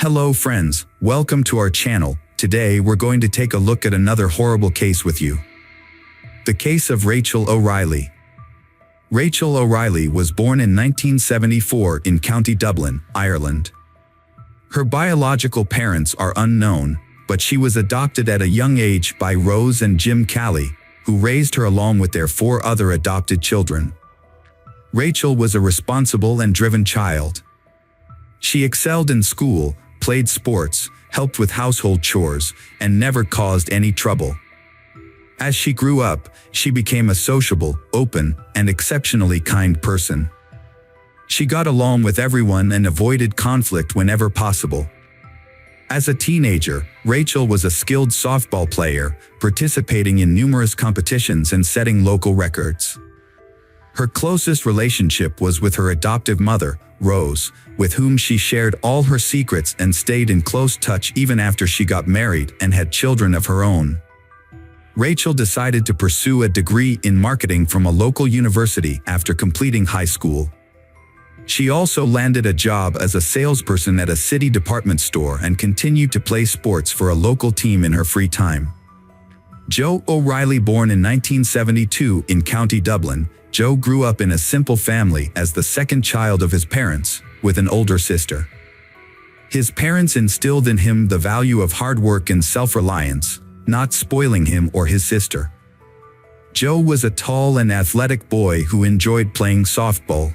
Hello friends, welcome to our channel. Today we're going to take a look at another horrible case with you. The case of Rachel O'Reilly. Rachel O'Reilly was born in 1974 in County Dublin, Ireland. Her biological parents are unknown, but she was adopted at a young age by Rose and Jim Cali, who raised her along with their 4 other adopted children. Rachel was a responsible and driven child. She excelled in school, played sports, helped with household chores, and never caused any trouble. As she grew up, she became a sociable, open, and exceptionally kind person. She got along with everyone and avoided conflict whenever possible. As a teenager, Rachel was a skilled softball player, participating in numerous competitions and setting local records. Her closest relationship was with her adoptive mother, Rose, with whom she shared all her secrets and stayed in close touch even after she got married and had children of her own. Rachel decided to pursue a degree in marketing from a local university after completing high school. She also landed a job as a salesperson at a city department store and continued to play sports for a local team in her free time. Joe O'Reilly, born in 1972 in County Dublin, Joe grew up in a simple family as the second child of his parents, with an older sister. His parents instilled in him the value of hard work and self-reliance, not spoiling him or his sister. Joe was a tall and athletic boy who enjoyed playing softball.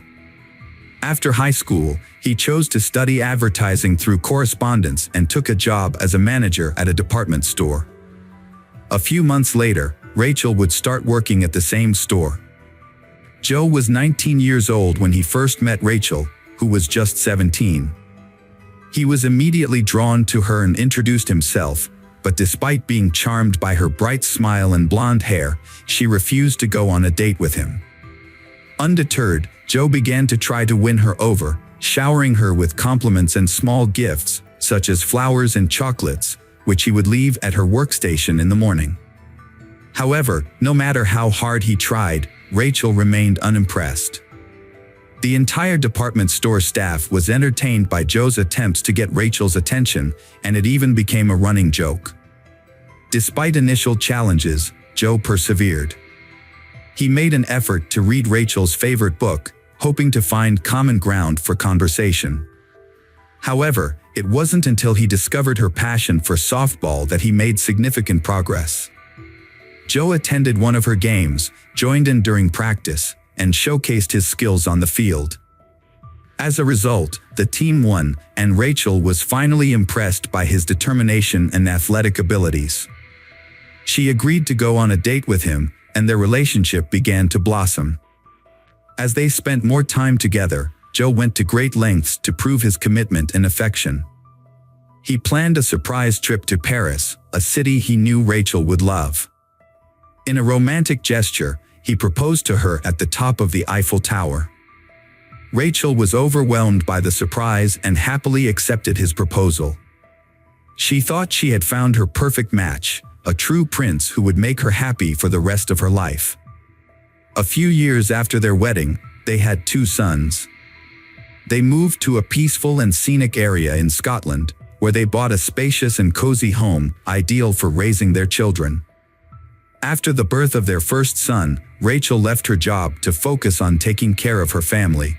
After high school, he chose to study advertising through correspondence and took a job as a manager at a department store. A few months later, Rachel would start working at the same store. Joe was 19 years old when he first met Rachel, who was just 17. He was immediately drawn to her and introduced himself, but despite being charmed by her bright smile and blonde hair, she refused to go on a date with him. Undeterred, Joe began to try to win her over, showering her with compliments and small gifts, such as flowers and chocolates, which he would leave at her workstation in the morning. However, no matter how hard he tried, Rachel remained unimpressed. The entire department store staff was entertained by Joe's attempts to get Rachel's attention, and it even became a running joke. Despite initial challenges, Joe persevered. He made an effort to read Rachel's favorite book, hoping to find common ground for conversation. However, it wasn't until he discovered her passion for softball that he made significant progress. Joe attended one of her games, joined in during practice, and showcased his skills on the field. As a result, the team won, and Rachel was finally impressed by his determination and athletic abilities. She agreed to go on a date with him, and their relationship began to blossom. As they spent more time together, Joe went to great lengths to prove his commitment and affection. He planned a surprise trip to Paris, a city he knew Rachel would love. In a romantic gesture, he proposed to her at the top of the Eiffel Tower. Rachel was overwhelmed by the surprise and happily accepted his proposal. She thought she had found her perfect match, a true prince who would make her happy for the rest of her life. A few years after their wedding, they had 2 sons. They moved to a peaceful and scenic area in Scotland, where they bought a spacious and cozy home, ideal for raising their children. After the birth of their first son, Rachel left her job to focus on taking care of her family.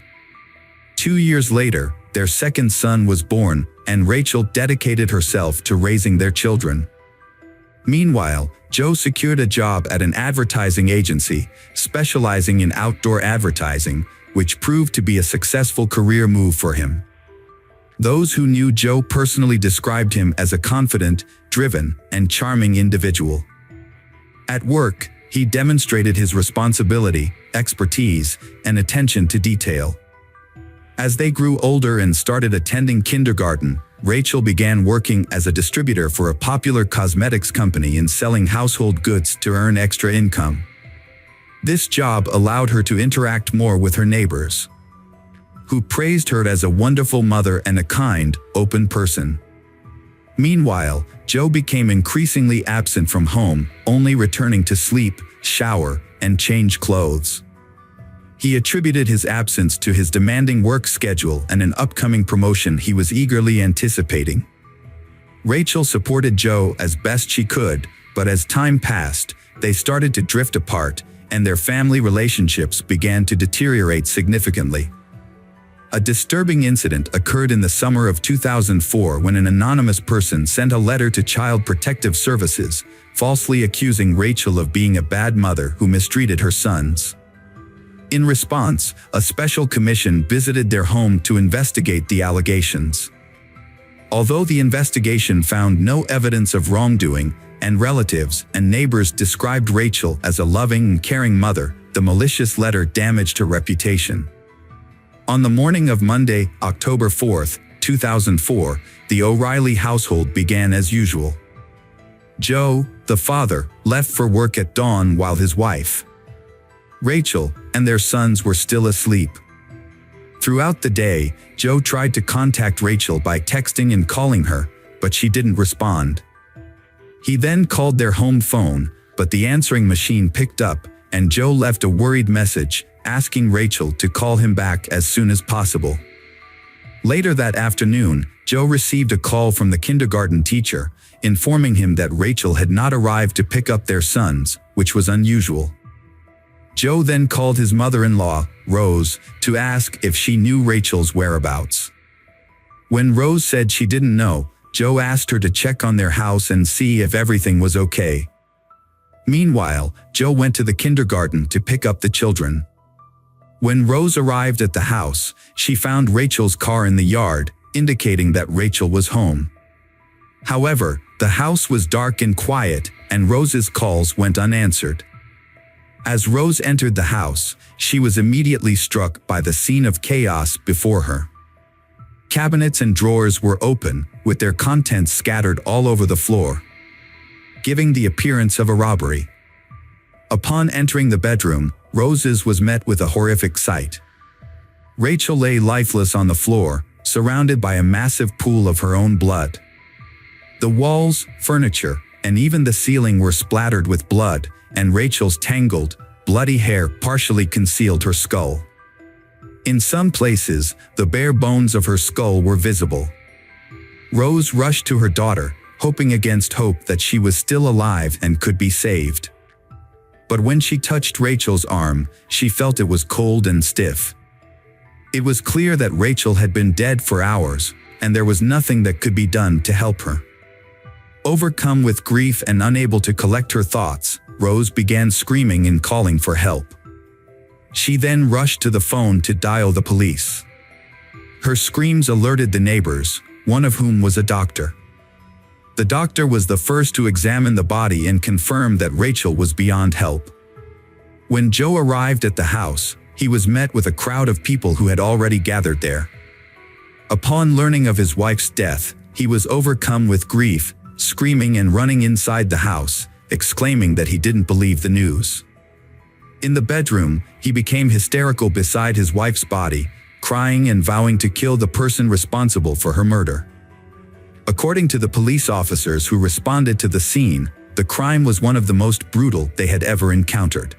2 years later, their second son was born, and Rachel dedicated herself to raising their children. Meanwhile, Joe secured a job at an advertising agency, specializing in outdoor advertising, which proved to be a successful career move for him. Those who knew Joe personally described him as a confident, driven, and charming individual. At work, he demonstrated his responsibility, expertise, and attention to detail. As they grew older and started attending kindergarten, Rachel began working as a distributor for a popular cosmetics company and selling household goods to earn extra income. This job allowed her to interact more with her neighbors, who praised her as a wonderful mother and a kind, open person. Meanwhile, Joe became increasingly absent from home, only returning to sleep, shower, and change clothes. He attributed his absence to his demanding work schedule and an upcoming promotion he was eagerly anticipating. Rachel supported Joe as best she could, but as time passed, they started to drift apart, and their family relationships began to deteriorate significantly. A disturbing incident occurred in the summer of 2004 when an anonymous person sent a letter to Child Protective Services, falsely accusing Rachel of being a bad mother who mistreated her sons. In response, a special commission visited their home to investigate the allegations. Although the investigation found no evidence of wrongdoing, and relatives and neighbors described Rachel as a loving and caring mother, the malicious letter damaged her reputation. On the morning of Monday, October 4, 2004, the O'Reilly household began as usual. Joe, the father, left for work at dawn while his wife, Rachel, and their sons were still asleep. Throughout the day, Joe tried to contact Rachel by texting and calling her, but she didn't respond. He then called their home phone, but the answering machine picked up, and Joe left a worried message, asking Rachel to call him back as soon as possible. Later that afternoon, Joe received a call from the kindergarten teacher, informing him that Rachel had not arrived to pick up their sons, which was unusual. Joe then called his mother-in-law, Rose, to ask if she knew Rachel's whereabouts. When Rose said she didn't know, Joe asked her to check on their house and see if everything was okay. Meanwhile, Joe went to the kindergarten to pick up the children. When Rose arrived at the house, she found Rachel's car in the yard, indicating that Rachel was home. However, the house was dark and quiet, and Rose's calls went unanswered. As Rose entered the house, she was immediately struck by the scene of chaos before her. Cabinets and drawers were open, with their contents scattered all over the floor, giving the appearance of a robbery. Upon entering the bedroom, Rose's was met with a horrific sight. Rachel lay lifeless on the floor, surrounded by a massive pool of her own blood. The walls, furniture, and even the ceiling were splattered with blood, and Rachel's tangled, bloody hair partially concealed her skull. In some places, the bare bones of her skull were visible. Rose rushed to her daughter, hoping against hope that she was still alive and could be saved. But when she touched Rachel's arm, she felt it was cold and stiff. It was clear that Rachel had been dead for hours, and there was nothing that could be done to help her. Overcome with grief and unable to collect her thoughts, Rose began screaming and calling for help. She then rushed to the phone to dial the police. Her screams alerted the neighbors, one of whom was a doctor. The doctor was the first to examine the body and confirm that Rachel was beyond help. When Joe arrived at the house, he was met with a crowd of people who had already gathered there. Upon learning of his wife's death, he was overcome with grief, screaming and running inside the house, exclaiming that he didn't believe the news. In the bedroom, he became hysterical beside his wife's body, crying and vowing to kill the person responsible for her murder. According to the police officers who responded to the scene, the crime was one of the most brutal they had ever encountered.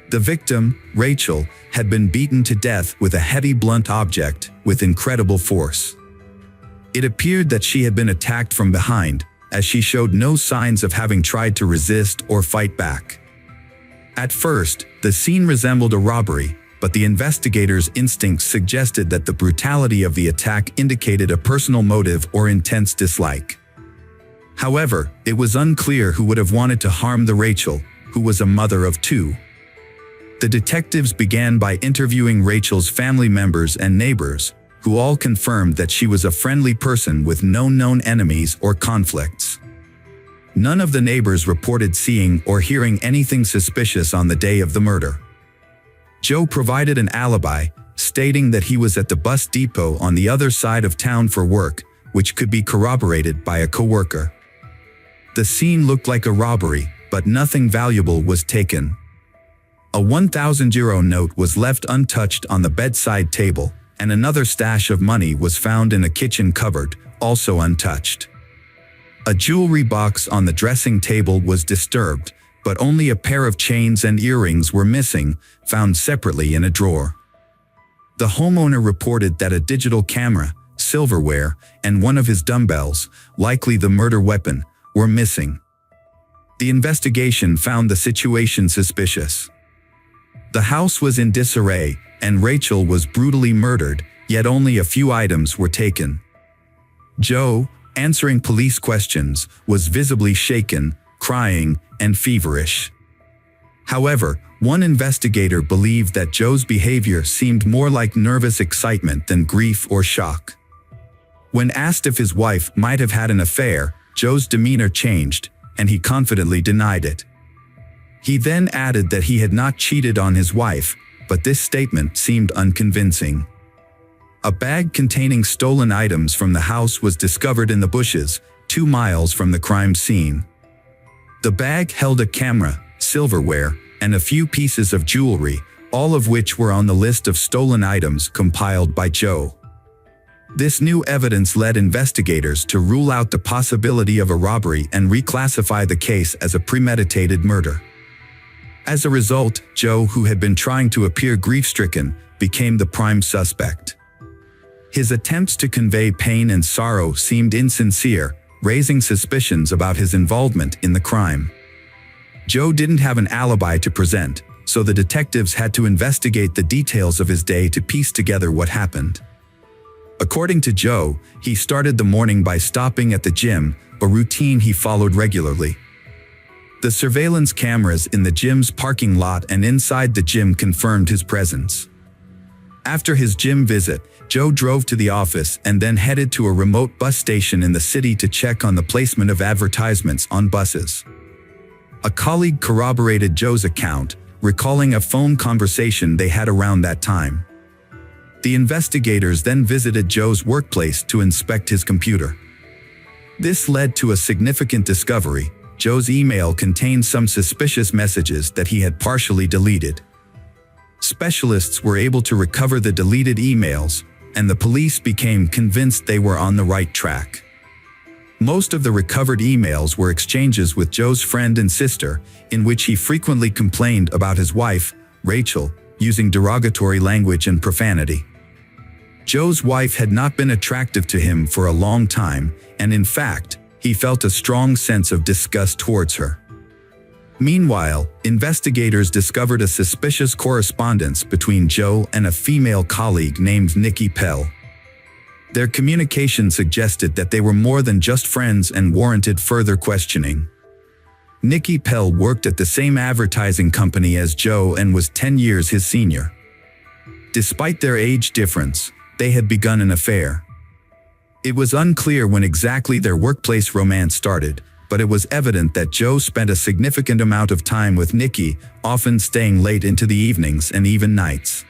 The victim, Rachel, had been beaten to death with a heavy blunt object with incredible force. It appeared that she had been attacked from behind, as she showed no signs of having tried to resist or fight back. At first, the scene resembled a robbery, but the investigators' instincts suggested that the brutality of the attack indicated a personal motive or intense dislike. However, it was unclear who would have wanted to harm the Rachel, who was a mother of two. The detectives began by interviewing Rachel's family members and neighbors, who all confirmed that she was a friendly person with no known enemies or conflicts. None of the neighbors reported seeing or hearing anything suspicious on the day of the murder. Joe provided an alibi, stating that he was at the bus depot on the other side of town for work, which could be corroborated by a coworker. The scene looked like a robbery, but nothing valuable was taken. A 1,000 euro note was left untouched on the bedside table, and another stash of money was found in a kitchen cupboard, also untouched. A jewelry box on the dressing table was disturbed, but only a pair of chains and earrings were missing, found separately in a drawer. The homeowner reported that a digital camera, silverware, and one of his dumbbells, likely the murder weapon, were missing. The investigation found the situation suspicious. The house was in disarray, and Rachel was brutally murdered, yet only a few items were taken. Joe, answering police questions, was visibly shaken, crying, and feverish. However, one investigator believed that Joe's behavior seemed more like nervous excitement than grief or shock. When asked if his wife might have had an affair, Joe's demeanor changed, and he confidently denied it. He then added that he had not cheated on his wife, but this statement seemed unconvincing. A bag containing stolen items from the house was discovered in the bushes, 2 miles from the crime scene. The bag held a camera, silverware, and a few pieces of jewelry, all of which were on the list of stolen items compiled by Joe. This new evidence led investigators to rule out the possibility of a robbery and reclassify the case as a premeditated murder. As a result, Joe, who had been trying to appear grief-stricken, became the prime suspect. His attempts to convey pain and sorrow seemed insincere, raising suspicions about his involvement in the crime. Joe didn't have an alibi to present, so the detectives had to investigate the details of his day to piece together what happened. According to Joe, he started the morning by stopping at the gym, a routine he followed regularly. The surveillance cameras in the gym's parking lot and inside the gym confirmed his presence. After his gym visit, Joe drove to the office and then headed to a remote bus station in the city to check on the placement of advertisements on buses. A colleague corroborated Joe's account, recalling a phone conversation they had around that time. The investigators then visited Joe's workplace to inspect his computer. This led to a significant discovery. Joe's email contained some suspicious messages that he had partially deleted. Specialists were able to recover the deleted emails, and the police became convinced they were on the right track. Most of the recovered emails were exchanges with Joe's friend and sister, in which he frequently complained about his wife, Rachel, using derogatory language and profanity. Joe's wife had not been attractive to him for a long time, and in fact, he felt a strong sense of disgust towards her. Meanwhile, investigators discovered a suspicious correspondence between Joe and a female colleague named Nikki Pell. Their communication suggested that they were more than just friends and warranted further questioning. Nikki Pell worked at the same advertising company as Joe and was 10 years his senior. Despite their age difference, they had begun an affair. It was unclear when exactly their workplace romance started, but it was evident that Joe spent a significant amount of time with Nikki, often staying late into the evenings and even nights.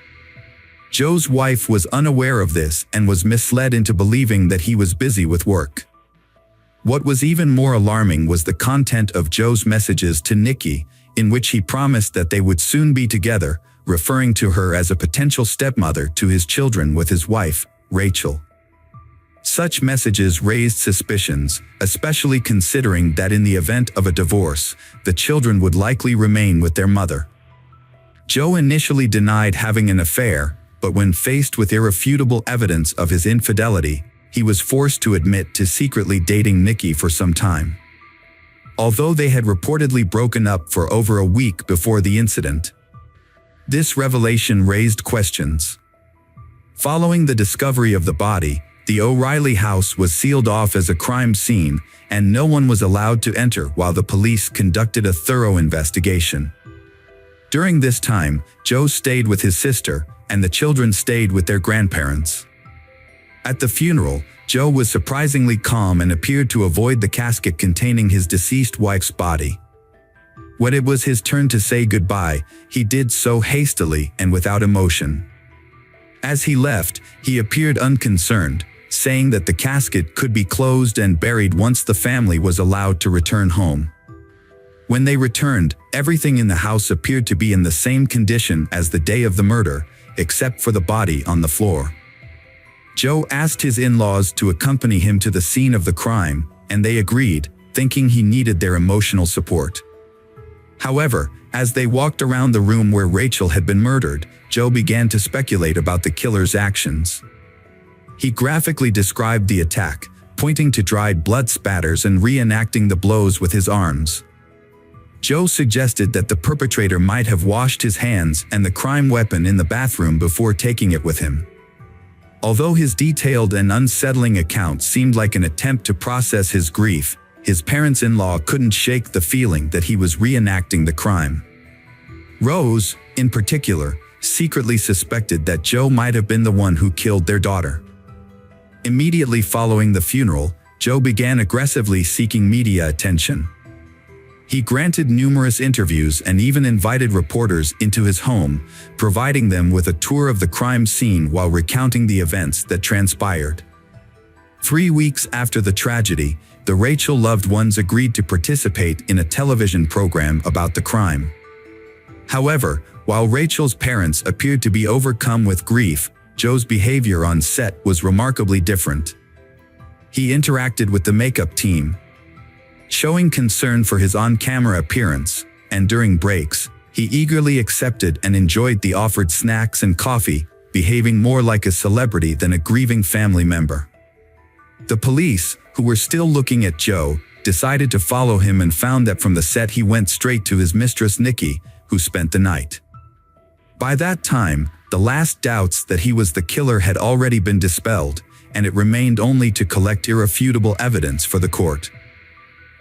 Joe's wife was unaware of this and was misled into believing that he was busy with work. What was even more alarming was the content of Joe's messages to Nikki, in which he promised that they would soon be together, referring to her as a potential stepmother to his children with his wife, Rachel. Such messages raised suspicions, especially considering that in the event of a divorce, the children would likely remain with their mother. Joe initially denied having an affair, but when faced with irrefutable evidence of his infidelity, he was forced to admit to secretly dating Nikki for some time. Although they had reportedly broken up for over a week before the incident. This revelation raised questions. Following the discovery of the body, the O'Reilly house was sealed off as a crime scene, and no one was allowed to enter while the police conducted a thorough investigation. During this time, Joe stayed with his sister, and the children stayed with their grandparents. At the funeral, Joe was surprisingly calm and appeared to avoid the casket containing his deceased wife's body. When it was his turn to say goodbye, he did so hastily and without emotion. As he left, he appeared unconcerned, saying that the casket could be closed and buried once the family was allowed to return home. When they returned, everything in the house appeared to be in the same condition as the day of the murder, except for the body on the floor. Joe asked his in-laws to accompany him to the scene of the crime, and they agreed, thinking he needed their emotional support. However, as they walked around the room where Rachel had been murdered, Joe began to speculate about the killer's actions. He graphically described the attack, pointing to dried blood spatters and reenacting the blows with his arms. Joe suggested that the perpetrator might have washed his hands and the crime weapon in the bathroom before taking it with him. Although his detailed and unsettling account seemed like an attempt to process his grief, his parents-in-law couldn't shake the feeling that he was reenacting the crime. Rose, in particular, secretly suspected that Joe might have been the one who killed their daughter. Immediately following the funeral, Joe began aggressively seeking media attention. He granted numerous interviews and even invited reporters into his home, providing them with a tour of the crime scene while recounting the events that transpired. 3 weeks after the tragedy, the Rachel loved ones agreed to participate in a television program about the crime. However, while Rachel's parents appeared to be overcome with grief, Joe's behavior on set was remarkably different. He interacted with the makeup team, showing concern for his on-camera appearance, and during breaks, he eagerly accepted and enjoyed the offered snacks and coffee, behaving more like a celebrity than a grieving family member. The police, who were still looking at Joe, decided to follow him and found that from the set he went straight to his mistress Nikki, who spent the night. By that time, the last doubts that he was the killer had already been dispelled, and it remained only to collect irrefutable evidence for the court.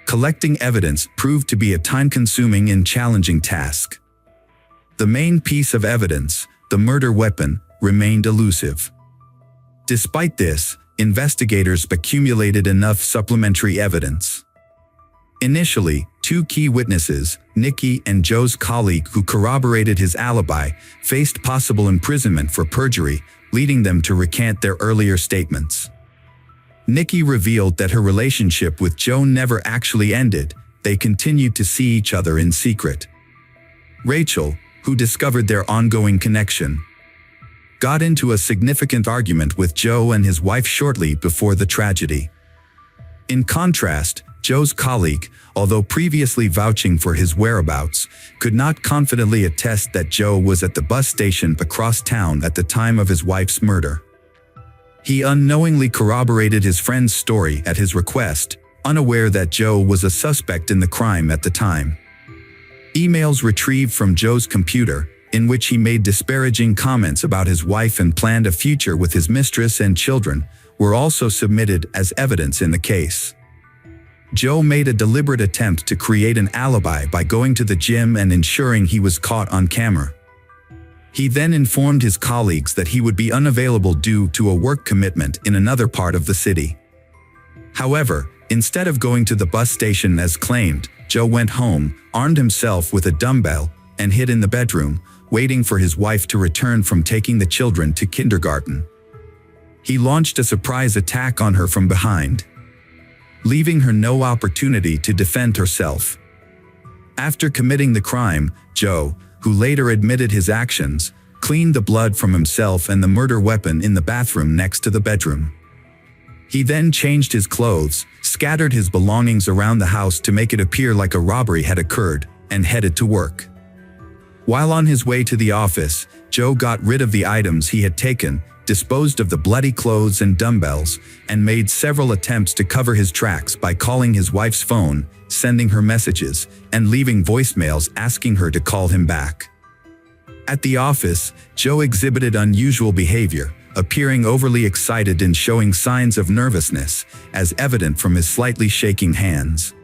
Collecting evidence proved to be a time-consuming and challenging task. The main piece of evidence, the murder weapon, remained elusive. Despite this, investigators accumulated enough supplementary evidence. Initially, 2 key witnesses, Nikki and Joe's colleague who corroborated his alibi, faced possible imprisonment for perjury, leading them to recant their earlier statements. Nikki revealed that her relationship with Joe never actually ended, they continued to see each other in secret. Rachel, who discovered their ongoing connection, got into a significant argument with Joe and his wife shortly before the tragedy. In contrast, Joe's colleague, although previously vouching for his whereabouts, could not confidently attest that Joe was at the bus station across town at the time of his wife's murder. He unknowingly corroborated his friend's story at his request, unaware that Joe was a suspect in the crime at the time. Emails retrieved from Joe's computer, in which he made disparaging comments about his wife and planned a future with his mistress and children, were also submitted as evidence in the case. Joe made a deliberate attempt to create an alibi by going to the gym and ensuring he was caught on camera. He then informed his colleagues that he would be unavailable due to a work commitment in another part of the city. However, instead of going to the bus station as claimed, Joe went home, armed himself with a dumbbell, and hid in the bedroom, waiting for his wife to return from taking the children to kindergarten. He launched a surprise attack on her from behind, leaving her no opportunity to defend herself. After committing the crime, Joe, who later admitted his actions, cleaned the blood from himself and the murder weapon in the bathroom next to the bedroom. He then changed his clothes, scattered his belongings around the house to make it appear like a robbery had occurred, and headed to work. While on his way to the office, Joe got rid of the items he had taken, disposed of the bloody clothes and dumbbells, and made several attempts to cover his tracks by calling his wife's phone, sending her messages, and leaving voicemails asking her to call him back. At the office, Joe exhibited unusual behavior, appearing overly excited and showing signs of nervousness, as evident from his slightly shaking hands.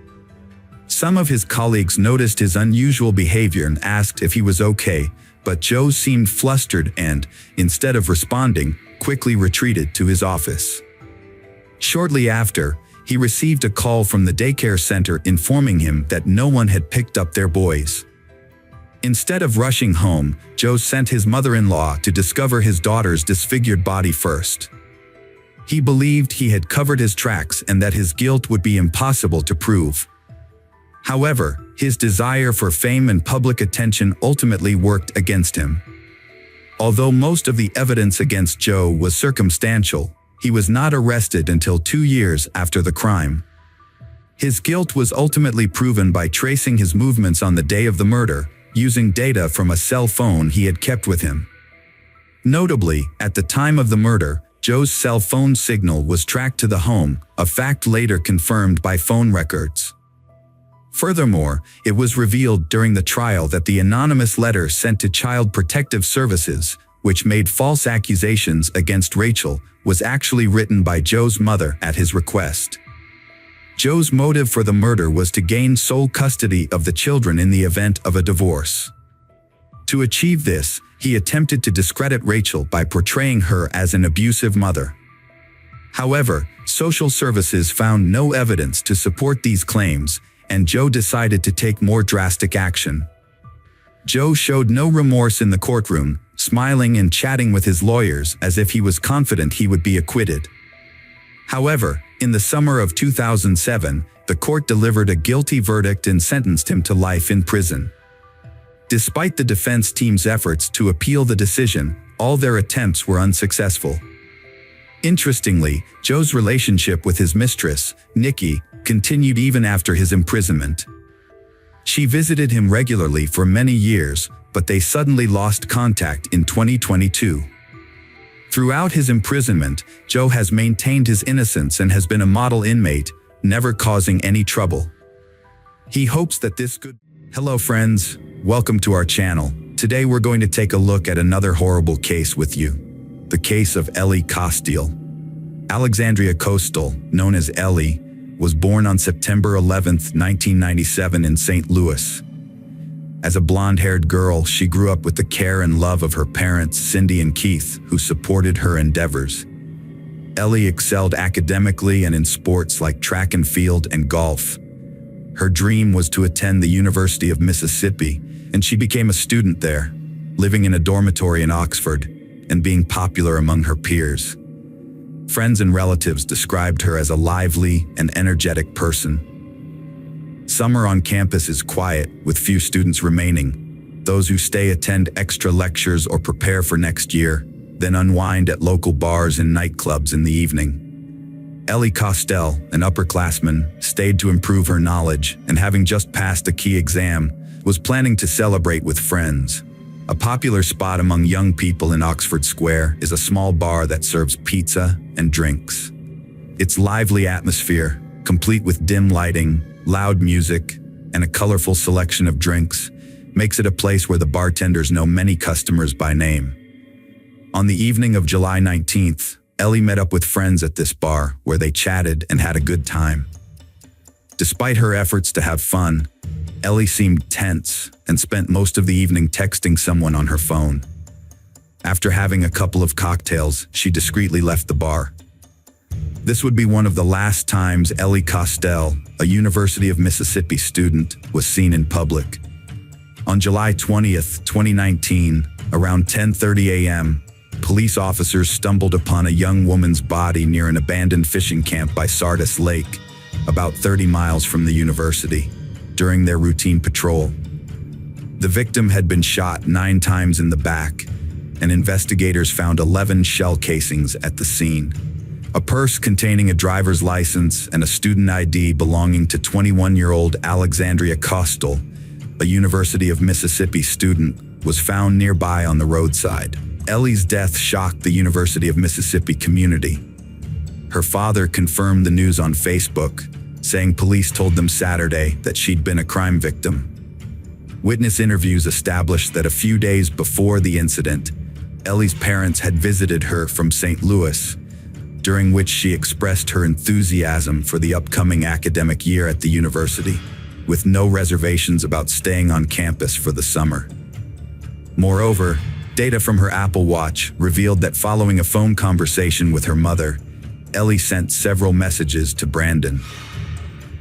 Some of his colleagues noticed his unusual behavior and asked if he was okay, but Joe seemed flustered and, instead of responding, quickly retreated to his office. Shortly after, he received a call from the daycare center informing him that no one had picked up their boys. Instead of rushing home, Joe sent his mother-in-law to discover his daughter's disfigured body first. He believed he had covered his tracks and that his guilt would be impossible to prove. However, his desire for fame and public attention ultimately worked against him. Although most of the evidence against Joe was circumstantial, he was not arrested until 2 years after the crime. His guilt was ultimately proven by tracing his movements on the day of the murder, using data from a cell phone he had kept with him. Notably, at the time of the murder, Joe's cell phone signal was tracked to the home, a fact later confirmed by phone records. Furthermore, it was revealed during the trial that the anonymous letter sent to Child Protective Services, which made false accusations against Rachel, was actually written by Joe's mother at his request. Joe's motive for the murder was to gain sole custody of the children in the event of a divorce. To achieve this, he attempted to discredit Rachel by portraying her as an abusive mother. However, social services found no evidence to support these claims, and Joe decided to take more drastic action. Joe showed no remorse in the courtroom, smiling and chatting with his lawyers as if he was confident he would be acquitted. However, in the summer of 2007, the court delivered a guilty verdict and sentenced him to life in prison. Despite the defense team's efforts to appeal the decision, all their attempts were unsuccessful. Interestingly, Joe's relationship with his mistress, Nikki, continued even after his imprisonment. She visited him regularly for many years, but they suddenly lost contact in 2022. Throughout his imprisonment, Joe has maintained his innocence and has been a model inmate, never causing any trouble. He hopes that this could... Hello friends, welcome to our channel. Today we're going to take a look at another horrible case with you. The case of Ellie Costile. Alexandria Costile, known as Ellie, was born on September 11, 1997 in St. Louis. As a blonde-haired girl, she grew up with the care and love of her parents, Cindy and Keith, who supported her endeavors. Ellie excelled academically and in sports like track and field and golf. Her dream was to attend the University of Mississippi, and she became a student there, living in a dormitory in Oxford and being popular among her peers. Friends and relatives described her as a lively and energetic person. Summer on campus is quiet, with few students remaining. Those who stay attend extra lectures or prepare for next year, then unwind at local bars and nightclubs in the evening. Ellie Costile, an upperclassman, stayed to improve her knowledge, and having just passed a key exam, was planning to celebrate with friends. A popular spot among young people in Oxford Square is a small bar that serves pizza and drinks. Its lively atmosphere, complete with dim lighting, loud music, and a colorful selection of drinks, makes it a place where the bartenders know many customers by name. On the evening of July 19th, Ellie met up with friends at this bar, where they chatted and had a good time. Despite her efforts to have fun, Ellie seemed tense and spent most of the evening texting someone on her phone. After having a couple of cocktails, she discreetly left the bar. This would be one of the last times Ellie Costile, a University of Mississippi student, was seen in public. On July 20th, 2019, around 10:30 a.m., police officers stumbled upon a young woman's body near an abandoned fishing camp by Sardis Lake, about 30 miles from the university, during their routine patrol. The victim had been shot 9 times in the back, and investigators found 11 shell casings at the scene. A purse containing a driver's license and a student ID belonging to 21-year-old Alexandria Costile, a University of Mississippi student, was found nearby on the roadside. Ellie's death shocked the University of Mississippi community. Her father confirmed the news on Facebook, saying police told them Saturday that she'd been a crime victim. Witness interviews established that a few days before the incident, Ellie's parents had visited her from St. Louis, during which she expressed her enthusiasm for the upcoming academic year at the university, with no reservations about staying on campus for the summer. Moreover, data from her Apple Watch revealed that following a phone conversation with her mother, Ellie sent several messages to Brandon.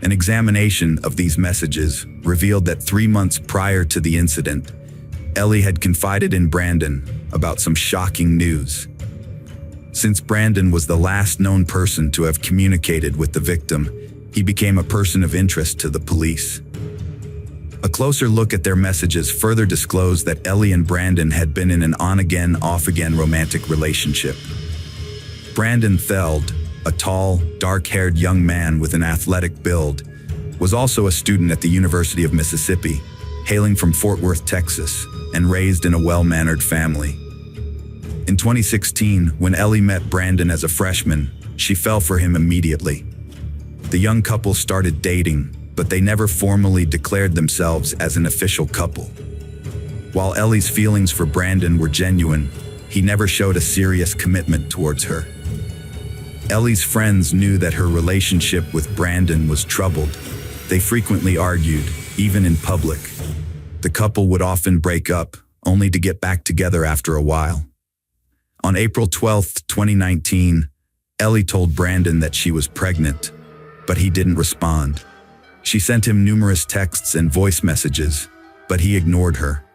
An examination of these messages revealed that 3 months prior to the incident, Ellie had confided in Brandon about some shocking news. Since Brandon was the last known person to have communicated with the victim, he became a person of interest to the police. A closer look at their messages further disclosed that Ellie and Brandon had been in an on-again, off-again romantic relationship. Brandon Theld, a tall, dark-haired young man with an athletic build, was also a student at the University of Mississippi, hailing from Fort Worth, Texas, and raised in a well-mannered family. In 2016, when Ellie met Brandon as a freshman, she fell for him immediately. The young couple started dating, but they never formally declared themselves as an official couple. While Ellie's feelings for Brandon were genuine, he never showed a serious commitment towards her. Ellie's friends knew that her relationship with Brandon was troubled. They frequently argued, even in public. The couple would often break up, only to get back together after a while. On April 12, 2019, Ellie told Brandon that she was pregnant, but he didn't respond. She sent him numerous texts and voice messages, but he ignored her.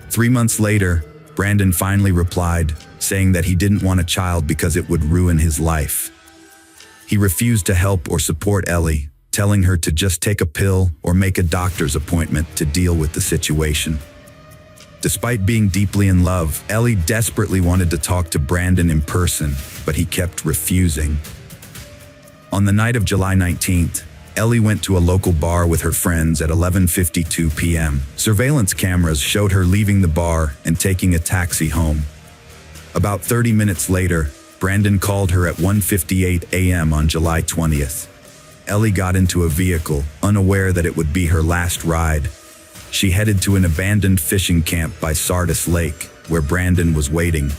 3 months later, Brandon finally replied, saying that he didn't want a child because it would ruin his life. He refused to help or support Ellie, telling her to just take a pill or make a doctor's appointment to deal with the situation. Despite being deeply in love, Ellie desperately wanted to talk to Brandon in person, but he kept refusing. On the night of July 19th, Ellie went to a local bar with her friends at 11:52 p.m. Surveillance cameras showed her leaving the bar and taking a taxi home. About 30 minutes later, Brandon called her at 1:58 a.m. on July 20th. Ellie got into a vehicle, unaware that it would be her last ride. She headed to an abandoned fishing camp by Sardis Lake, where Brandon was waiting.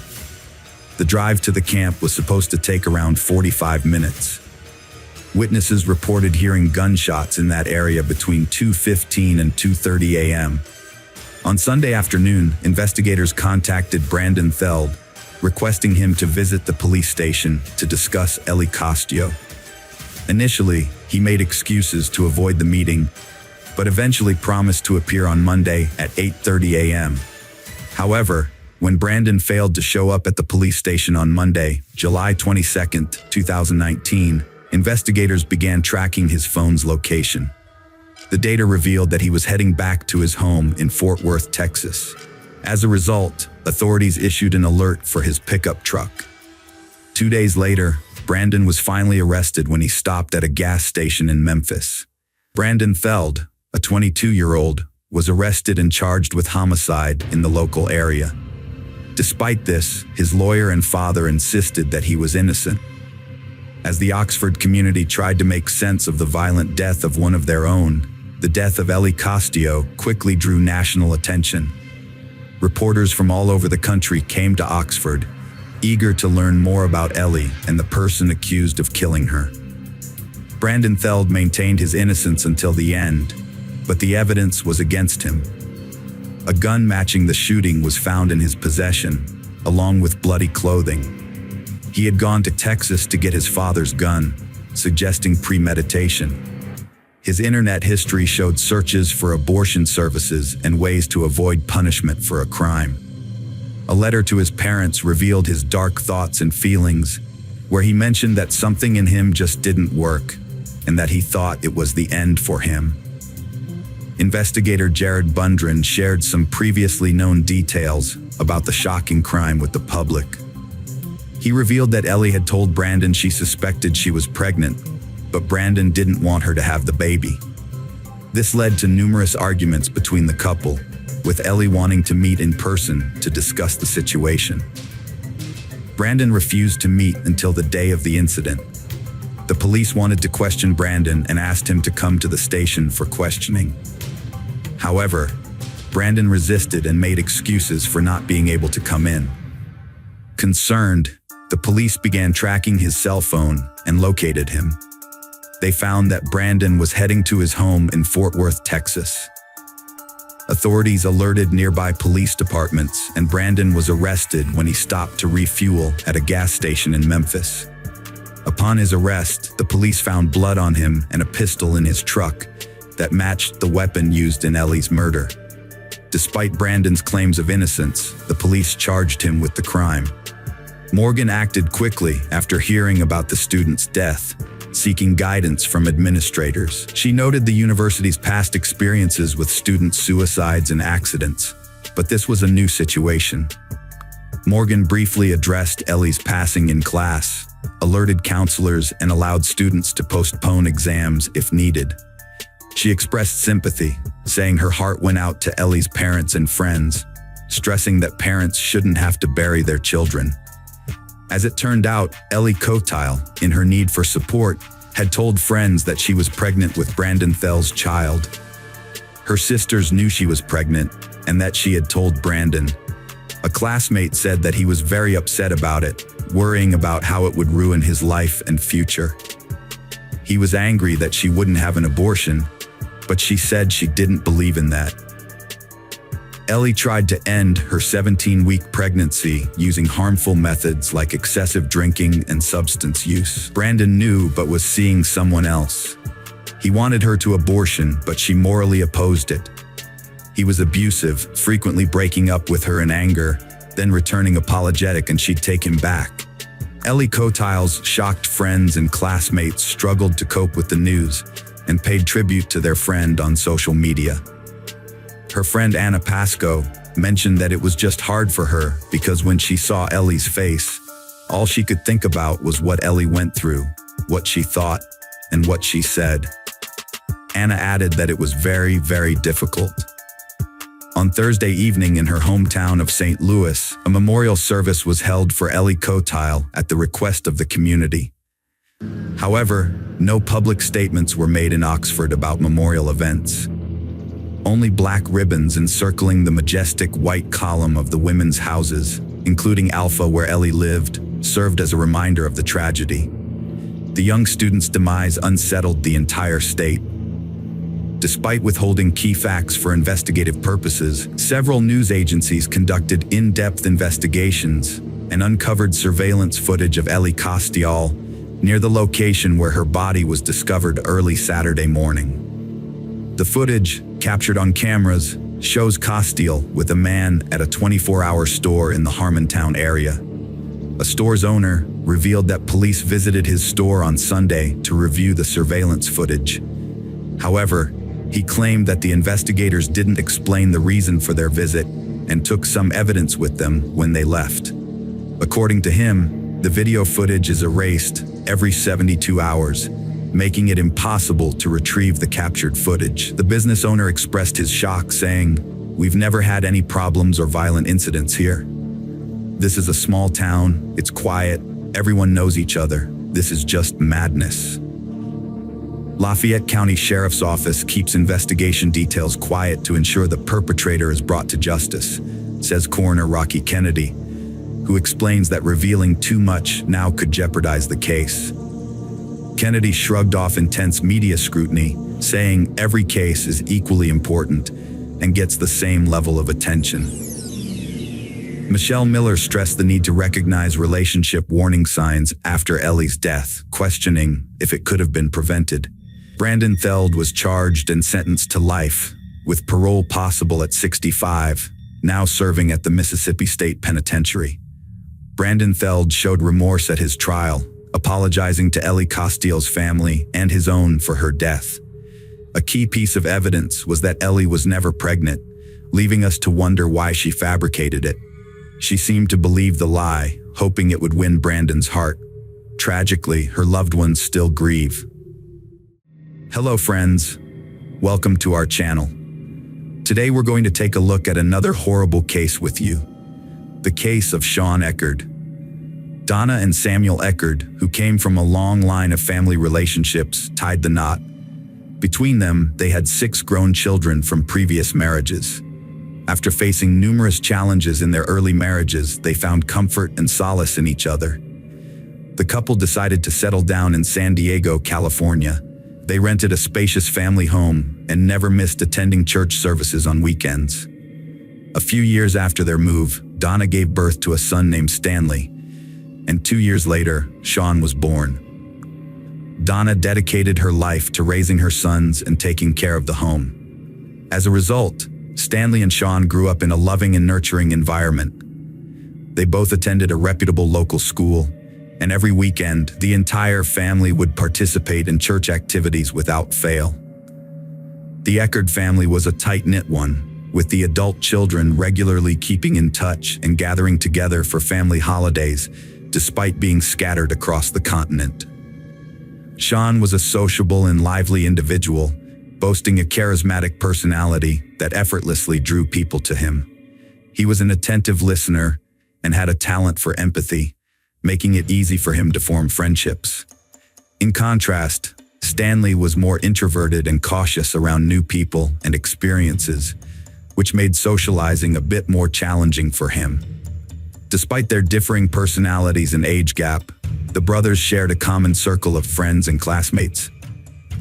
The drive to the camp was supposed to take around 45 minutes. Witnesses reported hearing gunshots in that area between 2:15 and 2:30 a.m. On Sunday afternoon, investigators contacted Brandon Theld, requesting him to visit the police station to discuss Ellie Castillo. Initially, he made excuses to avoid the meeting, but eventually promised to appear on Monday at 8:30 a.m. However, when Brandon failed to show up at the police station on Monday, July 22, 2019, investigators began tracking his phone's location. The data revealed that he was heading back to his home in Fort Worth, Texas. As a result, authorities issued an alert for his pickup truck. 2 days later, Brandon was finally arrested when he stopped at a gas station in Memphis. Brandon Theld, a 22-year-old, was arrested and charged with homicide in the local area. Despite this, his lawyer and father insisted that he was innocent. As the Oxford community tried to make sense of the violent death of one of their own, the death of Ellie Castillo quickly drew national attention. Reporters from all over the country came to Oxford, eager to learn more about Ellie and the person accused of killing her. Brandon Theld maintained his innocence until the end, but the evidence was against him. A gun matching the shooting was found in his possession, along with bloody clothing. He had gone to Texas to get his father's gun, suggesting premeditation. His internet history showed searches for abortion services and ways to avoid punishment for a crime. A letter to his parents revealed his dark thoughts and feelings, where he mentioned that something in him just didn't work, and that he thought it was the end for him. Investigator Jared Bundren shared some previously known details about the shocking crime with the public. He revealed that Ellie had told Brandon she suspected she was pregnant, but Brandon didn't want her to have the baby. This led to numerous arguments between the couple, with Ellie wanting to meet in person to discuss the situation. Brandon refused to meet until the day of the incident. The police wanted to question Brandon and asked him to come to the station for questioning. However, Brandon resisted and made excuses for not being able to come in. Concerned, the police began tracking his cell phone and located him. They found that Brandon was heading to his home in Fort Worth, Texas. Authorities alerted nearby police departments, and Brandon was arrested when he stopped to refuel at a gas station in Memphis. Upon his arrest, the police found blood on him and a pistol in his truck that matched the weapon used in Ellie's murder. Despite Brandon's claims of innocence, the police charged him with the crime. Morgan acted quickly after hearing about the student's death, seeking guidance from administrators. She noted the university's past experiences with student suicides and accidents, but this was a new situation. Morgan briefly addressed Ellie's passing in class, alerted counselors, and allowed students to postpone exams if needed. She expressed sympathy, saying her heart went out to Ellie's parents and friends, stressing that parents shouldn't have to bury their children. As it turned out, Ellie Cotile, in her need for support, had told friends that she was pregnant with Brandon Thell's child. Her sisters knew she was pregnant and that she had told Brandon. A classmate said that he was very upset about it, worrying about how it would ruin his life and future. He was angry that she wouldn't have an abortion, but she said she didn't believe in that. Ellie tried to end her 17-week pregnancy using harmful methods like excessive drinking and substance use. Brandon knew but was seeing someone else. He wanted her to abortion, but she morally opposed it. He was abusive, frequently breaking up with her in anger, then returning apologetic and she'd take him back. Ellie Cotile's shocked friends and classmates struggled to cope with the news and paid tribute to their friend on social media. Her friend Anna Pascoe mentioned that it was just hard for her because when she saw Ellie's face, all she could think about was what Ellie went through, what she thought, and what she said. Anna added that it was very, very difficult. On Thursday evening in her hometown of St. Louis, a memorial service was held for Ellie Cotile at the request of the community. However, no public statements were made in Oxford about memorial events. Only black ribbons encircling the majestic white column of the women's houses, including Alpha where Ellie lived, served as a reminder of the tragedy. The young student's demise unsettled the entire state. Despite withholding key facts for investigative purposes, several news agencies conducted in-depth investigations and uncovered surveillance footage of Ellie Cotile near the location where her body was discovered early Saturday morning. The footage, captured on cameras, shows Cotile with a man at a 24-hour store in the Harmontown area. A store's owner revealed that police visited his store on Sunday to review the surveillance footage. However, he claimed that the investigators didn't explain the reason for their visit and took some evidence with them when they left. According to him, the video footage is erased every 72 hours, making it impossible to retrieve the captured footage. The business owner expressed his shock, saying, "We've never had any problems or violent incidents here. This is a small town, it's quiet, everyone knows each other. This is just madness." Lafayette County Sheriff's Office keeps investigation details quiet to ensure the perpetrator is brought to justice, says Coroner Rocky Kennedy, who explains that revealing too much now could jeopardize the case. Kennedy shrugged off intense media scrutiny, saying every case is equally important and gets the same level of attention. Michelle Miller stressed the need to recognize relationship warning signs after Ellie's death, questioning if it could have been prevented. Brandon Theld was charged and sentenced to life, with parole possible at 65, now serving at the Mississippi State Penitentiary. Brandon Theld showed remorse at his trial, apologizing to Ellie Cotile's family and his own for her death. A key piece of evidence was that Ellie was never pregnant, leaving us to wonder why she fabricated it. She seemed to believe the lie, hoping it would win Brandon's heart. Tragically, her loved ones still grieve. Hello friends, welcome to our channel. Today we're going to take a look at another horrible case with you. The case of Sean Eckerd. Donna and Samuel Eckerd, who came from a long line of family relationships, tied the knot. Between them, they had 6 grown children from previous marriages. After facing numerous challenges in their early marriages, they found comfort and solace in each other. The couple decided to settle down in San Diego, California. They rented a spacious family home and never missed attending church services on weekends. A few years after their move, Donna gave birth to a son named Stanley, and 2 years later, Sean was born. Donna dedicated her life to raising her sons and taking care of the home. As a result, Stanley and Sean grew up in a loving and nurturing environment. They both attended a reputable local school, and every weekend, the entire family would participate in church activities without fail. The Eckerd family was a tight-knit one, with the adult children regularly keeping in touch and gathering together for family holidays, despite being scattered across the continent. Sean was a sociable and lively individual, boasting a charismatic personality that effortlessly drew people to him. He was an attentive listener and had a talent for empathy, making it easy for him to form friendships. In contrast, Stanley was more introverted and cautious around new people and experiences, which made socializing a bit more challenging for him. Despite their differing personalities and age gap, the brothers shared a common circle of friends and classmates.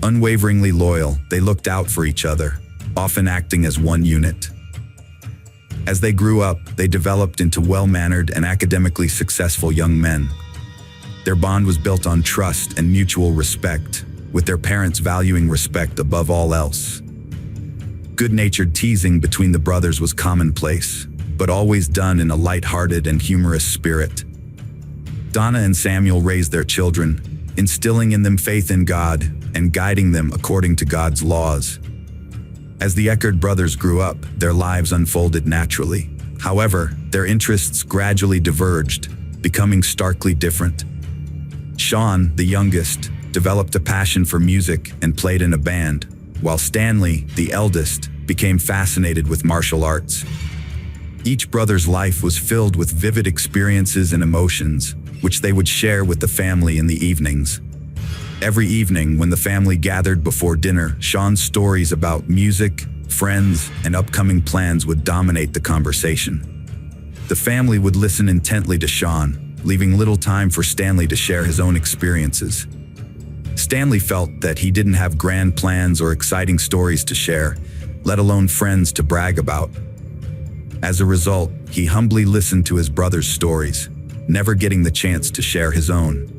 Unwaveringly loyal, they looked out for each other, often acting as one unit. As they grew up, they developed into well-mannered and academically successful young men. Their bond was built on trust and mutual respect, with their parents valuing respect above all else. Good-natured teasing between the brothers was commonplace, but always done in a light-hearted and humorous spirit. Donna and Samuel raised their children, instilling in them faith in God and guiding them according to God's laws. As the Eckerd brothers grew up, their lives unfolded naturally. However, their interests gradually diverged, becoming starkly different. Sean, the youngest, developed a passion for music and played in a band, while Stanley, the eldest, became fascinated with martial arts. Each brother's life was filled with vivid experiences and emotions, which they would share with the family in the evenings. Every evening, when the family gathered before dinner, Sean's stories about music, friends, and upcoming plans would dominate the conversation. The family would listen intently to Sean, leaving little time for Stanley to share his own experiences. Stanley felt that he didn't have grand plans or exciting stories to share, let alone friends to brag about. As a result, he humbly listened to his brother's stories, never getting the chance to share his own.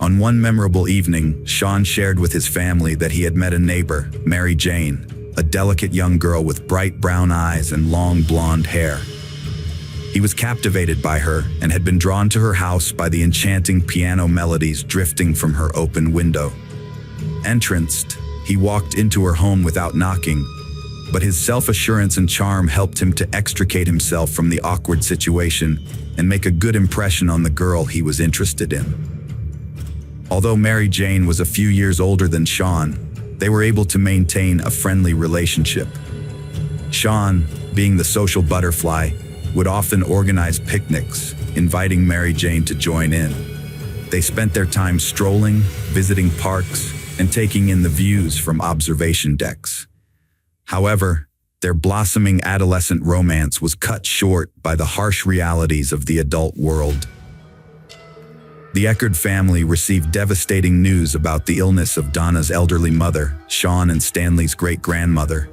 On one memorable evening, Sean shared with his family that he had met a neighbor, Mary Jane, a delicate young girl with bright brown eyes and long blonde hair. He was captivated by her and had been drawn to her house by the enchanting piano melodies drifting from her open window. Entranced, he walked into her home without knocking, but his self-assurance and charm helped him to extricate himself from the awkward situation and make a good impression on the girl he was interested in. Although Mary Jane was a few years older than Sean, they were able to maintain a friendly relationship. Sean, being the social butterfly, would often organize picnics, inviting Mary Jane to join in. They spent their time strolling, visiting parks, and taking in the views from observation decks. However, their blossoming adolescent romance was cut short by the harsh realities of the adult world. The Eckerd family received devastating news about the illness of Donna's elderly mother, Sean and Stanley's great-grandmother.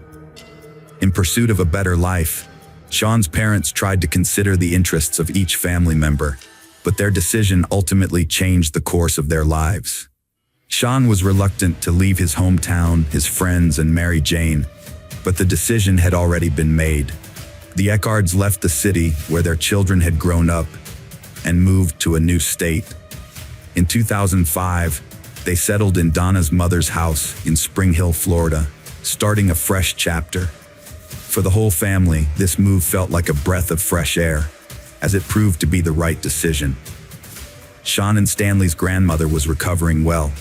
In pursuit of a better life, Sean's parents tried to consider the interests of each family member, but their decision ultimately changed the course of their lives. Sean was reluctant to leave his hometown, his friends, and Mary Jane, but the decision had already been made. The Eckards left the city where their children had grown up and moved to a new state. In 2005, they settled in Donna's mother's house in Spring Hill, Florida, starting a fresh chapter. For the whole family, this move felt like a breath of fresh air, as it proved to be the right decision. Sean and Stanley's grandmother was recovering well.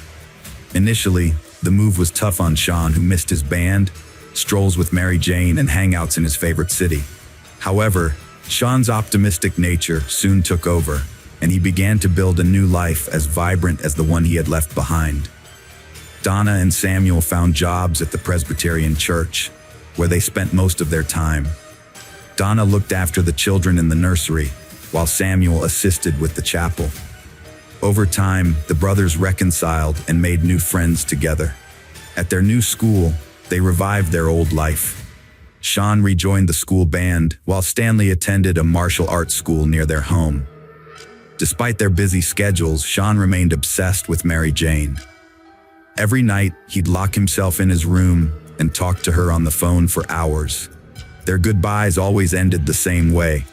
Initially, the move was tough on Sean, who missed his band, strolls with Mary Jane, and hangouts in his favorite city. However, Sean's optimistic nature soon took over, and he began to build a new life as vibrant as the one he had left behind. Donna and Samuel found jobs at the Presbyterian Church, where they spent most of their time. Donna looked after the children in the nursery, while Samuel assisted with the chapel. Over time, the brothers reconciled and made new friends together. At their new school, they revived their old life. Sean rejoined the school band, while Stanley attended a martial arts school near their home. Despite their busy schedules, Sean remained obsessed with Mary Jane. Every night, he'd lock himself in his room and talk to her on the phone for hours. Their goodbyes always ended the same way,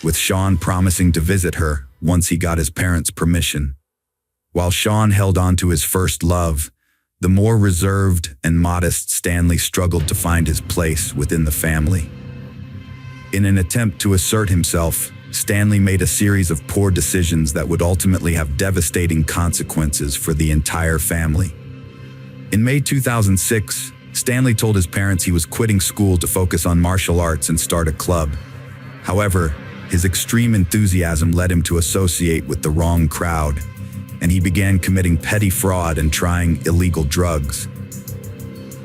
with Sean promising to visit her once he got his parents' permission. While Sean held on to his first love, the more reserved and modest Stanley struggled to find his place within the family. In an attempt to assert himself, Stanley made a series of poor decisions that would ultimately have devastating consequences for the entire family. In May 2006, Stanley told his parents he was quitting school to focus on martial arts and start a club. However, his extreme enthusiasm led him to associate with the wrong crowd, and he began committing petty fraud and trying illegal drugs.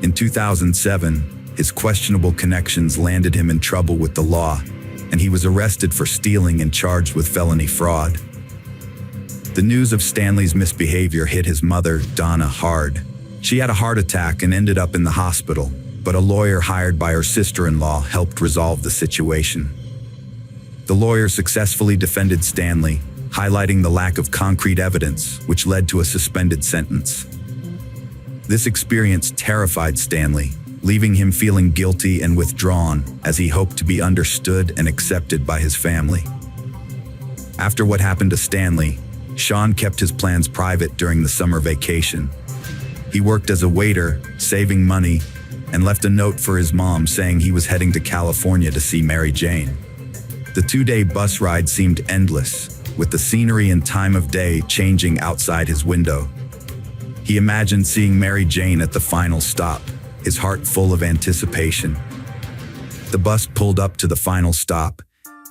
In 2007, his questionable connections landed him in trouble with the law, and he was arrested for stealing and charged with felony fraud. The news of Stanley's misbehavior hit his mother, Donna, hard. She had a heart attack and ended up in the hospital, but a lawyer hired by her sister-in-law helped resolve the situation. The lawyer successfully defended Stanley, highlighting the lack of concrete evidence, which led to a suspended sentence. This experience terrified Stanley, leaving him feeling guilty and withdrawn as he hoped to be understood and accepted by his family. After what happened to Stanley, Sean kept his plans private during the summer vacation. He worked as a waiter, saving money, and left a note for his mom saying he was heading to California to see Mary Jane. The 2-day bus ride seemed endless, with the scenery and time of day changing outside his window. He imagined seeing Mary Jane at the final stop, his heart full of anticipation. The bus pulled up to the final stop,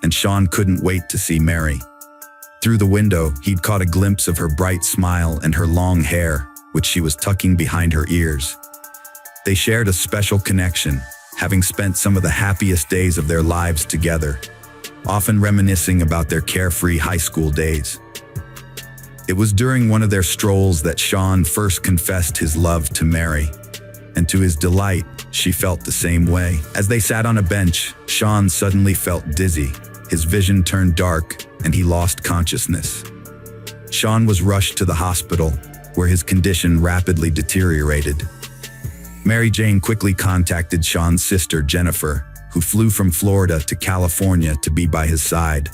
and Sean couldn't wait to see Mary. Through the window, he'd caught a glimpse of her bright smile and her long hair, which she was tucking behind her ears. They shared a special connection, having spent some of the happiest days of their lives together, often reminiscing about their carefree high school days. It was during one of their strolls that Sean first confessed his love to Mary, and to his delight, she felt the same way. As they sat on a bench, Sean suddenly felt dizzy. His vision turned dark, and he lost consciousness. Sean was rushed to the hospital, where his condition rapidly deteriorated. Mary Jane quickly contacted Sean's sister, Jennifer, who flew from Florida to California to be by his side.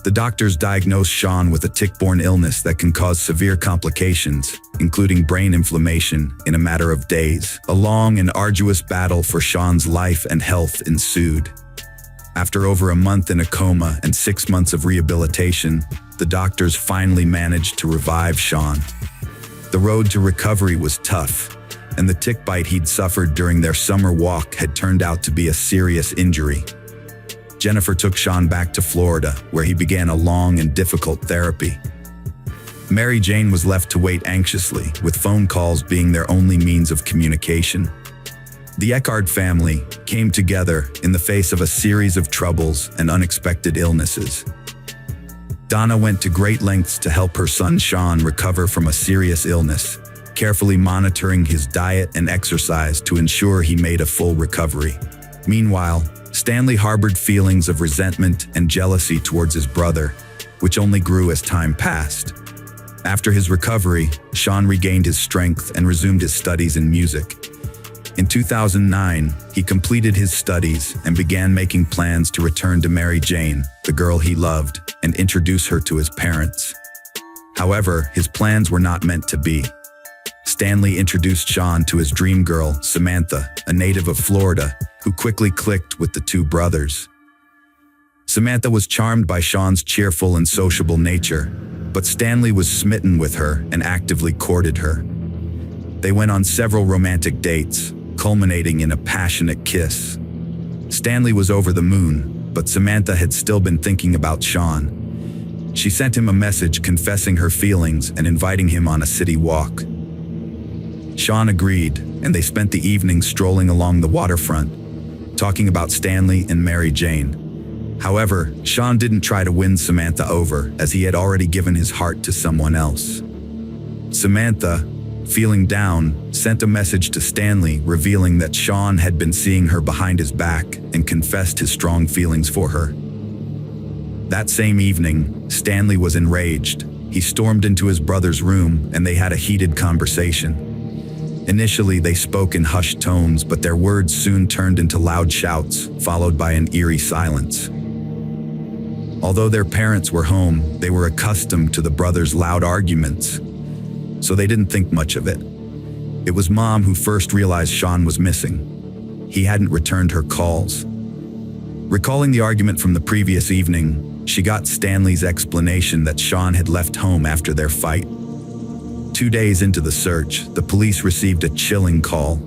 The doctors diagnosed Sean with a tick-borne illness that can cause severe complications, including brain inflammation, in a matter of days. A long and arduous battle for Sean's life and health ensued. After over a month in a coma and 6 months of rehabilitation, the doctors finally managed to revive Sean. The road to recovery was tough, and the tick bite he'd suffered during their summer walk had turned out to be a serious injury. Jennifer took Sean back to Florida, where he began a long and difficult therapy. Mary Jane was left to wait anxiously, with phone calls being their only means of communication. The Eckard family came together in the face of a series of troubles and unexpected illnesses. Donna went to great lengths to help her son Sean recover from a serious illness, carefully monitoring his diet and exercise to ensure he made a full recovery. Meanwhile, Stanley harbored feelings of resentment and jealousy towards his brother, which only grew as time passed. After his recovery, Sean regained his strength and resumed his studies in music. In 2009, he completed his studies and began making plans to return to Mary Jane, the girl he loved, and introduce her to his parents. However, his plans were not meant to be. Stanley introduced Sean to his dream girl, Samantha, a native of Florida, who quickly clicked with the two brothers. Samantha was charmed by Sean's cheerful and sociable nature, but Stanley was smitten with her and actively courted her. They went on several romantic dates, culminating in a passionate kiss. Stanley was over the moon, but Samantha had still been thinking about Sean. She sent him a message confessing her feelings and inviting him on a city walk. Sean agreed, and they spent the evening strolling along the waterfront, talking about Stanley and Mary Jane. However, Sean didn't try to win Samantha over, as he had already given his heart to someone else. Samantha, feeling down, sent a message to Stanley revealing that Sean had been seeing her behind his back and confessed his strong feelings for her. That same evening, Stanley was enraged. He stormed into his brother's room and they had a heated conversation. Initially, they spoke in hushed tones, but their words soon turned into loud shouts, followed by an eerie silence. Although their parents were home, they were accustomed to the brothers' loud arguments, so they didn't think much of it. It was Mom who first realized Sean was missing. He hadn't returned her calls. Recalling the argument from the previous evening, she got Stanley's explanation that Sean had left home after their fight. 2 days into the search, the police received a chilling call.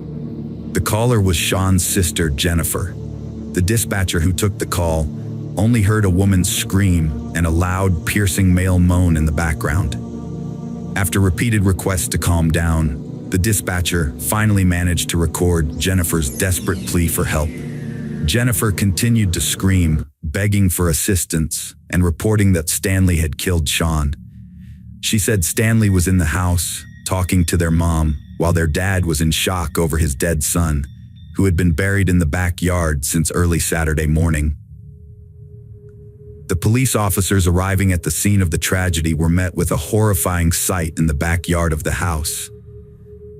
The caller was Sean's sister, Jennifer. The dispatcher who took the call only heard a woman's scream and a loud, piercing male moan in the background. After repeated requests to calm down, the dispatcher finally managed to record Jennifer's desperate plea for help. Jennifer continued to scream, begging for assistance and reporting that Stanley had killed Sean. She said Stanley was in the house, talking to their mom, while their dad was in shock over his dead son, who had been buried in the backyard since early Saturday morning. The police officers arriving at the scene of the tragedy were met with a horrifying sight in the backyard of the house.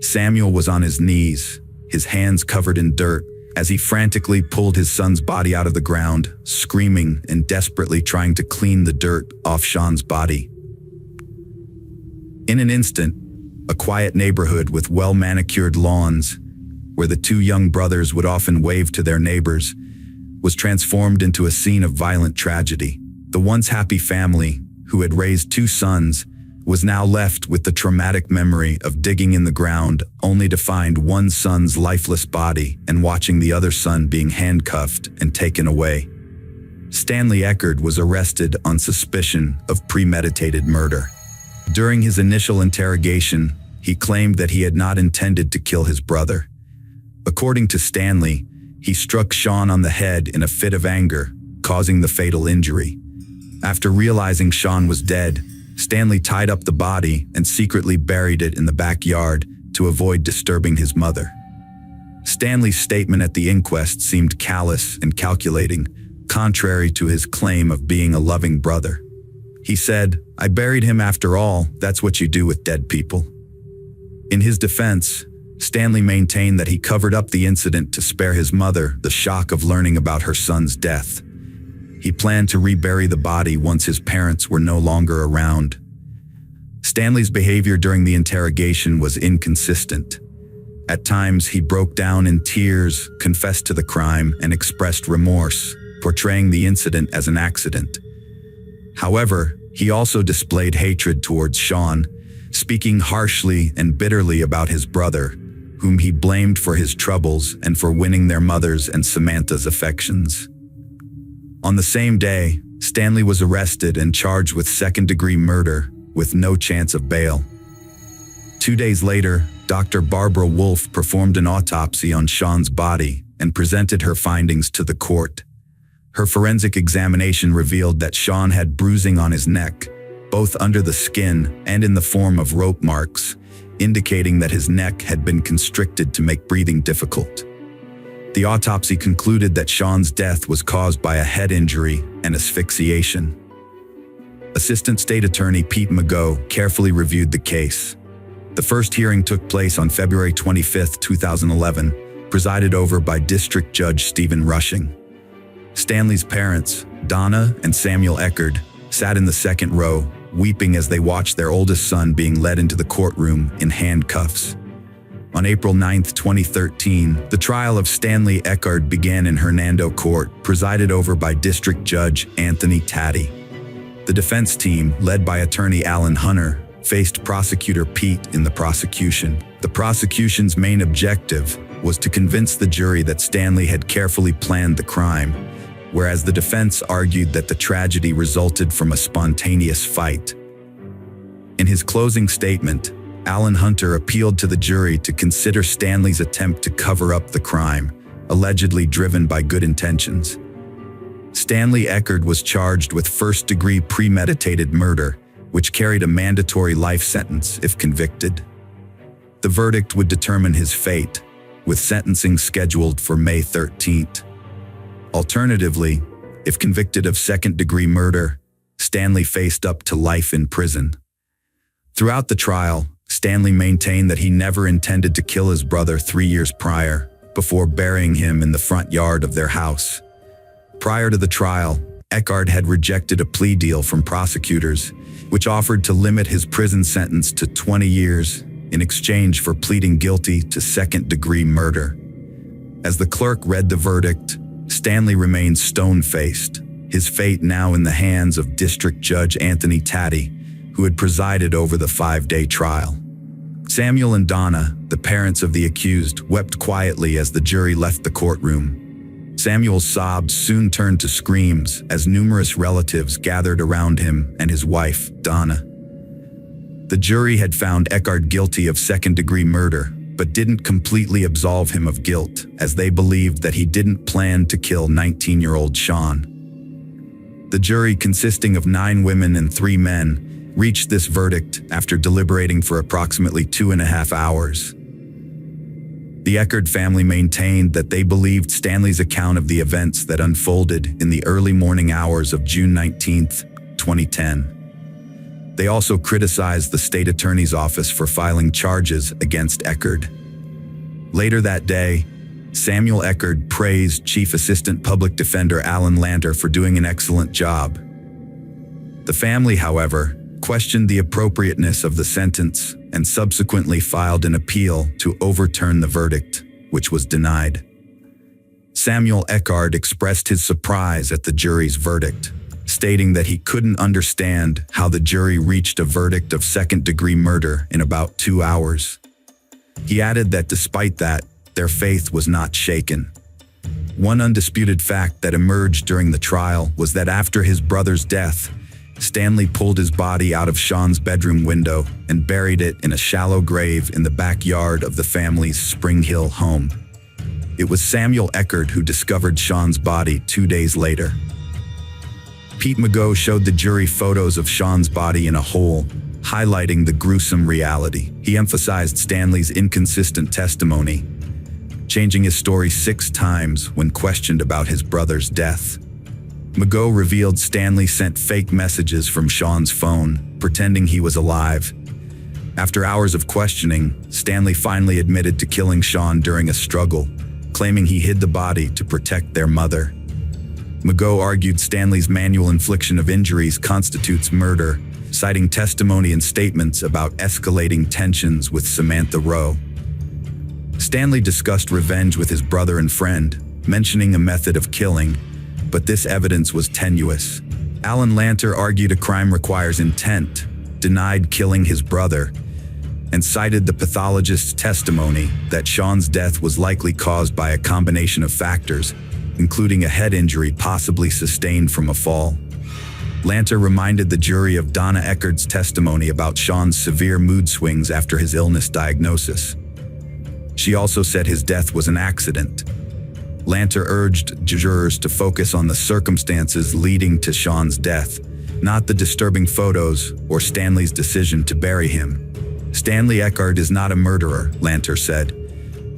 Samuel was on his knees, his hands covered in dirt, as he frantically pulled his son's body out of the ground, screaming and desperately trying to clean the dirt off Sean's body. In an instant, a quiet neighborhood with well-manicured lawns, where the two young brothers would often wave to their neighbors, was transformed into a scene of violent tragedy. The once happy family, who had raised two sons, was now left with the traumatic memory of digging in the ground only to find one son's lifeless body and watching the other son being handcuffed and taken away. Stanley Eckard was arrested on suspicion of premeditated murder. During his initial interrogation, he claimed that he had not intended to kill his brother. According to Stanley, he struck Sean on the head in a fit of anger, causing the fatal injury. After realizing Sean was dead, Stanley tied up the body and secretly buried it in the backyard to avoid disturbing his mother. Stanley's statement at the inquest seemed callous and calculating, contrary to his claim of being a loving brother. He said, "I buried him after all, that's what you do with dead people." In his defense, Stanley maintained that he covered up the incident to spare his mother the shock of learning about her son's death. He planned to rebury the body once his parents were no longer around. Stanley's behavior during the interrogation was inconsistent. At times, he broke down in tears, confessed to the crime, and expressed remorse, portraying the incident as an accident. However, he also displayed hatred towards Sean, speaking harshly and bitterly about his brother, whom he blamed for his troubles and for winning their mother's and Samantha's affections. On the same day, Stanley was arrested and charged with second-degree murder, with no chance of bail. 2 days later, Dr. Barbara Wolfe performed an autopsy on Sean's body and presented her findings to the court. Her forensic examination revealed that Sean had bruising on his neck, both under the skin and in the form of rope marks, indicating that his neck had been constricted to make breathing difficult. The autopsy concluded that Sean's death was caused by a head injury and asphyxiation. Assistant State Attorney Pete Mago carefully reviewed the case. The first hearing took place on February 25, 2011, presided over by District Judge Stephen Rushing. Stanley's parents, Donna and Samuel Eckard, sat in the second row, weeping as they watched their oldest son being led into the courtroom in handcuffs. On April 9, 2013, the trial of Stanley Eckard began in Hernando Court, presided over by District Judge Anthony Taddy. The defense team, led by attorney Alan Hunter, faced prosecutor Pete in the prosecution. The prosecution's main objective was to convince the jury that Stanley had carefully planned the crime, whereas the defense argued that the tragedy resulted from a spontaneous fight. In his closing statement, Alan Hunter appealed to the jury to consider Stanley's attempt to cover up the crime, allegedly driven by good intentions. Stanley Eckard was charged with first-degree premeditated murder, which carried a mandatory life sentence if convicted. The verdict would determine his fate, with sentencing scheduled for May 13th. Alternatively, if convicted of second-degree murder, Stanley faced up to life in prison. Throughout the trial, Stanley maintained that he never intended to kill his brother 3 years prior, before burying him in the front yard of their house. Prior to the trial, Eckard had rejected a plea deal from prosecutors, which offered to limit his prison sentence to 20 years in exchange for pleading guilty to second-degree murder. As the clerk read the verdict, Stanley remained stone-faced, his fate now in the hands of District Judge Anthony Taddy, who had presided over the 5-day trial. Samuel and Donna, the parents of the accused, wept quietly as the jury left the courtroom. Samuel's sobs soon turned to screams as numerous relatives gathered around him and his wife, Donna. The jury had found Eckard guilty of second-degree murder, but didn't completely absolve him of guilt, as they believed that he didn't plan to kill 19-year-old Sean. The jury, consisting of 9 women and 3 men, reached this verdict after deliberating for approximately 2.5 hours. The Eckard family maintained that they believed Stanley's account of the events that unfolded in the early morning hours of June 19, 2010. They also criticized the state attorney's office for filing charges against Eckard. Later that day, Samuel Eckard praised Chief Assistant Public Defender Alan Lanter for doing an excellent job. The family, however, questioned the appropriateness of the sentence and subsequently filed an appeal to overturn the verdict, which was denied. Samuel Eckard expressed his surprise at the jury's verdict, stating that he couldn't understand how the jury reached a verdict of second-degree murder in about 2 hours. He added that despite that, their faith was not shaken. One undisputed fact that emerged during the trial was that after his brother's death, Stanley pulled his body out of Sean's bedroom window and buried it in a shallow grave in the backyard of the family's Spring Hill home. It was Samuel Eckard who discovered Sean's body 2 days later. Pete Mago showed the jury photos of Sean's body in a hole, highlighting the gruesome reality. He emphasized Stanley's inconsistent testimony, changing his story 6 times when questioned about his brother's death. Mago revealed Stanley sent fake messages from Sean's phone, pretending he was alive. After hours of questioning, Stanley finally admitted to killing Sean during a struggle, claiming he hid the body to protect their mother. Mago argued Stanley's manual infliction of injuries constitutes murder, citing testimony and statements about escalating tensions with Samantha Rowe. Stanley discussed revenge with his brother and friend, mentioning a method of killing, but this evidence was tenuous. Alan Lanter argued a crime requires intent, denied killing his brother, and cited the pathologist's testimony that Sean's death was likely caused by a combination of factors, including a head injury possibly sustained from a fall. Lanter reminded the jury of Donna Eckard's testimony about Sean's severe mood swings after his illness diagnosis. She also said his death was an accident. Lanter urged jurors to focus on the circumstances leading to Sean's death, not the disturbing photos or Stanley's decision to bury him. Stanley Eckard is not a murderer, Lanter said.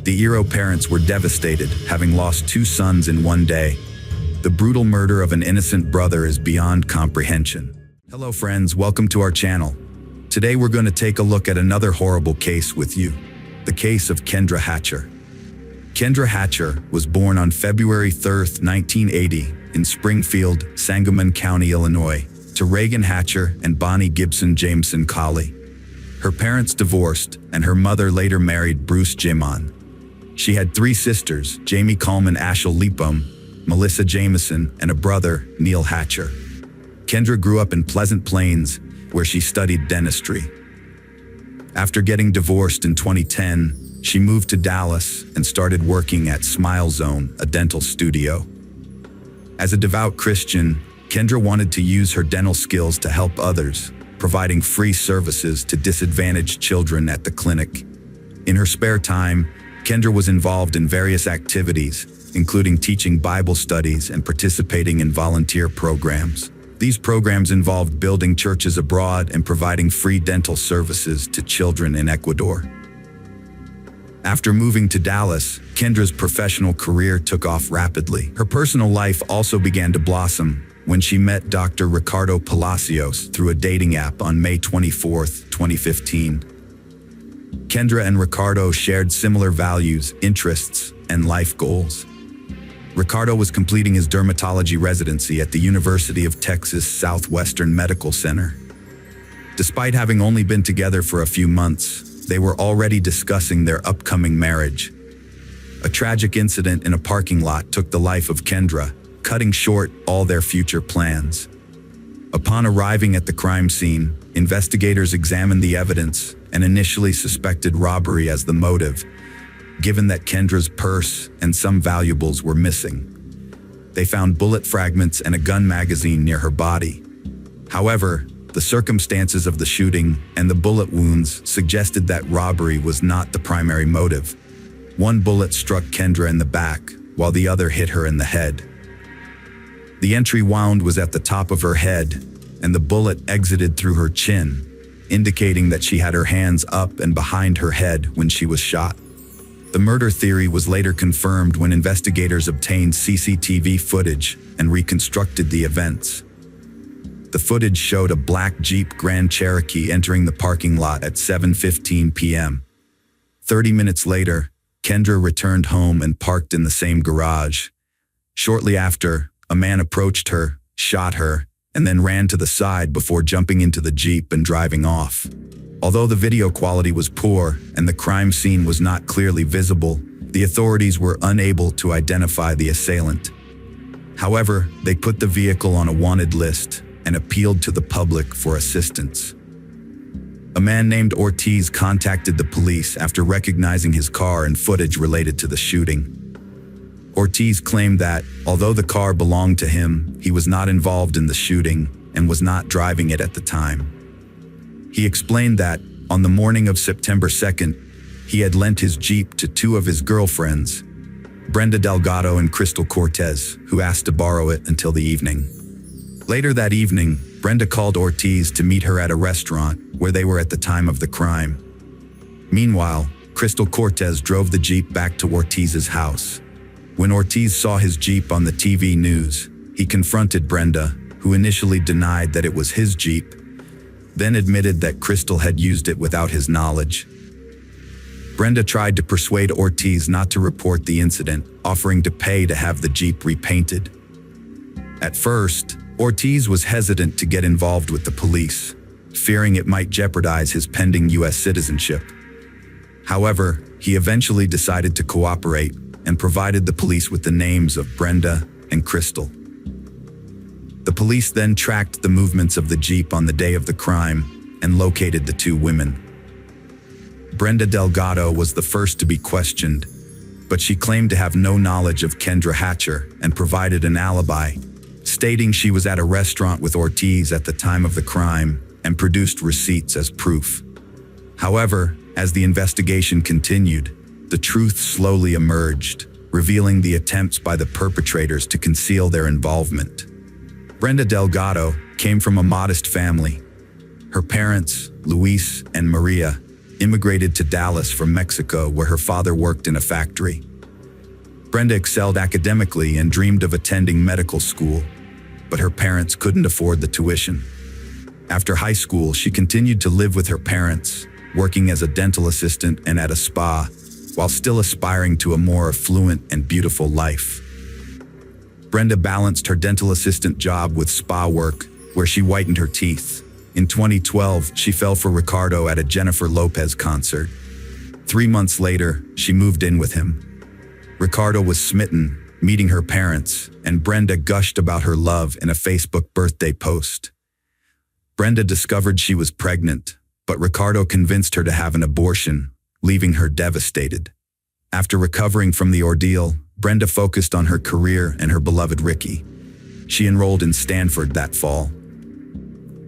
The Eero parents were devastated, having lost 2 sons in one day. The brutal murder of an innocent brother is beyond comprehension. Hello friends, welcome to our channel. Today we're going to take a look at another horrible case with you, the case of Kendra Hatcher. Kendra Hatcher was born on February 3, 1980, in Springfield, Sangamon County, Illinois, to Reagan Hatcher and Bonnie Gibson Jameson Cali. Her parents divorced, and her mother later married Bruce Jimon. She had 3 sisters, Jamie Coleman Ashel Lepom, Melissa Jameson, and a brother, Neil Hatcher. Kendra grew up in Pleasant Plains, where she studied dentistry. After getting divorced in 2010, she moved to Dallas and started working at Smile Zone, a dental studio. As a devout Christian, Kendra wanted to use her dental skills to help others, providing free services to disadvantaged children at the clinic. In her spare time, Kendra was involved in various activities, including teaching Bible studies and participating in volunteer programs. These programs involved building churches abroad and providing free dental services to children in Ecuador. After moving to Dallas, Kendra's professional career took off rapidly. Her personal life also began to blossom when she met Dr. Ricardo Palacios through a dating app on May 24, 2015. Kendra and Ricardo shared similar values, interests, and life goals. Ricardo was completing his dermatology residency at the University of Texas Southwestern Medical Center. Despite having only been together for a few months, they were already discussing their upcoming marriage. A tragic incident in a parking lot took the life of Kendra, cutting short all their future plans. Upon arriving at the crime scene, investigators examined the evidence and initially suspected robbery as the motive, given that Kendra's purse and some valuables were missing. They found bullet fragments and a gun magazine near her body. However, the circumstances of the shooting and the bullet wounds suggested that robbery was not the primary motive. One bullet struck Kendra in the back, while the other hit her in the head. The entry wound was at the top of her head, and the bullet exited through her chin, indicating that she had her hands up and behind her head when she was shot. The murder theory was later confirmed when investigators obtained CCTV footage and reconstructed the events. The footage showed a black Jeep Grand Cherokee entering the parking lot at 7:15 p.m. 30 minutes later, Kendra returned home and parked in the same garage. Shortly after, a man approached her, shot her, and then ran to the side before jumping into the Jeep and driving off. Although the video quality was poor and the crime scene was not clearly visible, the authorities were unable to identify the assailant. However, they put the vehicle on a wanted list and appealed to the public for assistance. A man named Ortiz contacted the police after recognizing his car and footage related to the shooting. Ortiz claimed that, although the car belonged to him, he was not involved in the shooting and was not driving it at the time. He explained that, on the morning of September 2nd, he had lent his Jeep to two of his girlfriends, Brenda Delgado and Crystal Cortez, who asked to borrow it until the evening. Later that evening, Brenda called Ortiz to meet her at a restaurant where they were at the time of the crime. Meanwhile, Crystal Cortez drove the Jeep back to Ortiz's house. When Ortiz saw his Jeep on the TV news, he confronted Brenda, who initially denied that it was his Jeep, then admitted that Crystal had used it without his knowledge. Brenda tried to persuade Ortiz not to report the incident, offering to pay to have the Jeep repainted. At first, Ortiz was hesitant to get involved with the police, fearing it might jeopardize his pending U.S. citizenship. However, he eventually decided to cooperate and provided the police with the names of Brenda and Crystal. The police then tracked the movements of the Jeep on the day of the crime and located the two women. Brenda Delgado was the first to be questioned, but she claimed to have no knowledge of Kendra Hatcher and provided an alibi, stating she was at a restaurant with Ortiz at the time of the crime and produced receipts as proof. However, as the investigation continued, the truth slowly emerged, revealing the attempts by the perpetrators to conceal their involvement. Brenda Delgado came from a modest family. Her parents, Luis and Maria, immigrated to Dallas from Mexico, where her father worked in a factory. Brenda excelled academically and dreamed of attending medical school, but her parents couldn't afford the tuition. After high school, she continued to live with her parents, working as a dental assistant and at a spa, while still aspiring to a more affluent and beautiful life. Brenda balanced her dental assistant job with spa work, where she whitened her teeth. In 2012, she fell for Ricardo at a Jennifer Lopez concert. 3 months later, she moved in with him. Ricardo was smitten, meeting her parents, and Brenda gushed about her love in a Facebook birthday post. Brenda discovered she was pregnant, but Ricardo convinced her to have an abortion, leaving her devastated. After recovering from the ordeal, Brenda focused on her career and her beloved Ricky. She enrolled in Stanford that fall.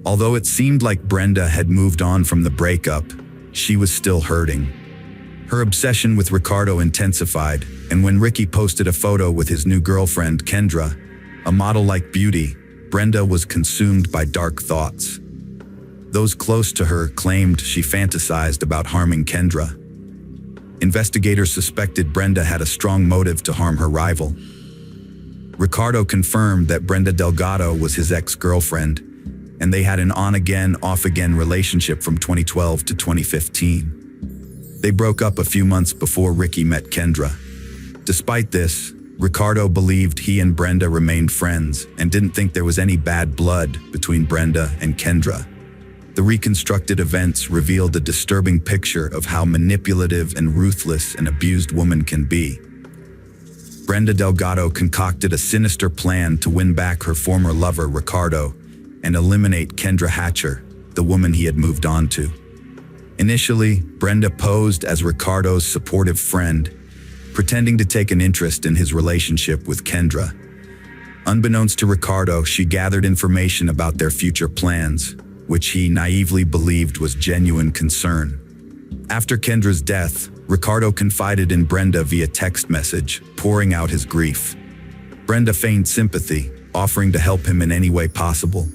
Although it seemed like Brenda had moved on from the breakup, she was still hurting. Her obsession with Ricardo intensified, and when Ricky posted a photo with his new girlfriend, Kendra, a model-like beauty, Brenda was consumed by dark thoughts. Those close to her claimed she fantasized about harming Kendra. Investigators suspected Brenda had a strong motive to harm her rival. Ricardo confirmed that Brenda Delgado was his ex-girlfriend, and they had an on-again, off-again relationship from 2012 to 2015. They broke up a few months before Ricky met Kendra. Despite this, Ricardo believed he and Brenda remained friends and didn't think there was any bad blood between Brenda and Kendra. The reconstructed events revealed a disturbing picture of how manipulative and ruthless an abused woman can be. Brenda Delgado concocted a sinister plan to win back her former lover, Ricardo, and eliminate Kendra Hatcher, the woman he had moved on to. Initially, Brenda posed as Ricardo's supportive friend, pretending to take an interest in his relationship with Kendra. Unbeknownst to Ricardo, she gathered information about their future plans, which he naively believed was genuine concern. After Kendra's death, Ricardo confided in Brenda via text message, pouring out his grief. Brenda feigned sympathy, offering to help him in any way possible.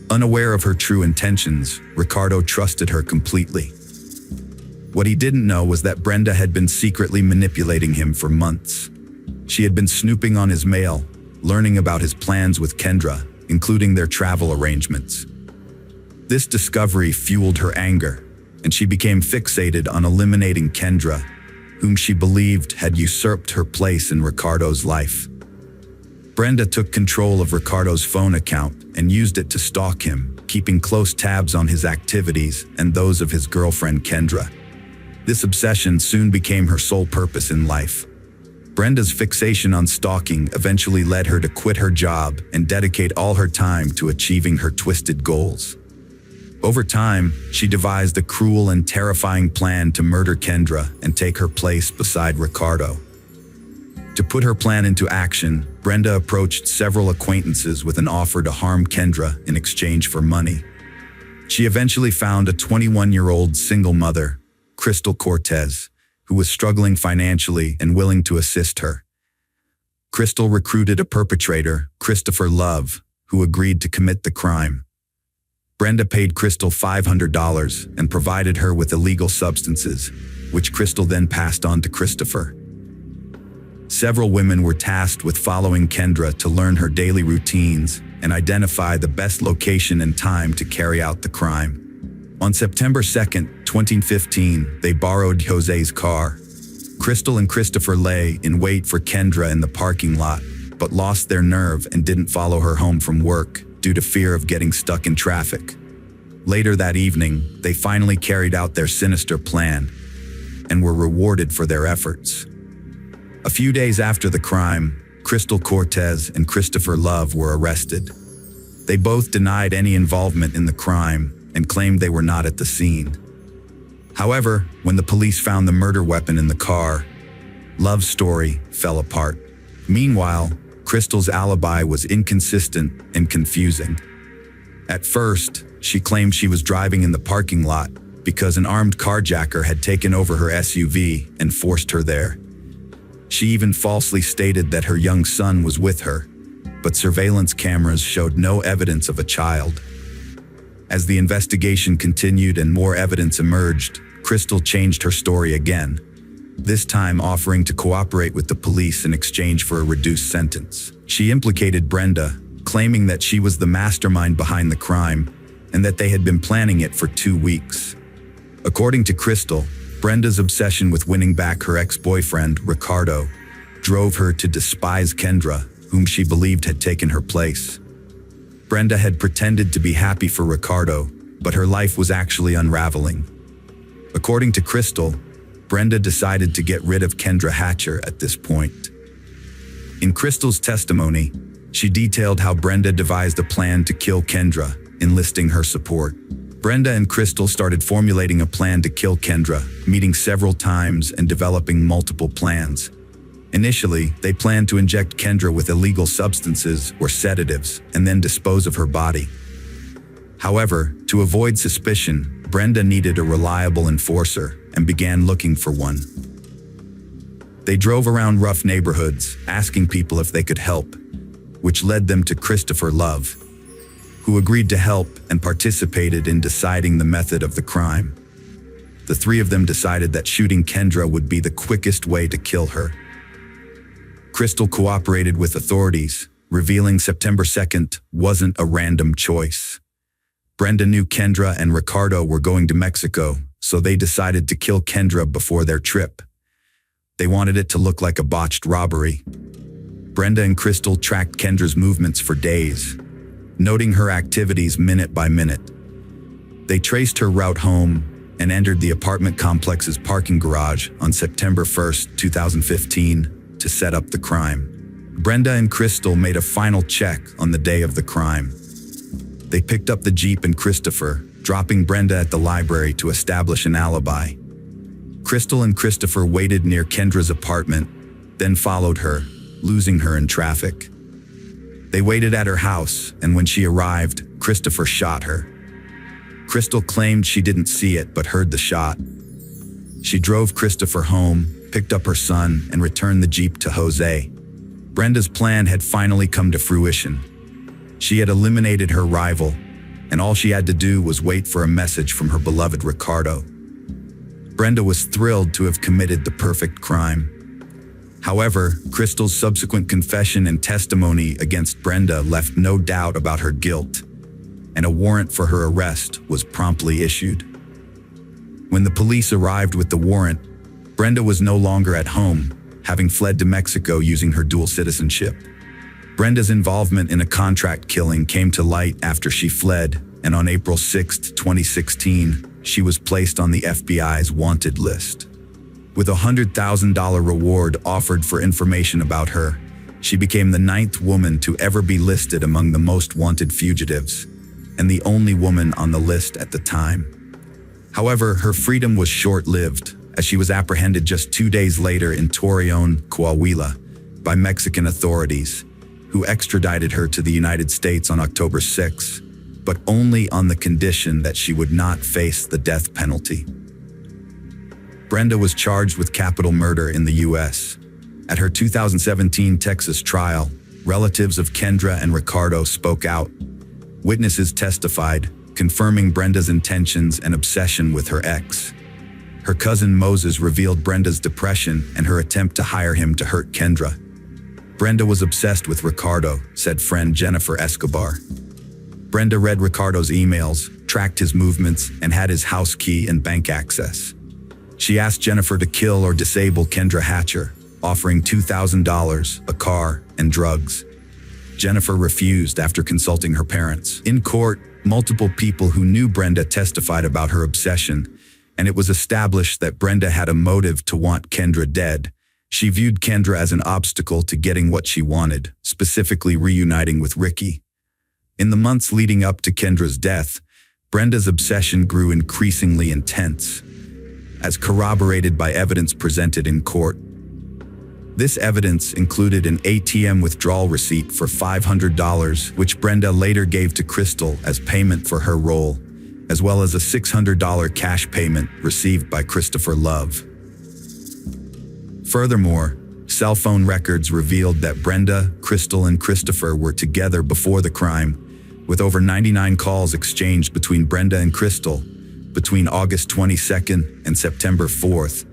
Unaware of her true intentions, Ricardo trusted her completely. What he didn't know was that Brenda had been secretly manipulating him for months. She had been snooping on his mail, learning about his plans with Kendra, including their travel arrangements. This discovery fueled her anger, and she became fixated on eliminating Kendra, whom she believed had usurped her place in Ricardo's life. Brenda took control of Ricardo's phone account and used it to stalk him, keeping close tabs on his activities and those of his girlfriend Kendra. This obsession soon became her sole purpose in life. Brenda's fixation on stalking eventually led her to quit her job and dedicate all her time to achieving her twisted goals. Over time, she devised a cruel and terrifying plan to murder Kendra and take her place beside Ricardo. To put her plan into action, Brenda approached several acquaintances with an offer to harm Kendra in exchange for money. She eventually found a 21-year-old single mother, Crystal Cortez, who was struggling financially and willing to assist her. Crystal recruited a perpetrator, Christopher Love, who agreed to commit the crime. Brenda paid Crystal $500 and provided her with illegal substances, which Crystal then passed on to Christopher. Several women were tasked with following Kendra to learn her daily routines and identify the best location and time to carry out the crime. On September 2, 2015, they borrowed Jose's car. Crystal and Christopher lay in wait for Kendra in the parking lot, but lost their nerve and didn't follow her home from work due to fear of getting stuck in traffic. Later that evening, they finally carried out their sinister plan and were rewarded for their efforts. A few days after the crime, Crystal Cortez and Christopher Love were arrested. They both denied any involvement in the crime and claimed they were not at the scene. However, when the police found the murder weapon in the car, Love's story fell apart. Meanwhile, Crystal's alibi was inconsistent and confusing. At first, she claimed she was driving in the parking lot because an armed carjacker had taken over her SUV and forced her there. She even falsely stated that her young son was with her, but surveillance cameras showed no evidence of a child. As the investigation continued and more evidence emerged, Crystal changed her story again, this time offering to cooperate with the police in exchange for a reduced sentence. She implicated Brenda, claiming that she was the mastermind behind the crime and that they had been planning it for 2 weeks. According to Crystal, Brenda's obsession with winning back her ex-boyfriend, Ricardo, drove her to despise Kendra, whom she believed had taken her place. Brenda had pretended to be happy for Ricardo, but her life was actually unraveling. According to Crystal, Brenda decided to get rid of Kendra Hatcher at this point. In Crystal's testimony, she detailed how Brenda devised a plan to kill Kendra, enlisting her support. Brenda and Crystal started formulating a plan to kill Kendra, meeting several times and developing multiple plans. Initially, they planned to inject Kendra with illegal substances or sedatives and then dispose of her body. However, to avoid suspicion, Brenda needed a reliable enforcer and began looking for one. They drove around rough neighborhoods, asking people if they could help, which led them to Christopher Love, who agreed to help and participated in deciding the method of the crime. The three of them decided that shooting Kendra would be the quickest way to kill her. Crystal cooperated with authorities, revealing September 2nd wasn't a random choice. Brenda knew Kendra and Ricardo were going to Mexico, so they decided to kill Kendra before their trip. They wanted it to look like a botched robbery. Brenda and Crystal tracked Kendra's movements for days, noting her activities minute by minute. They traced her route home and entered the apartment complex's parking garage on September 1st, 2015, to set up the crime. Brenda and Crystal made a final check on the day of the crime. They picked up the Jeep and Christopher, dropping Brenda at the library to establish an alibi. Crystal and Christopher waited near Kendra's apartment, then followed her, losing her in traffic. They waited at her house, and when she arrived, Christopher shot her. Crystal claimed she didn't see it but heard the shot. She drove Christopher home, picked up her son, and returned the Jeep to Jose. Brenda's plan had finally come to fruition. She had eliminated her rival, and all she had to do was wait for a message from her beloved Ricardo. Brenda was thrilled to have committed the perfect crime. However, Crystal's subsequent confession and testimony against Brenda left no doubt about her guilt, and a warrant for her arrest was promptly issued. When the police arrived with the warrant, Brenda was no longer at home, having fled to Mexico using her dual citizenship. Brenda's involvement in a contract killing came to light after she fled, and on April 6, 2016, she was placed on the FBI's wanted list. With a $100,000 reward offered for information about her, she became the 9th woman to ever be listed among the most wanted fugitives, and the only woman on the list at the time. However, her freedom was short-lived, as she was apprehended just 2 days later in Torreon, Coahuila, by Mexican authorities, who extradited her to the United States on October 6, but only on the condition that she would not face the death penalty. Brenda was charged with capital murder in the U.S. At her 2017 Texas trial, relatives of Kendra and Ricardo spoke out. Witnesses testified, confirming Brenda's intentions and obsession with her ex. Her cousin Moses revealed Brenda's depression and her attempt to hire him to hurt Kendra. Brenda was obsessed with Ricardo, said friend Jennifer Escobar. Brenda read Ricardo's emails, tracked his movements, and had his house key and bank access. She asked Jennifer to kill or disable Kendra Hatcher, offering $2,000, a car, and drugs. Jennifer refused after consulting her parents. In court, multiple people who knew Brenda testified about her obsession, and it was established that Brenda had a motive to want Kendra dead. She viewed Kendra as an obstacle to getting what she wanted, specifically reuniting with Ricky. In the months leading up to Kendra's death, Brenda's obsession grew increasingly intense, as corroborated by evidence presented in court. This evidence included an ATM withdrawal receipt for $500, which Brenda later gave to Crystal as payment for her role, as well as a $600 cash payment received by Christopher Love. Furthermore, cell phone records revealed that Brenda, Crystal, and Christopher were together before the crime, with over 99 calls exchanged between Brenda and Crystal between August 22nd and September 4th,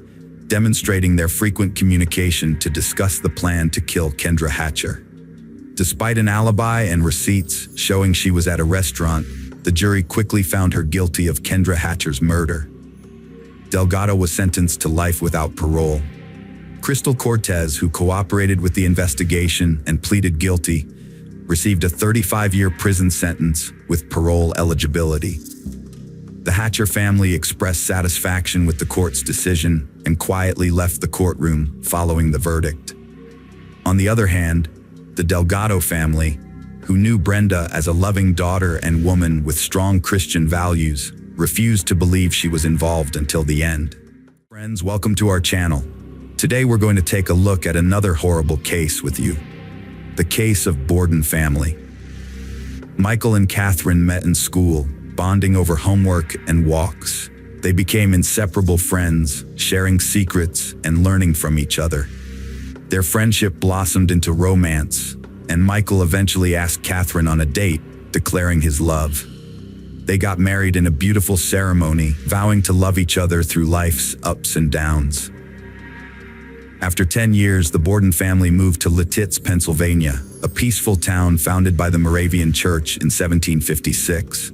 demonstrating their frequent communication to discuss the plan to kill Kendra Hatcher. Despite an alibi and receipts showing she was at a restaurant, the jury quickly found her guilty of Kendra Hatcher's murder. Delgado was sentenced to life without parole. Crystal Cortez, who cooperated with the investigation and pleaded guilty, received a 35-year prison sentence with parole eligibility. The Hatcher family expressed satisfaction with the court's decision and quietly left the courtroom following the verdict. On the other hand, the Delgado family, who knew Brenda as a loving daughter and woman with strong Christian values, refused to believe she was involved until the end. Friends, welcome to our channel. Today we're going to take a look at another horrible case with you. The case of Borden family. Michael and Catherine met in school, bonding over homework and walks. They became inseparable friends, sharing secrets and learning from each other. Their friendship blossomed into romance, and Michael eventually asked Catherine on a date, declaring his love. They got married in a beautiful ceremony, vowing to love each other through life's ups and downs. After 10 years, the Borden family moved to Lititz, Pennsylvania, a peaceful town founded by the Moravian Church in 1756.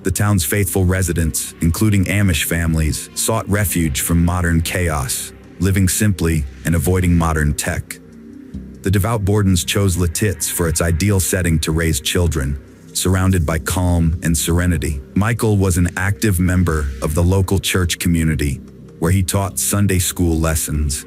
The town's faithful residents, including Amish families, sought refuge from modern chaos, living simply and avoiding modern tech. The devout Bordens chose Lititz for its ideal setting to raise children, surrounded by calm and serenity. Michael was an active member of the local church community, where he taught Sunday school lessons.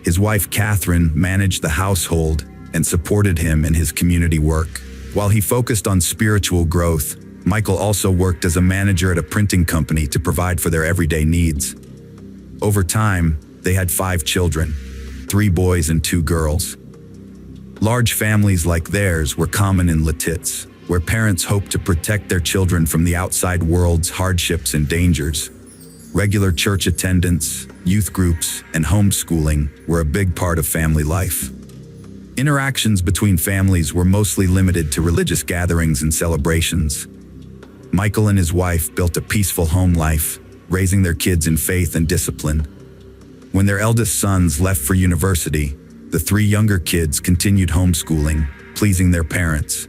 His wife Catherine managed the household and supported him in his community work. While he focused on spiritual growth, Michael also worked as a manager at a printing company to provide for their everyday needs. Over time, they had 5 children, 3 boys and 2 girls. Large families like theirs were common in Letitz, where parents hoped to protect their children from the outside world's hardships and dangers. Regular church attendance, youth groups, and homeschooling were a big part of family life. Interactions between families were mostly limited to religious gatherings and celebrations. Michael and his wife built a peaceful home life, raising their kids in faith and discipline. When their eldest sons left for university, the 3 younger kids continued homeschooling, pleasing their parents.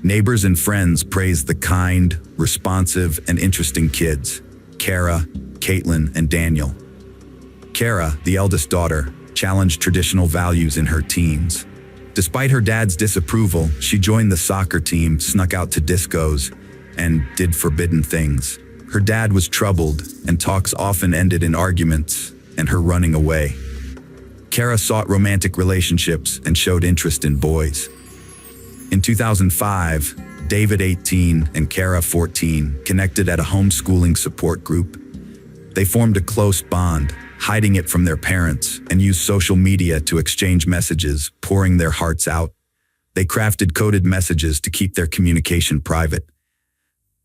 Neighbors and friends praised the kind, responsive, and interesting kids: Kara, Caitlin, and Daniel. Kara, the eldest daughter, challenged traditional values in her teens. Despite her dad's disapproval, she joined the soccer team, snuck out to discos, and did forbidden things. Her dad was troubled, and talks often ended in arguments and her running away. Kara sought romantic relationships and showed interest in boys. In 2005, David, 18, and Kara, 14, connected at a homeschooling support group. They formed a close bond, hiding it from their parents, and used social media to exchange messages, pouring their hearts out. They crafted coded messages to keep their communication private.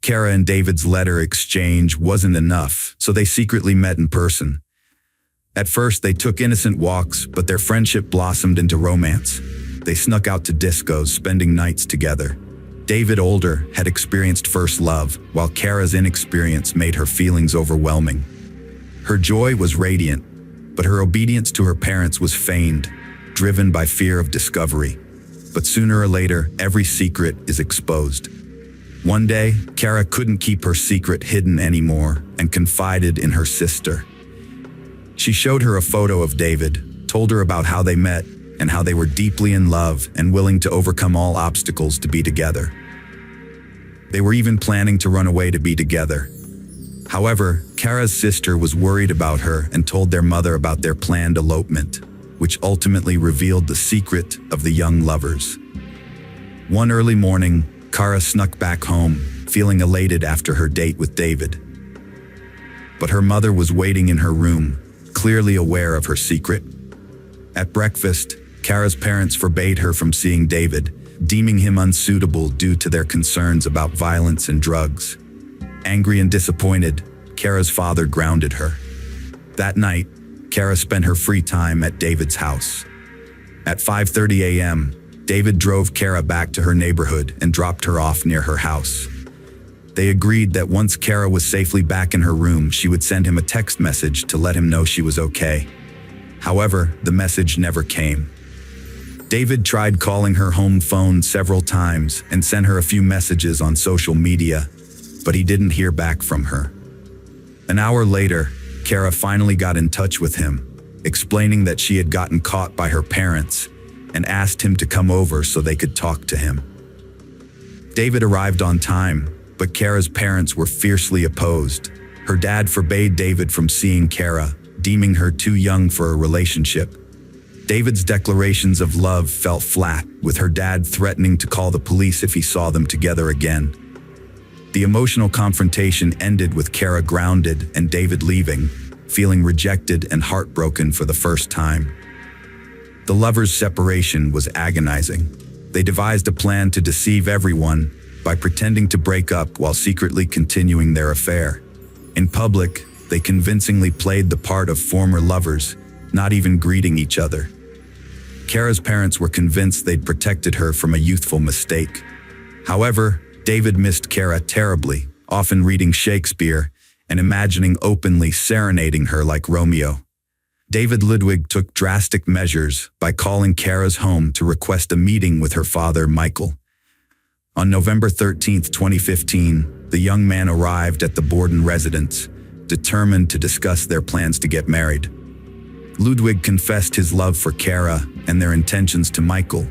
Kara and David's letter exchange wasn't enough, so they secretly met in person. At first, they took innocent walks, but their friendship blossomed into romance. They snuck out to discos, spending nights together. David, older, had experienced first love, while Kara's inexperience made her feelings overwhelming. Her joy was radiant, but her obedience to her parents was feigned, driven by fear of discovery. But sooner or later, every secret is exposed. One day, Kara couldn't keep her secret hidden anymore and confided in her sister. She showed her a photo of David, told her about how they met, and how they were deeply in love and willing to overcome all obstacles to be together. They were even planning to run away to be together. However, Kara's sister was worried about her and told their mother about their planned elopement, which ultimately revealed the secret of the young lovers. One early morning, Kara snuck back home, feeling elated after her date with David. But her mother was waiting in her room, clearly aware of her secret. At breakfast, Kara's parents forbade her from seeing David, deeming him unsuitable due to their concerns about violence and drugs. Angry and disappointed, Kara's father grounded her. That night, Kara spent her free time at David's house. At 5:30 a.m., David drove Kara back to her neighborhood and dropped her off near her house. They agreed that once Kara was safely back in her room, she would send him a text message to let him know she was okay. However, the message never came. David tried calling her home phone several times and sent her a few messages on social media, but he didn't hear back from her. An hour later, Kara finally got in touch with him, explaining that she had gotten caught by her parents and asked him to come over so they could talk to him. David arrived on time, but Kara's parents were fiercely opposed. Her dad forbade David from seeing Kara, deeming her too young for a relationship. David's declarations of love fell flat, with her dad threatening to call the police if he saw them together again. The emotional confrontation ended with Kara grounded and David leaving, feeling rejected and heartbroken for the first time. The lovers' separation was agonizing. They devised a plan to deceive everyone by pretending to break up while secretly continuing their affair. In public, they convincingly played the part of former lovers, not even greeting each other. Kara's parents were convinced they'd protected her from a youthful mistake. However, David missed Kara terribly, often reading Shakespeare and imagining openly serenading her like Romeo. David Ludwig took drastic measures by calling Kara's home to request a meeting with her father, Michael. On November 13, 2015, the young man arrived at the Borden residence, determined to discuss their plans to get married. Ludwig confessed his love for Kara and their intentions to Michael,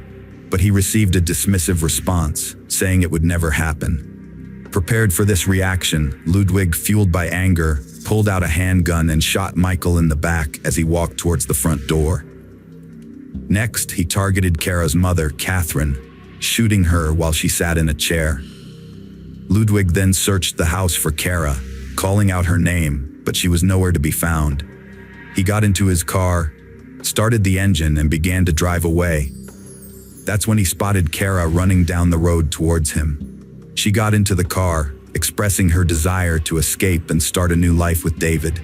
but he received a dismissive response, saying it would never happen. Prepared for this reaction, Ludwig, fueled by anger, pulled out a handgun and shot Michael in the back as he walked towards the front door. Next, he targeted Kara's mother, Catherine, shooting her while she sat in a chair. Ludwig then searched the house for Kara, calling out her name, but she was nowhere to be found. He got into his car, started the engine, and began to drive away. That's when he spotted Kara running down the road towards him. She got into the car, expressing her desire to escape and start a new life with David.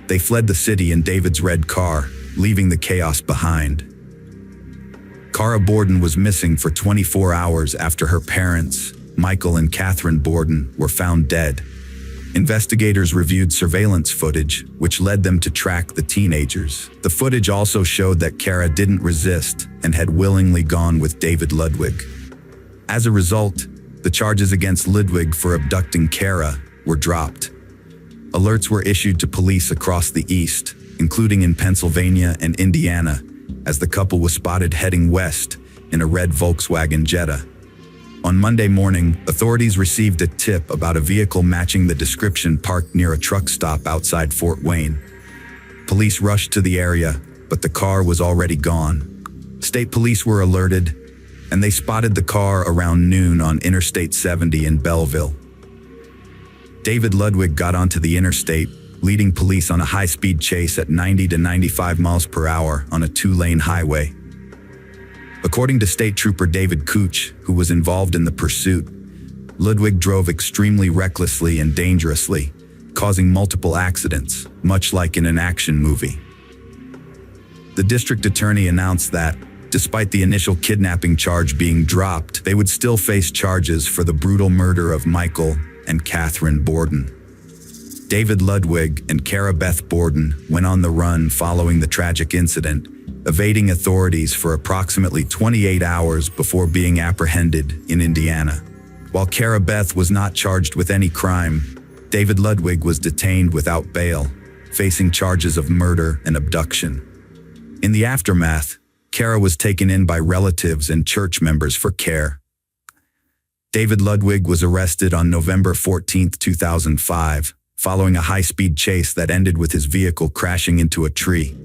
They fled the city in David's red car, leaving the chaos behind. Kara Borden was missing for 24 hours after her parents, Michael and Catherine Borden, were found dead. Investigators reviewed surveillance footage, which led them to track the teenagers. The footage also showed that Kara didn't resist and had willingly gone with David Ludwig. As a result, the charges against Ludwig for abducting Kara were dropped. Alerts were issued to police across the East, including in Pennsylvania and Indiana, as the couple was spotted heading west in a red Volkswagen Jetta. On Monday morning, authorities received a tip about a vehicle matching the description parked near a truck stop outside Fort Wayne. Police rushed to the area, but the car was already gone. State police were alerted, and they spotted the car around noon on Interstate 70 in Belleville. David Ludwig got onto the interstate, leading police on a high-speed chase at 90 to 95 miles per hour on a two-lane highway. According to State Trooper David Cooch, who was involved in the pursuit, Ludwig drove extremely recklessly and dangerously, causing multiple accidents, much like in an action movie. The district attorney announced that, despite the initial kidnapping charge being dropped, they would still face charges for the brutal murder of Michael and Catherine Borden. David Ludwig and Kara Beth Borden went on the run following the tragic incident, evading authorities for approximately 28 hours before being apprehended in Indiana. While Kara Beth was not charged with any crime, David Ludwig was detained without bail, facing charges of murder and abduction. In the aftermath, Kara was taken in by relatives and church members for care. David Ludwig was arrested on November 14, 2005, following a high-speed chase that ended with his vehicle crashing into a tree.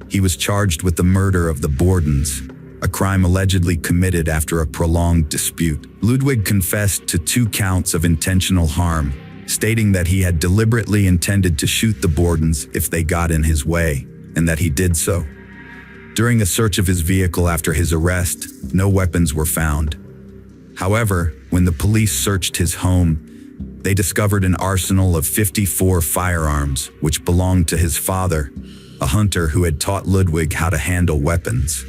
He was charged with the murder of the Bordens, a crime allegedly committed after a prolonged dispute. Ludwig confessed to 2 counts of intentional harm, stating that he had deliberately intended to shoot the Bordens if they got in his way, and that he did so. During a search of his vehicle after his arrest, no weapons were found. However, when the police searched his home, they discovered an arsenal of 54 firearms, which belonged to his father, a hunter who had taught Ludwig how to handle weapons.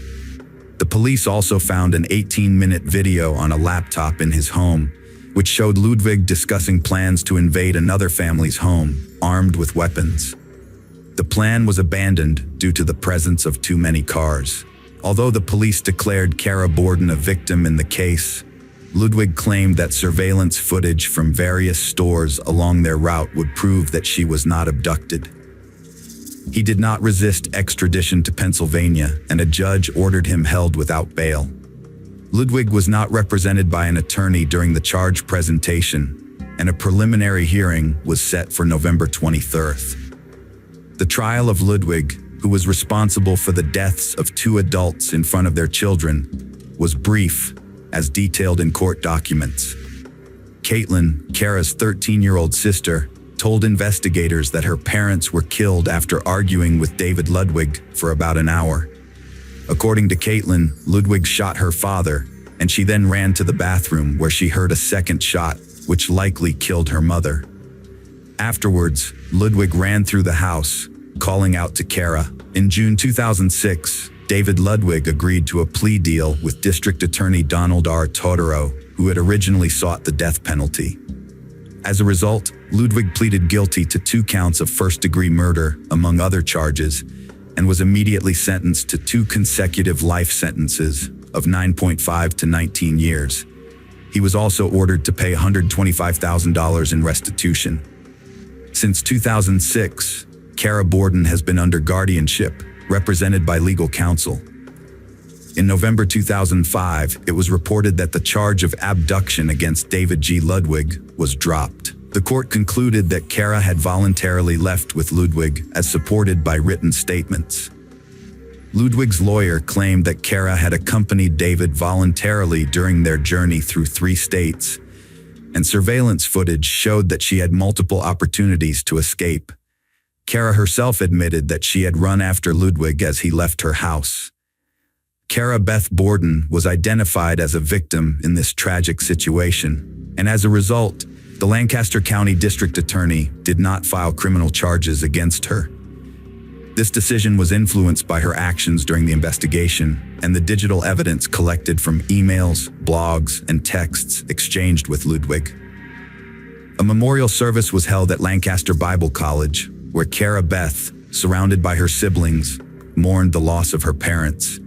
The police also found an 18-minute video on a laptop in his home, which showed Ludwig discussing plans to invade another family's home, armed with weapons. The plan was abandoned due to the presence of too many cars. Although the police declared Kara Borden a victim in the case, Ludwig claimed that surveillance footage from various stores along their route would prove that she was not abducted. He did not resist extradition to Pennsylvania, and a judge ordered him held without bail. Ludwig was not represented by an attorney during the charge presentation, and a preliminary hearing was set for November 23rd. The trial of Ludwig, who was responsible for the deaths of 2 adults in front of their children, was brief, as detailed in court documents. Caitlin, Kara's 13-year-old sister, told investigators that her parents were killed after arguing with David Ludwig for about an hour. According to Caitlin, Ludwig shot her father, and she then ran to the bathroom where she heard a second shot, which likely killed her mother. Afterwards, Ludwig ran through the house, calling out to Kara. In June 2006, David Ludwig agreed to a plea deal with District Attorney Donald R. Totoro, who had originally sought the death penalty. As a result, Ludwig pleaded guilty to 2 counts of first-degree murder, among other charges, and was immediately sentenced to 2 consecutive life sentences of 9.5 to 19 years. He was also ordered to pay $125,000 in restitution. Since 2006, Kara Borden has been under guardianship, represented by legal counsel. In November 2005, it was reported that the charge of abduction against David G. Ludwig was dropped. The court concluded that Kara had voluntarily left with Ludwig, as supported by written statements. Ludwig's lawyer claimed that Kara had accompanied David voluntarily during their journey through 3 states, and surveillance footage showed that she had multiple opportunities to escape. Kara herself admitted that she had run after Ludwig as he left her house. Kara Beth Borden was identified as a victim in this tragic situation, and as a result, the Lancaster County District Attorney did not file criminal charges against her. This decision was influenced by her actions during the investigation and the digital evidence collected from emails, blogs, and texts exchanged with Ludwig. A memorial service was held at Lancaster Bible College, where Kara Beth, surrounded by her siblings, mourned the loss of her parents.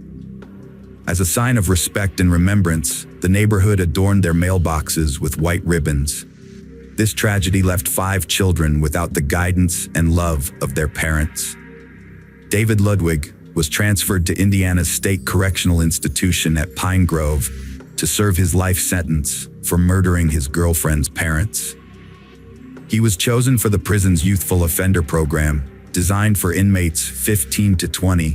As a sign of respect and remembrance, the neighborhood adorned their mailboxes with white ribbons. This tragedy left 5 children without the guidance and love of their parents. David Ludwig was transferred to Indiana's State Correctional Institution at Pine Grove to serve his life sentence for murdering his girlfriend's parents. He was chosen for the prison's youthful offender program, designed for inmates 15 to 20,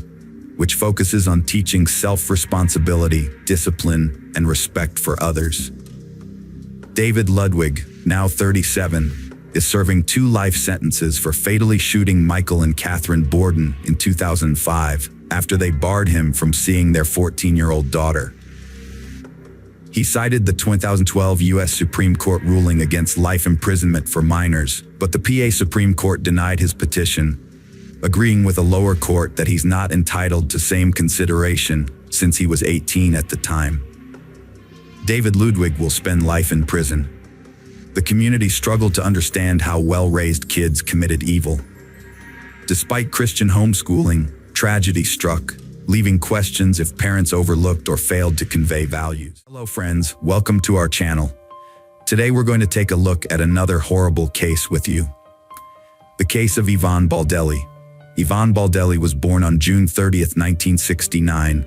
which focuses on teaching self-responsibility, discipline, and respect for others. David Ludwig, now 37, is serving 2 life sentences for fatally shooting Michael and Catherine Borden in 2005 after they barred him from seeing their 14-year-old daughter. He cited the 2012 U.S. Supreme Court ruling against life imprisonment for minors, but the PA Supreme Court denied his petition, agreeing with a lower court that he's not entitled to same consideration since he was 18 at the time. David Ludwig will spend life in prison. The community struggled to understand how well-raised kids committed evil. Despite Christian homeschooling, tragedy struck, leaving questions if parents overlooked or failed to convey values. Hello friends, welcome to our channel. Today we're going to take a look at another horrible case with you. The case of Yvonne Baldelli. Yvonne Baldelli was born on June 30th, 1969,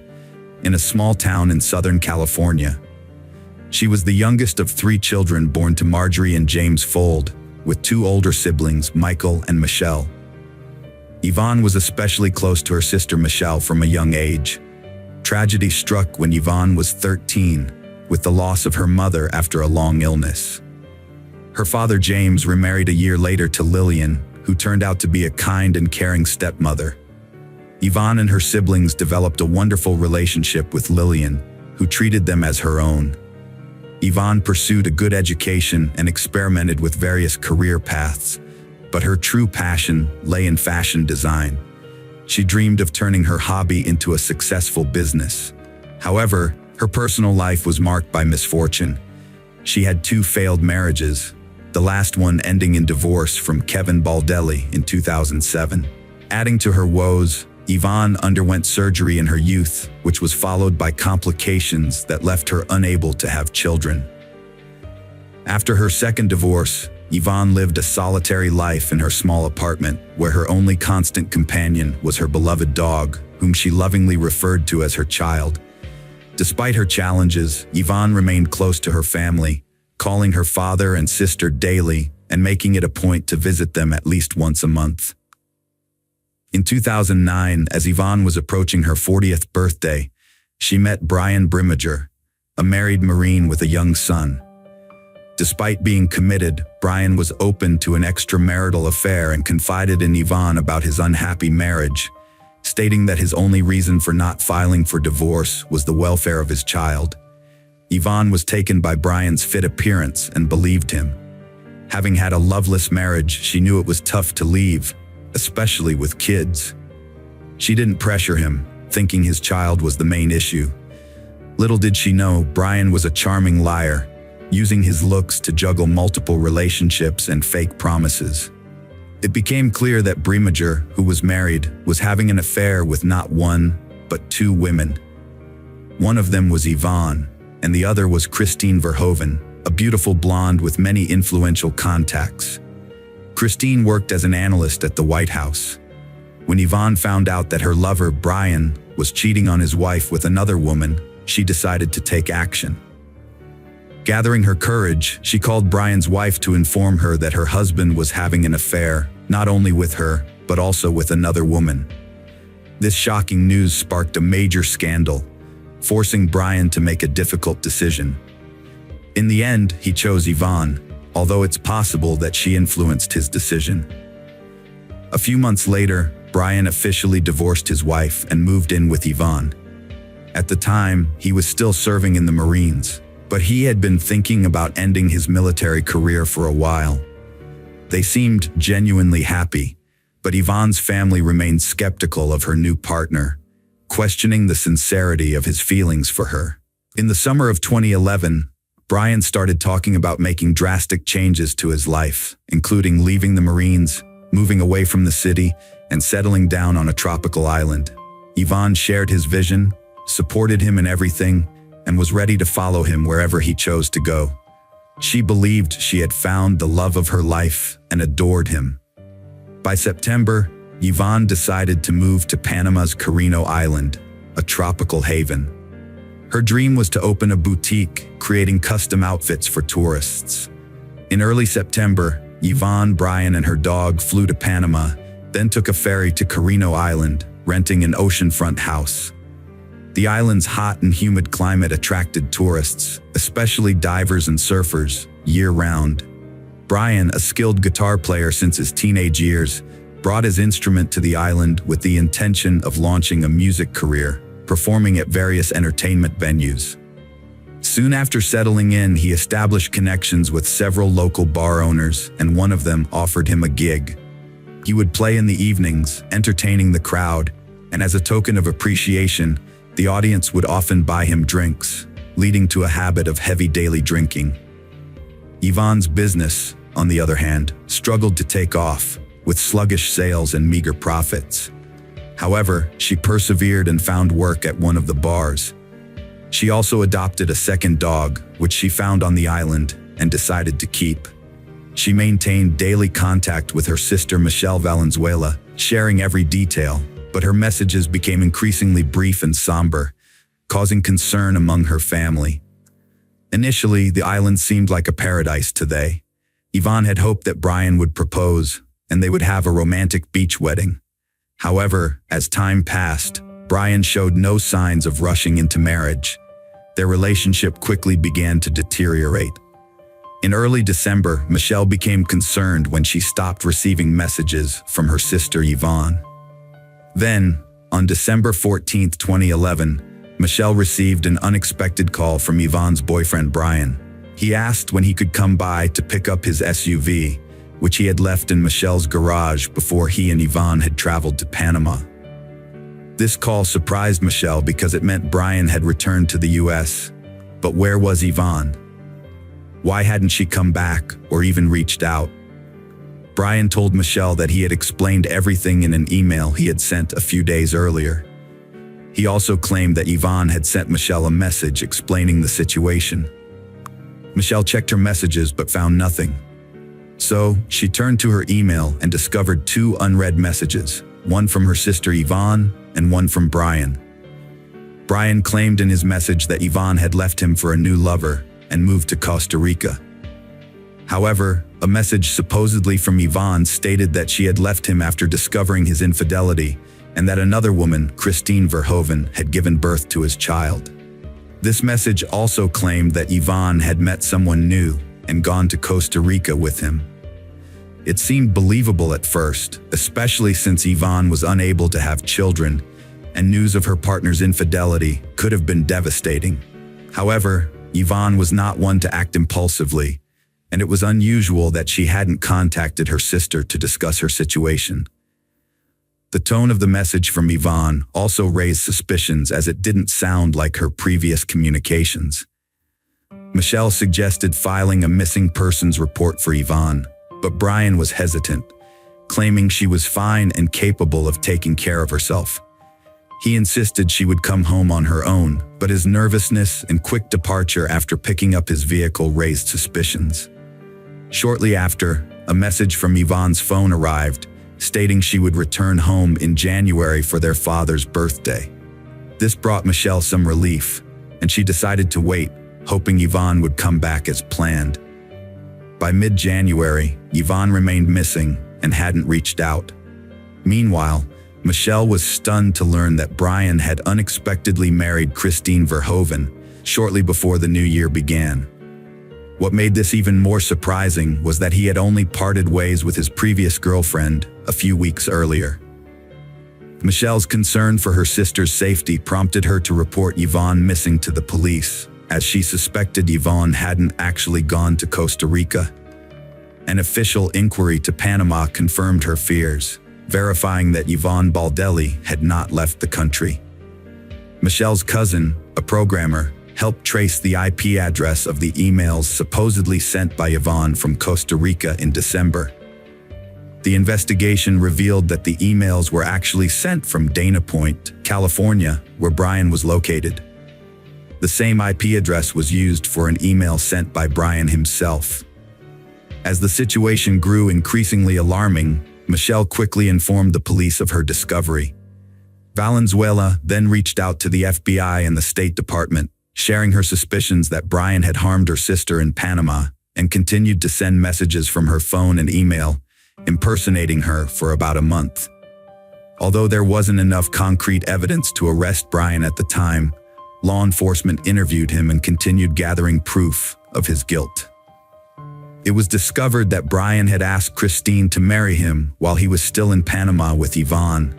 in a small town in Southern California. She was the youngest of 3 children born to Marjorie and James Fold, with 2 older siblings, Michael and Michelle. Yvonne was especially close to her sister Michelle from a young age. Tragedy struck when Yvonne was 13, with the loss of her mother after a long illness. Her father James remarried a year later to Lillian, who turned out to be a kind and caring stepmother. Yvonne and her siblings developed a wonderful relationship with Lillian, who treated them as her own. Yvonne pursued a good education and experimented with various career paths, but her true passion lay in fashion design. She dreamed of turning her hobby into a successful business. However, her personal life was marked by misfortune. She had 2 failed marriages, the last one ending in divorce from Kevin Baldelli in 2007. Adding to her woes, Yvonne underwent surgery in her youth, which was followed by complications that left her unable to have children. After her second divorce, Yvonne lived a solitary life in her small apartment, where her only constant companion was her beloved dog, whom she lovingly referred to as her child. Despite her challenges, Yvonne remained close to her family, calling her father and sister daily and making it a point to visit them at least once a month. In 2009, as Yvonne was approaching her 40th birthday, she met Brian Brimmager, a married Marine with a young son. Despite being committed, Brian was open to an extramarital affair and confided in Yvonne about his unhappy marriage, stating that his only reason for not filing for divorce was the welfare of his child. Yvonne was taken by Brian's fit appearance and believed him. Having had a loveless marriage, she knew it was tough to leave, especially with kids. She didn't pressure him, thinking his child was the main issue. Little did she know, Brian was a charming liar, using his looks to juggle multiple relationships and fake promises. It became clear that Brimmager, who was married, was having an affair with not 1, but 2 women. One of them was Yvonne, and the other was Christine Verhoeven, a beautiful blonde with many influential contacts. Christine worked as an analyst at the White House. When Yvonne found out that her lover, Brian, was cheating on his wife with another woman, she decided to take action. Gathering her courage, she called Brian's wife to inform her that her husband was having an affair, not only with her, but also with another woman. This shocking news sparked a major scandal, forcing Brian to make a difficult decision. In the end, he chose Yvonne, although it's possible that she influenced his decision. A few months later, Brian officially divorced his wife and moved in with Yvonne. At the time, he was still serving in the Marines, but he had been thinking about ending his military career for a while. They seemed genuinely happy, but Yvonne's family remained skeptical of her new partner, questioning the sincerity of his feelings for her. In the summer of 2011, Brian started talking about making drastic changes to his life, including leaving the Marines, moving away from the city, and settling down on a tropical island. Yvonne shared his vision, supported him in everything, and was ready to follow him wherever he chose to go. She believed she had found the love of her life and adored him. By September, Yvonne decided to move to Panama's Carino Island, a tropical haven. Her dream was to open a boutique, creating custom outfits for tourists. In early September, Yvonne, Brian, and her dog flew to Panama, then took a ferry to Carino Island, renting an oceanfront house. The island's hot and humid climate attracted tourists, especially divers and surfers, year-round. Brian, a skilled guitar player since his teenage years, brought his instrument to the island with the intention of launching a music career, performing at various entertainment venues. Soon after settling in, he established connections with several local bar owners, and one of them offered him a gig. He would play in the evenings, entertaining the crowd, and as a token of appreciation, the audience would often buy him drinks, leading to a habit of heavy daily drinking. Yvonne's business, on the other hand, struggled to take off, with sluggish sales and meager profits. However, she persevered and found work at one of the bars. She also adopted a second dog, which she found on the island, and decided to keep. She maintained daily contact with her sister Michelle Valenzuela, sharing every detail, but her messages became increasingly brief and somber, causing concern among her family. Initially, the island seemed like a paradise to they. Yvonne had hoped that Brian would propose, and they would have a romantic beach wedding. However, as time passed, Brian showed no signs of rushing into marriage. Their relationship quickly began to deteriorate. In early December, Michelle became concerned when she stopped receiving messages from her sister Yvonne. Then, on December 14, 2011, Michelle received an unexpected call from Yvonne's boyfriend Brian. He asked when he could come by to pick up his SUV, which he had left in Michelle's garage before he and Yvonne had traveled to Panama. This call surprised Michelle because it meant Brian had returned to the US. But where was Yvonne? Why hadn't she come back or even reached out? Brian told Michelle that he had explained everything in an email he had sent a few days earlier. He also claimed that Yvonne had sent Michelle a message explaining the situation. Michelle checked her messages but found nothing. So, she turned to her email and discovered two unread messages, one from her sister Yvonne and one from Brian. Brian claimed in his message that Yvonne had left him for a new lover and moved to Costa Rica. However, a message supposedly from Yvonne stated that she had left him after discovering his infidelity and that another woman, Christine Verhoeven, had given birth to his child. This message also claimed that Yvonne had met someone new and gone to Costa Rica with him. It seemed believable at first, especially since Yvonne was unable to have children, and news of her partner's infidelity could have been devastating. However, Yvonne was not one to act impulsively, and it was unusual that she hadn't contacted her sister to discuss her situation. The tone of the message from Yvonne also raised suspicions as it didn't sound like her previous communications. Michelle suggested filing a missing persons report for Yvonne, but Brian was hesitant, claiming she was fine and capable of taking care of herself. He insisted she would come home on her own, but his nervousness and quick departure after picking up his vehicle raised suspicions. Shortly after, a message from Yvonne's phone arrived, stating she would return home in January for their father's birthday. This brought Michelle some relief, and she decided to wait, hoping Yvonne would come back as planned. By mid-January, Yvonne remained missing and hadn't reached out. Meanwhile, Michelle was stunned to learn that Brian had unexpectedly married Christine Verhoeven shortly before the new year began. What made this even more surprising was that he had only parted ways with his previous girlfriend a few weeks earlier. Michelle's concern for her sister's safety prompted her to report Yvonne missing to the police, as she suspected Yvonne hadn't actually gone to Costa Rica. An official inquiry to Panama confirmed her fears, verifying that Yvonne Baldelli had not left the country. Michelle's cousin, a programmer, helped trace the IP address of the emails supposedly sent by Yvonne from Costa Rica in December. The investigation revealed that the emails were actually sent from Dana Point, California, where Brian was located. The same IP address was used for an email sent by Brian himself. As the situation grew increasingly alarming, Michelle quickly informed the police of her discovery. Valenzuela then reached out to the FBI and the State Department, sharing her suspicions that Brian had harmed her sister in Panama, and continued to send messages from her phone and email, impersonating her for about a month. Although there wasn't enough concrete evidence to arrest Brian at the time, law enforcement interviewed him and continued gathering proof of his guilt. It was discovered that Brian had asked Christine to marry him while he was still in Panama with Yvonne,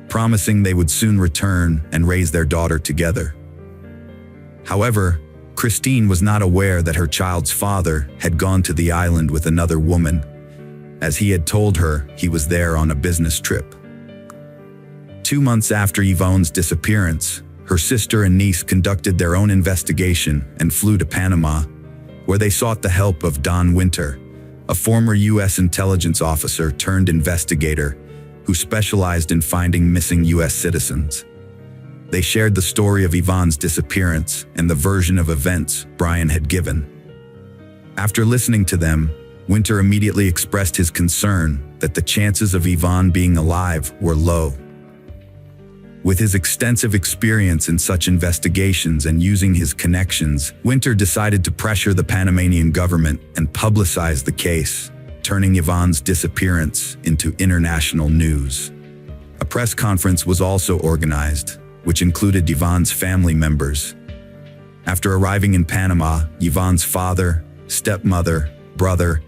promising they would soon return and raise their daughter together. However, Christine was not aware that her child's father had gone to the island with another woman, as he had told her he was there on a business trip. 2 months after Yvonne's disappearance, her sister and niece conducted their own investigation and flew to Panama, where they sought the help of Don Winter, a former U.S. intelligence officer turned investigator who specialized in finding missing U.S. citizens. They shared the story of Yvonne's disappearance and the version of events Brian had given. After listening to them, Winter immediately expressed his concern that the chances of Yvonne being alive were low. With his extensive experience in such investigations and using his connections, Winter decided to pressure the Panamanian government and publicize the case, turning Yvonne's disappearance into international news. A press conference was also organized, which included Yvonne's family members. After arriving in Panama, Yvonne's father, stepmother, brother,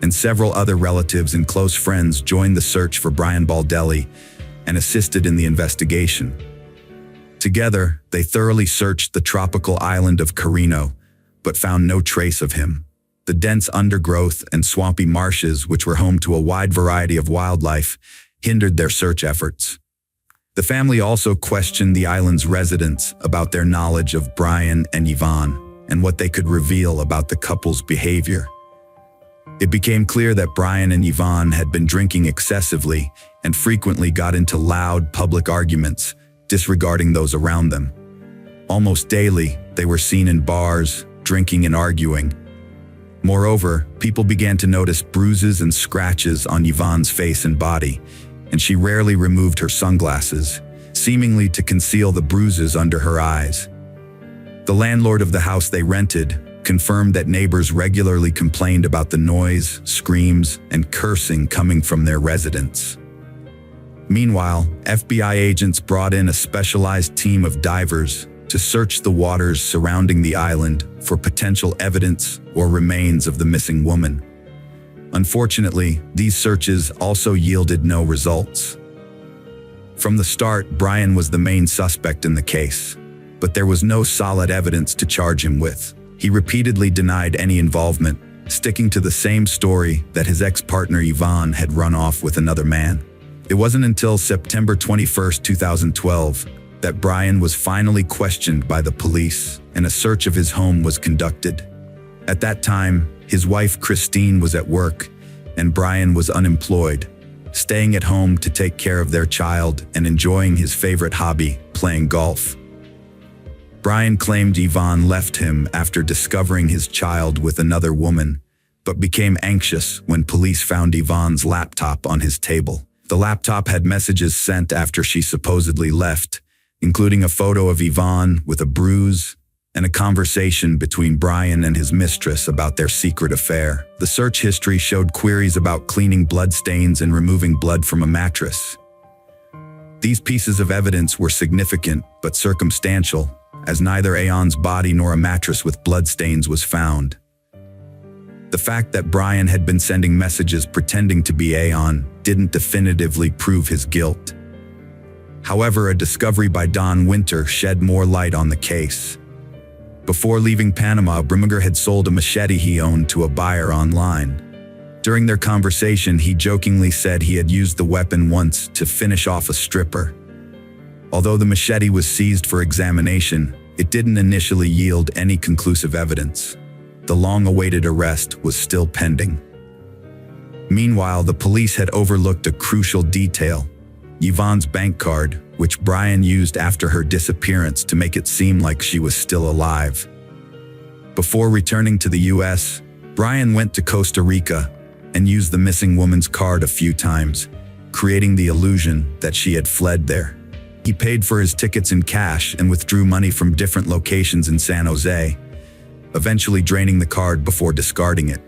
and several other relatives and close friends joined the search for Brian Baldelli and assisted in the investigation. Together, they thoroughly searched the tropical island of Carino, but found no trace of him. The dense undergrowth and swampy marshes, which were home to a wide variety of wildlife, hindered their search efforts. The family also questioned the island's residents about their knowledge of Brian and Yvonne and what they could reveal about the couple's behavior. It became clear that Brian and Yvonne had been drinking excessively and frequently got into loud public arguments, disregarding those around them. Almost daily, they were seen in bars, drinking and arguing. Moreover, people began to notice bruises and scratches on Yvonne's face and body, and she rarely removed her sunglasses, seemingly to conceal the bruises under her eyes. The landlord of the house they rented confirmed that neighbors regularly complained about the noise, screams, and cursing coming from their residents. Meanwhile, FBI agents brought in a specialized team of divers to search the waters surrounding the island for potential evidence or remains of the missing woman. Unfortunately, these searches also yielded no results. From the start, Brian was the main suspect in the case, but there was no solid evidence to charge him with. He repeatedly denied any involvement, sticking to the same story that his ex-partner Yvonne had run off with another man. It wasn't until September 21, 2012, that Brian was finally questioned by the police and a search of his home was conducted. At that time, his wife Christine was at work and Brian was unemployed, staying at home to take care of their child and enjoying his favorite hobby, playing golf. Brian claimed Yvonne left him after discovering his child with another woman, but became anxious when police found Yvonne's laptop on his table. The laptop had messages sent after she supposedly left, including a photo of Yvonne with a bruise and a conversation between Brian and his mistress about their secret affair. The search history showed queries about cleaning bloodstains and removing blood from a mattress. These pieces of evidence were significant but circumstantial, as neither Aon's body nor a mattress with bloodstains was found. The fact that Brian had been sending messages pretending to be Aon didn't definitively prove his guilt. However, a discovery by Don Winter shed more light on the case. Before leaving Panama, Brimminger had sold a machete he owned to a buyer online. During their conversation, he jokingly said he had used the weapon once to finish off a stripper. Although the machete was seized for examination, it didn't initially yield any conclusive evidence. The long-awaited arrest was still pending. Meanwhile, the police had overlooked a crucial detail: Yvonne's bank card, which Brian used after her disappearance to make it seem like she was still alive. Before returning to the US, Brian went to Costa Rica and used the missing woman's card a few times, creating the illusion that she had fled there. He paid for his tickets in cash and withdrew money from different locations in San Jose, eventually draining the card before discarding it.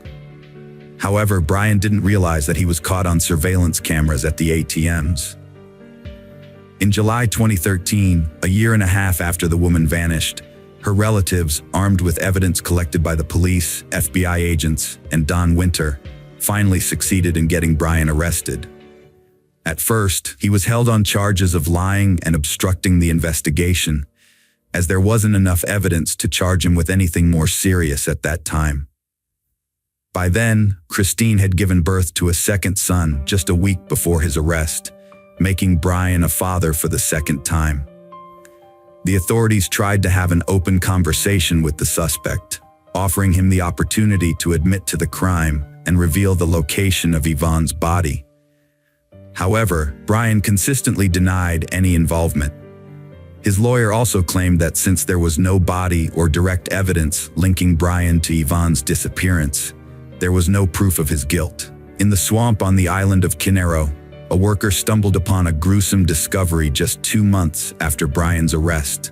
However, Brian didn't realize that he was caught on surveillance cameras at the ATMs. In July 2013, a year and a half after the woman vanished, her relatives, armed with evidence collected by the police, FBI agents, and Don Winter, finally succeeded in getting Brian arrested. At first, he was held on charges of lying and obstructing the investigation, as there wasn't enough evidence to charge him with anything more serious at that time. By then, Christine had given birth to a second son just a week before his arrest, making Brian a father for the second time. The authorities tried to have an open conversation with the suspect, offering him the opportunity to admit to the crime and reveal the location of Yvonne's body. However, Brian consistently denied any involvement. His lawyer also claimed that since there was no body or direct evidence linking Brian to Yvonne's disappearance, there was no proof of his guilt. In the swamp on the island of Quinero, a worker stumbled upon a gruesome discovery just 2 months after Brian's arrest.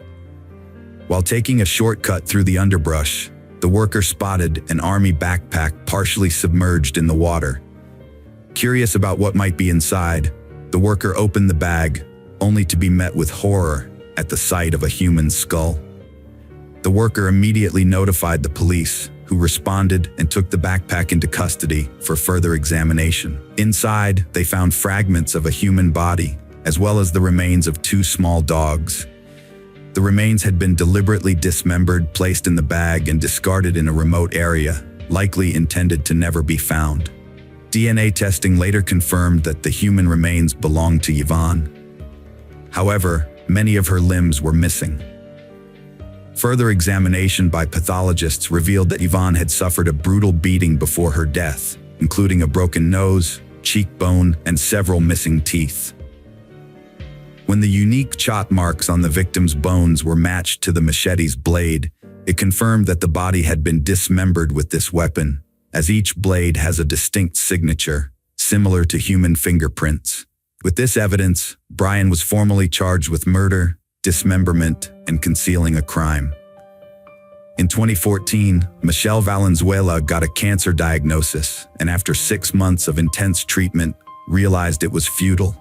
While taking a shortcut through the underbrush, the worker spotted an army backpack partially submerged in the water. Curious about what might be inside, the worker opened the bag, only to be met with horror at the sight of a human skull. The worker immediately notified the police, who responded and took the backpack into custody for further examination. Inside, they found fragments of a human body, as well as the remains of 2 small dogs. The remains had been deliberately dismembered, placed in the bag, and discarded in a remote area, likely intended to never be found. DNA testing later confirmed that the human remains belonged to Yvonne. However, many of her limbs were missing. Further examination by pathologists revealed that Yvonne had suffered a brutal beating before her death, including a broken nose, cheekbone, and several missing teeth. When the unique chop marks on the victim's bones were matched to the machete's blade, it confirmed that the body had been dismembered with this weapon, as each blade has a distinct signature, similar to human fingerprints. With this evidence, Brian was formally charged with murder, dismemberment, and concealing a crime. In 2014, Michelle Valenzuela got a cancer diagnosis, and after 6 months of intense treatment, realized it was futile.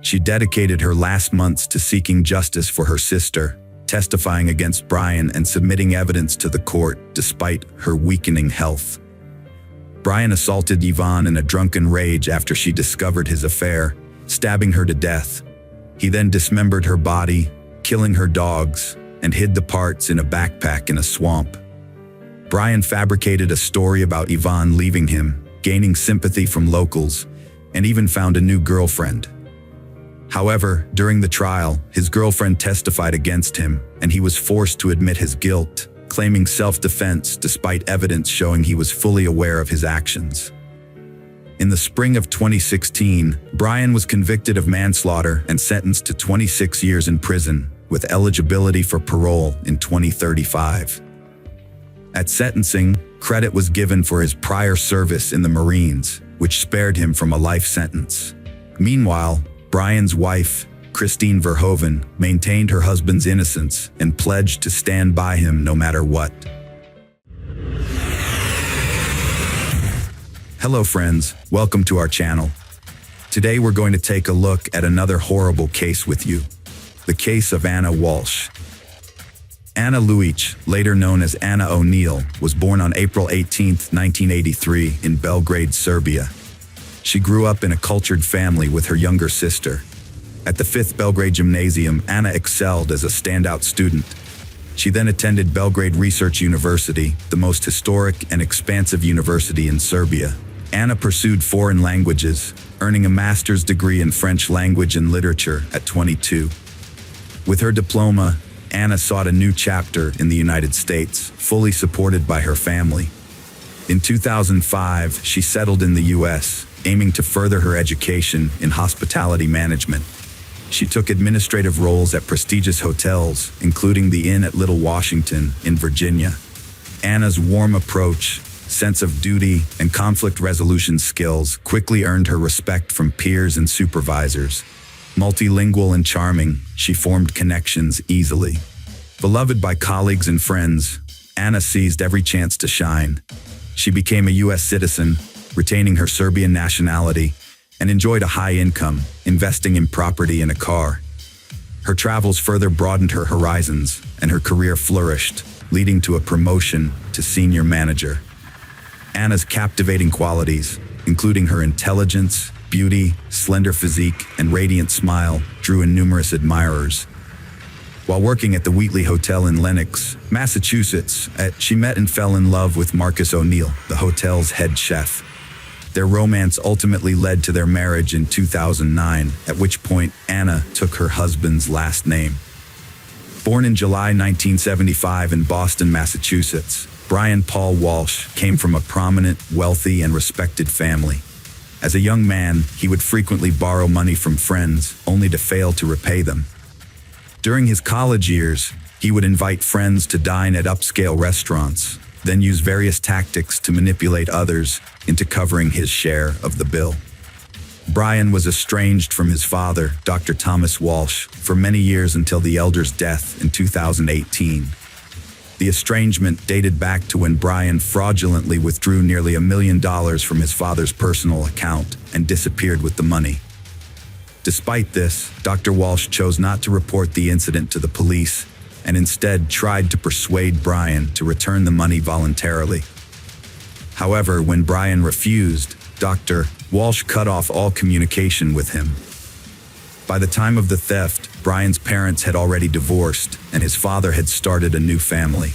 She dedicated her last months to seeking justice for her sister, testifying against Brian and submitting evidence to the court despite her weakening health. Brian assaulted Yvonne in a drunken rage after she discovered his affair, stabbing her to death. He then dismembered her body, killing her dogs, and hid the parts in a backpack in a swamp. Brian fabricated a story about Yvonne leaving him, gaining sympathy from locals, and even found a new girlfriend. However, during the trial, his girlfriend testified against him, and he was forced to admit his guilt, claiming self-defense despite evidence showing he was fully aware of his actions. In the spring of 2016, Brian was convicted of manslaughter and sentenced to 26 years in prison, with eligibility for parole in 2035. At sentencing, credit was given for his prior service in the Marines, which spared him from a life sentence. Meanwhile, Brian's wife, Christine Verhoeven, maintained her husband's innocence and pledged to stand by him no matter what. Hello friends, welcome to our channel. Today we're going to take a look at another horrible case with you. The case of Anna Walsh. Anna Luic, later known as Anna O'Neill, was born on April 18, 1983 in Belgrade, Serbia. She grew up in a cultured family with her younger sister. At the 5th Belgrade Gymnasium, Anna excelled as a standout student. She then attended Belgrade Research University, the most historic and expansive university in Serbia. Anna pursued foreign languages, earning a master's degree in French language and literature at 22. With her diploma, Anna sought a new chapter in the United States, fully supported by her family. In 2005, she settled in the U.S., aiming to further her education in hospitality management. She took administrative roles at prestigious hotels, including the Inn at Little Washington in Virginia. Anna's warm approach, sense of duty, and conflict resolution skills quickly earned her respect from peers and supervisors. Multilingual and charming, she formed connections easily. Beloved by colleagues and friends, Anna seized every chance to shine. She became a U.S. citizen, retaining her Serbian nationality, and enjoyed a high income, investing in property and a car. Her travels further broadened her horizons, and her career flourished, leading to a promotion to senior manager. Anna's captivating qualities, including her intelligence, beauty, slender physique, and radiant smile, drew in numerous admirers. While working at the Wheatley Hotel in Lenox, Massachusetts, she met and fell in love with Marcus O'Neill, the hotel's head chef. Their romance ultimately led to their marriage in 2009, at which point Anna took her husband's last name. Born in July 1975 in Boston, Massachusetts, Brian Paul Walsh came from a prominent, wealthy, and respected family. As a young man, he would frequently borrow money from friends, only to fail to repay them. During his college years, he would invite friends to dine at upscale restaurants, then use various tactics to manipulate others into covering his share of the bill. Brian was estranged from his father, Dr. Thomas Walsh, for many years until the elder's death in 2018. The estrangement dated back to when Brian fraudulently withdrew nearly $1 million from his father's personal account and disappeared with the money. Despite this, Dr. Walsh chose not to report the incident to the police and instead tried to persuade Brian to return the money voluntarily. However, when Brian refused, Dr. Walsh cut off all communication with him. By the time of the theft, Brian's parents had already divorced, and his father had started a new family.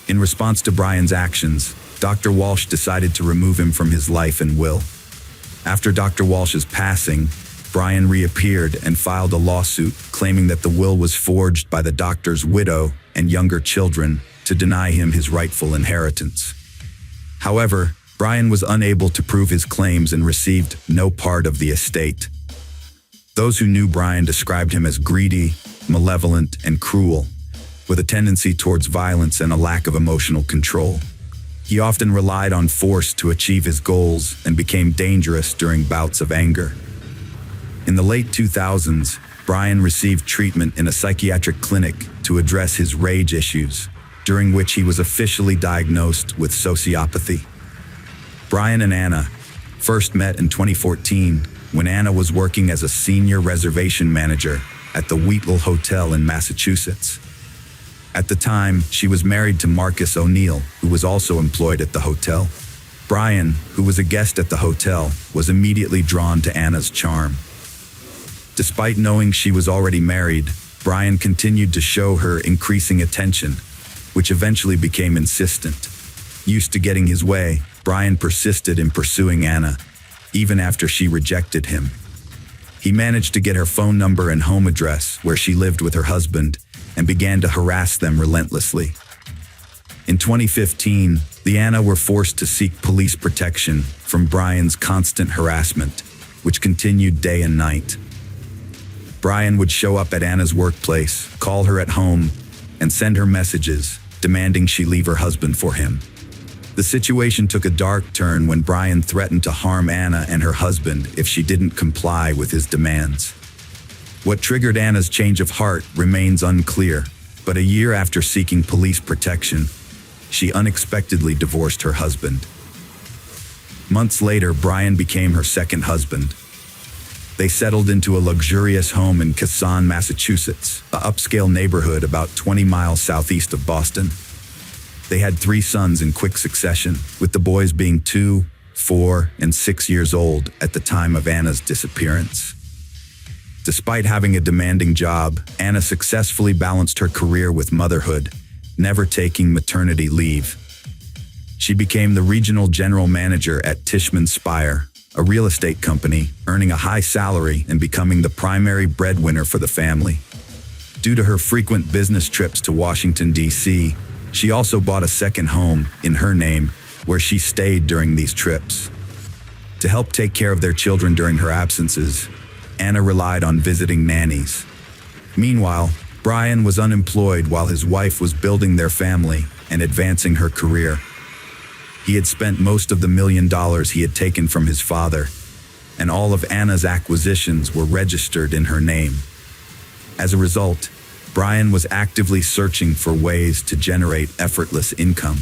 In response to Brian's actions, Dr. Walsh decided to remove him from his life and will. After Dr. Walsh's passing, Brian reappeared and filed a lawsuit claiming that the will was forged by the doctor's widow and younger children to deny him his rightful inheritance. However, Brian was unable to prove his claims and received no part of the estate. Those who knew Brian described him as greedy, malevolent, and cruel, with a tendency towards violence and a lack of emotional control. He often relied on force to achieve his goals and became dangerous during bouts of anger. In the late 2000s, Brian received treatment in a psychiatric clinic to address his rage issues, during which he was officially diagnosed with sociopathy. Brian and Anna first met in 2014 when Anna was working as a senior reservation manager at the Wheatley Hotel in Massachusetts. At the time, she was married to Marcus O'Neill, who was also employed at the hotel. Brian, who was a guest at the hotel, was immediately drawn to Anna's charm. Despite knowing she was already married, Brian continued to show her increasing attention, which eventually became insistent. Used to getting his way, Brian persisted in pursuing Anna, even after she rejected him. He managed to get her phone number and home address where she lived with her husband and began to harass them relentlessly. In 2015, the Anna were forced to seek police protection from Brian's constant harassment, which continued day and night. Brian would show up at Anna's workplace, call her at home, and send her messages, demanding she leave her husband for him. The situation took a dark turn when Brian threatened to harm Anna and her husband if she didn't comply with his demands. What triggered Anna's change of heart remains unclear, but a year after seeking police protection, she unexpectedly divorced her husband. Months later, Brian became her second husband. They settled into a luxurious home in Casson, Massachusetts, an upscale neighborhood about 20 miles southeast of Boston. They had 3 sons in quick succession, with the boys being 2, 4, and 6 years old at the time of Anna's disappearance. Despite having a demanding job, Anna successfully balanced her career with motherhood, never taking maternity leave. She became the regional general manager at Tishman Speyer, a real estate company, earning a high salary and becoming the primary breadwinner for the family. Due to her frequent business trips to Washington, D.C., she also bought a second home in her name, where she stayed during these trips. To help take care of their children during her absences, Anna relied on visiting nannies. Meanwhile, Brian was unemployed while his wife was building their family and advancing her career. He had spent most of the $1 million he had taken from his father, and all of Anna's acquisitions were registered in her name. As a result, Brian was actively searching for ways to generate effortless income.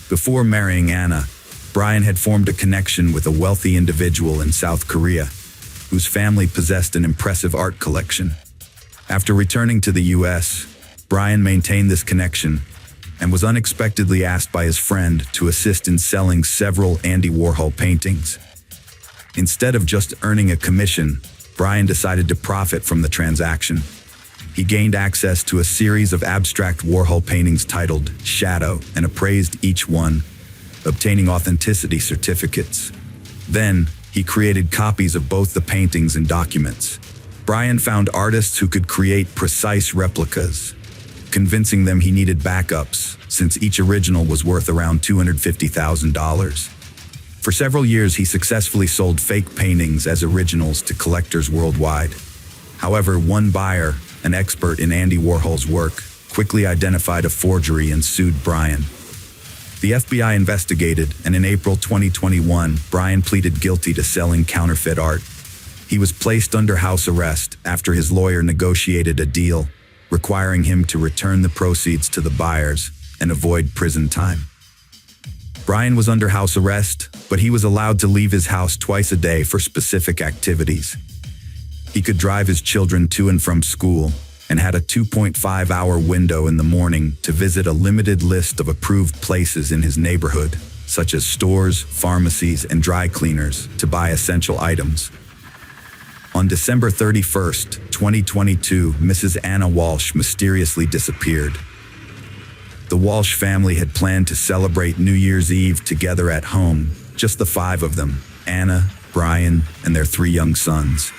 Before marrying Anna, Brian had formed a connection with a wealthy individual in South Korea, whose family possessed an impressive art collection. After returning to the U.S., Brian maintained this connection and was unexpectedly asked by his friend to assist in selling several Andy Warhol paintings. Instead of just earning a commission, Brian decided to profit from the transaction. He gained access to a series of abstract Warhol paintings titled Shadow and appraised each one, obtaining authenticity certificates. Then, he created copies of both the paintings and documents. Brian found artists who could create precise replicas, convincing them he needed backups, since each original was worth around $250,000. For several years, he successfully sold fake paintings as originals to collectors worldwide. However, one buyer, an expert in Andy Warhol's work, quickly identified a forgery and sued Brian. The FBI investigated, and in April 2021, Brian pleaded guilty to selling counterfeit art. He was placed under house arrest after his lawyer negotiated a deal, requiring him to return the proceeds to the buyers and avoid prison time. Brian was under house arrest, but he was allowed to leave his house twice a day for specific activities. He could drive his children to and from school and had a 2.5-hour window in the morning to visit a limited list of approved places in his neighborhood, such as stores, pharmacies, and dry cleaners, to buy essential items. On December 31st, 2022, Mrs. Anna Walsh mysteriously disappeared. The Walsh family had planned to celebrate New Year's Eve together at home, just the 5 of them, Anna, Brian, and their 3 young sons.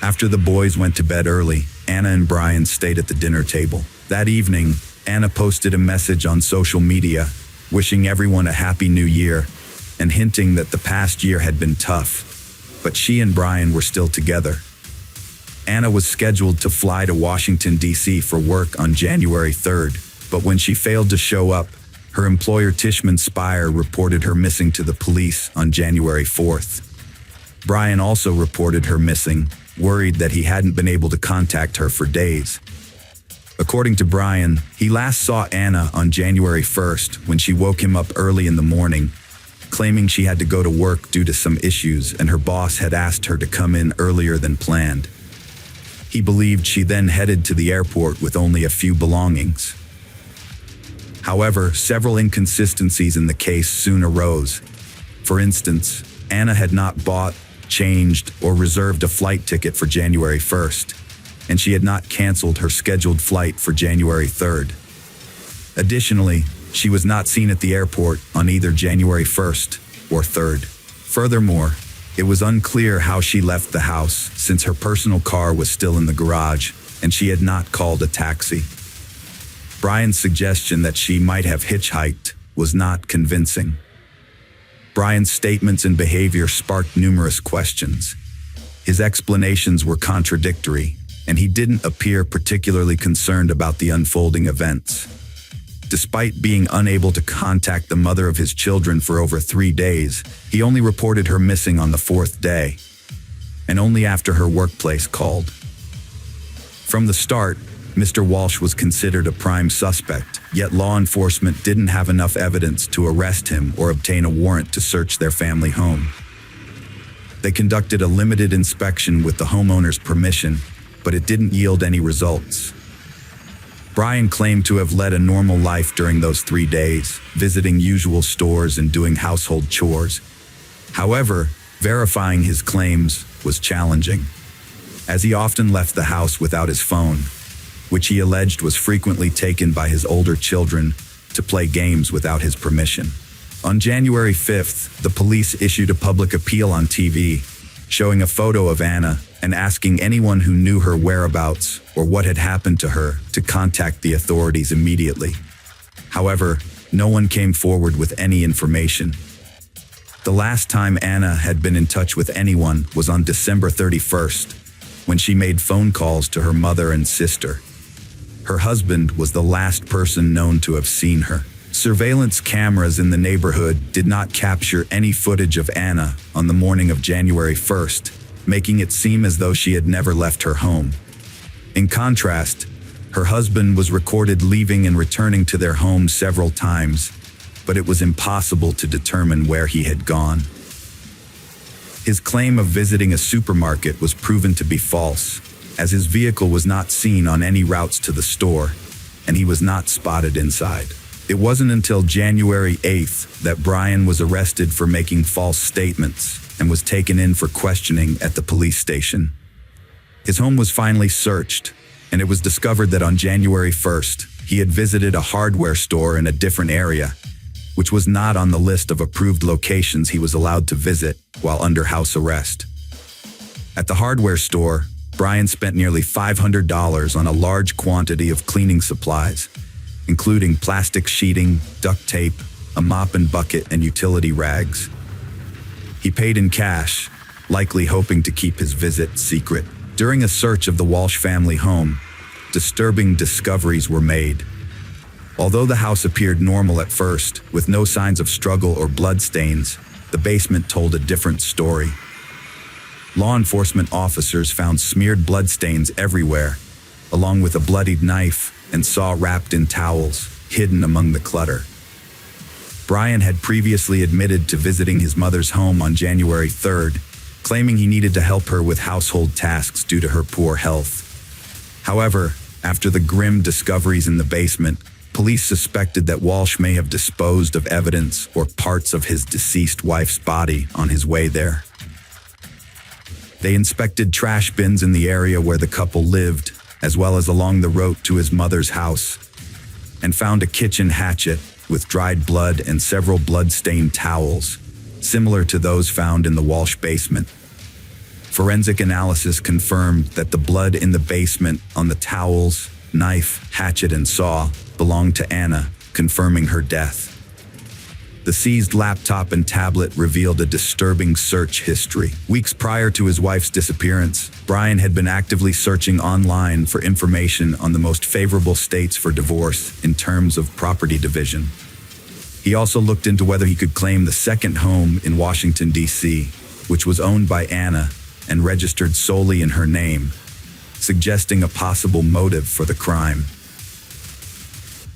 After the boys went to bed early, Anna and Brian stayed at the dinner table. That evening, Anna posted a message on social media, wishing everyone a happy new year, and hinting that the past year had been tough, but she and Brian were still together. Anna was scheduled to fly to Washington, D.C. for work on January 3rd, but when she failed to show up, her employer Tishman Speyer reported her missing to the police on January 4th. Brian also reported her missing, worried that he hadn't been able to contact her for days. According to Brian, he last saw Anna on January 1st when she woke him up early in the morning, claiming she had to go to work due to some issues and her boss had asked her to come in earlier than planned. He believed she then headed to the airport with only a few belongings. However, several inconsistencies in the case soon arose. For instance, Anna had not bought, changed, or reserved a flight ticket for January 1st, and she had not canceled her scheduled flight for January 3rd. Additionally, she was not seen at the airport on either January 1st or 3rd. Furthermore, it was unclear how she left the house since her personal car was still in the garage and she had not called a taxi. Brian's suggestion that she might have hitchhiked was not convincing. Brian's statements and behavior sparked numerous questions. His explanations were contradictory, and he didn't appear particularly concerned about the unfolding events. Despite being unable to contact the mother of his children for over 3 days, he only reported her missing on the 4th day, and only after her workplace called. From the start, Mr. Walsh was considered a prime suspect, yet law enforcement didn't have enough evidence to arrest him or obtain a warrant to search their family home. They conducted a limited inspection with the homeowner's permission, but it didn't yield any results. Brian claimed to have led a normal life during those 3 days, visiting usual stores and doing household chores. However, verifying his claims was challenging, as he often left the house without his phone, which he alleged was frequently taken by his older children to play games without his permission. On January 5th, the police issued a public appeal on TV, showing a photo of Anna and asking anyone who knew her whereabouts or what had happened to her to contact the authorities immediately. However, no one came forward with any information. The last time Anna had been in touch with anyone was on December 31st, when she made phone calls to her mother and sister. Her husband was the last person known to have seen her. Surveillance cameras in the neighborhood did not capture any footage of Anna on the morning of January 1st, making it seem as though she had never left her home. In contrast, her husband was recorded leaving and returning to their home several times, but it was impossible to determine where he had gone. His claim of visiting a supermarket was proven to be false, as his vehicle was not seen on any routes to the store, and he was not spotted inside. It wasn't until January 8th that Brian was arrested for making false statements and was taken in for questioning at the police station. His home was finally searched, and it was discovered that on January 1st, he had visited a hardware store in a different area, which was not on the list of approved locations he was allowed to visit while under house arrest. At the hardware store, Brian spent nearly $500 on a large quantity of cleaning supplies, including plastic sheeting, duct tape, a mop and bucket, and utility rags. He paid in cash, likely hoping to keep his visit secret. During a search of the Walsh family home, disturbing discoveries were made. Although the house appeared normal at first, with no signs of struggle or bloodstains, the basement told a different story. Law enforcement officers found smeared bloodstains everywhere, along with a bloodied knife and saw wrapped in towels, hidden among the clutter. Brian had previously admitted to visiting his mother's home on January 3rd, claiming he needed to help her with household tasks due to her poor health. However, after the grim discoveries in the basement, police suspected that Walsh may have disposed of evidence or parts of his deceased wife's body on his way there. They inspected trash bins in the area where the couple lived, as well as along the road to his mother's house, and found a kitchen hatchet with dried blood and several blood-stained towels, similar to those found in the Walsh basement. Forensic analysis confirmed that the blood in the basement on the towels, knife, hatchet, and saw belonged to Anna, confirming her death. The seized laptop and tablet revealed a disturbing search history. Weeks prior to his wife's disappearance, Brian had been actively searching online for information on the most favorable states for divorce in terms of property division. He also looked into whether he could claim the second home in Washington, D.C., which was owned by Anna and registered solely in her name, suggesting a possible motive for the crime.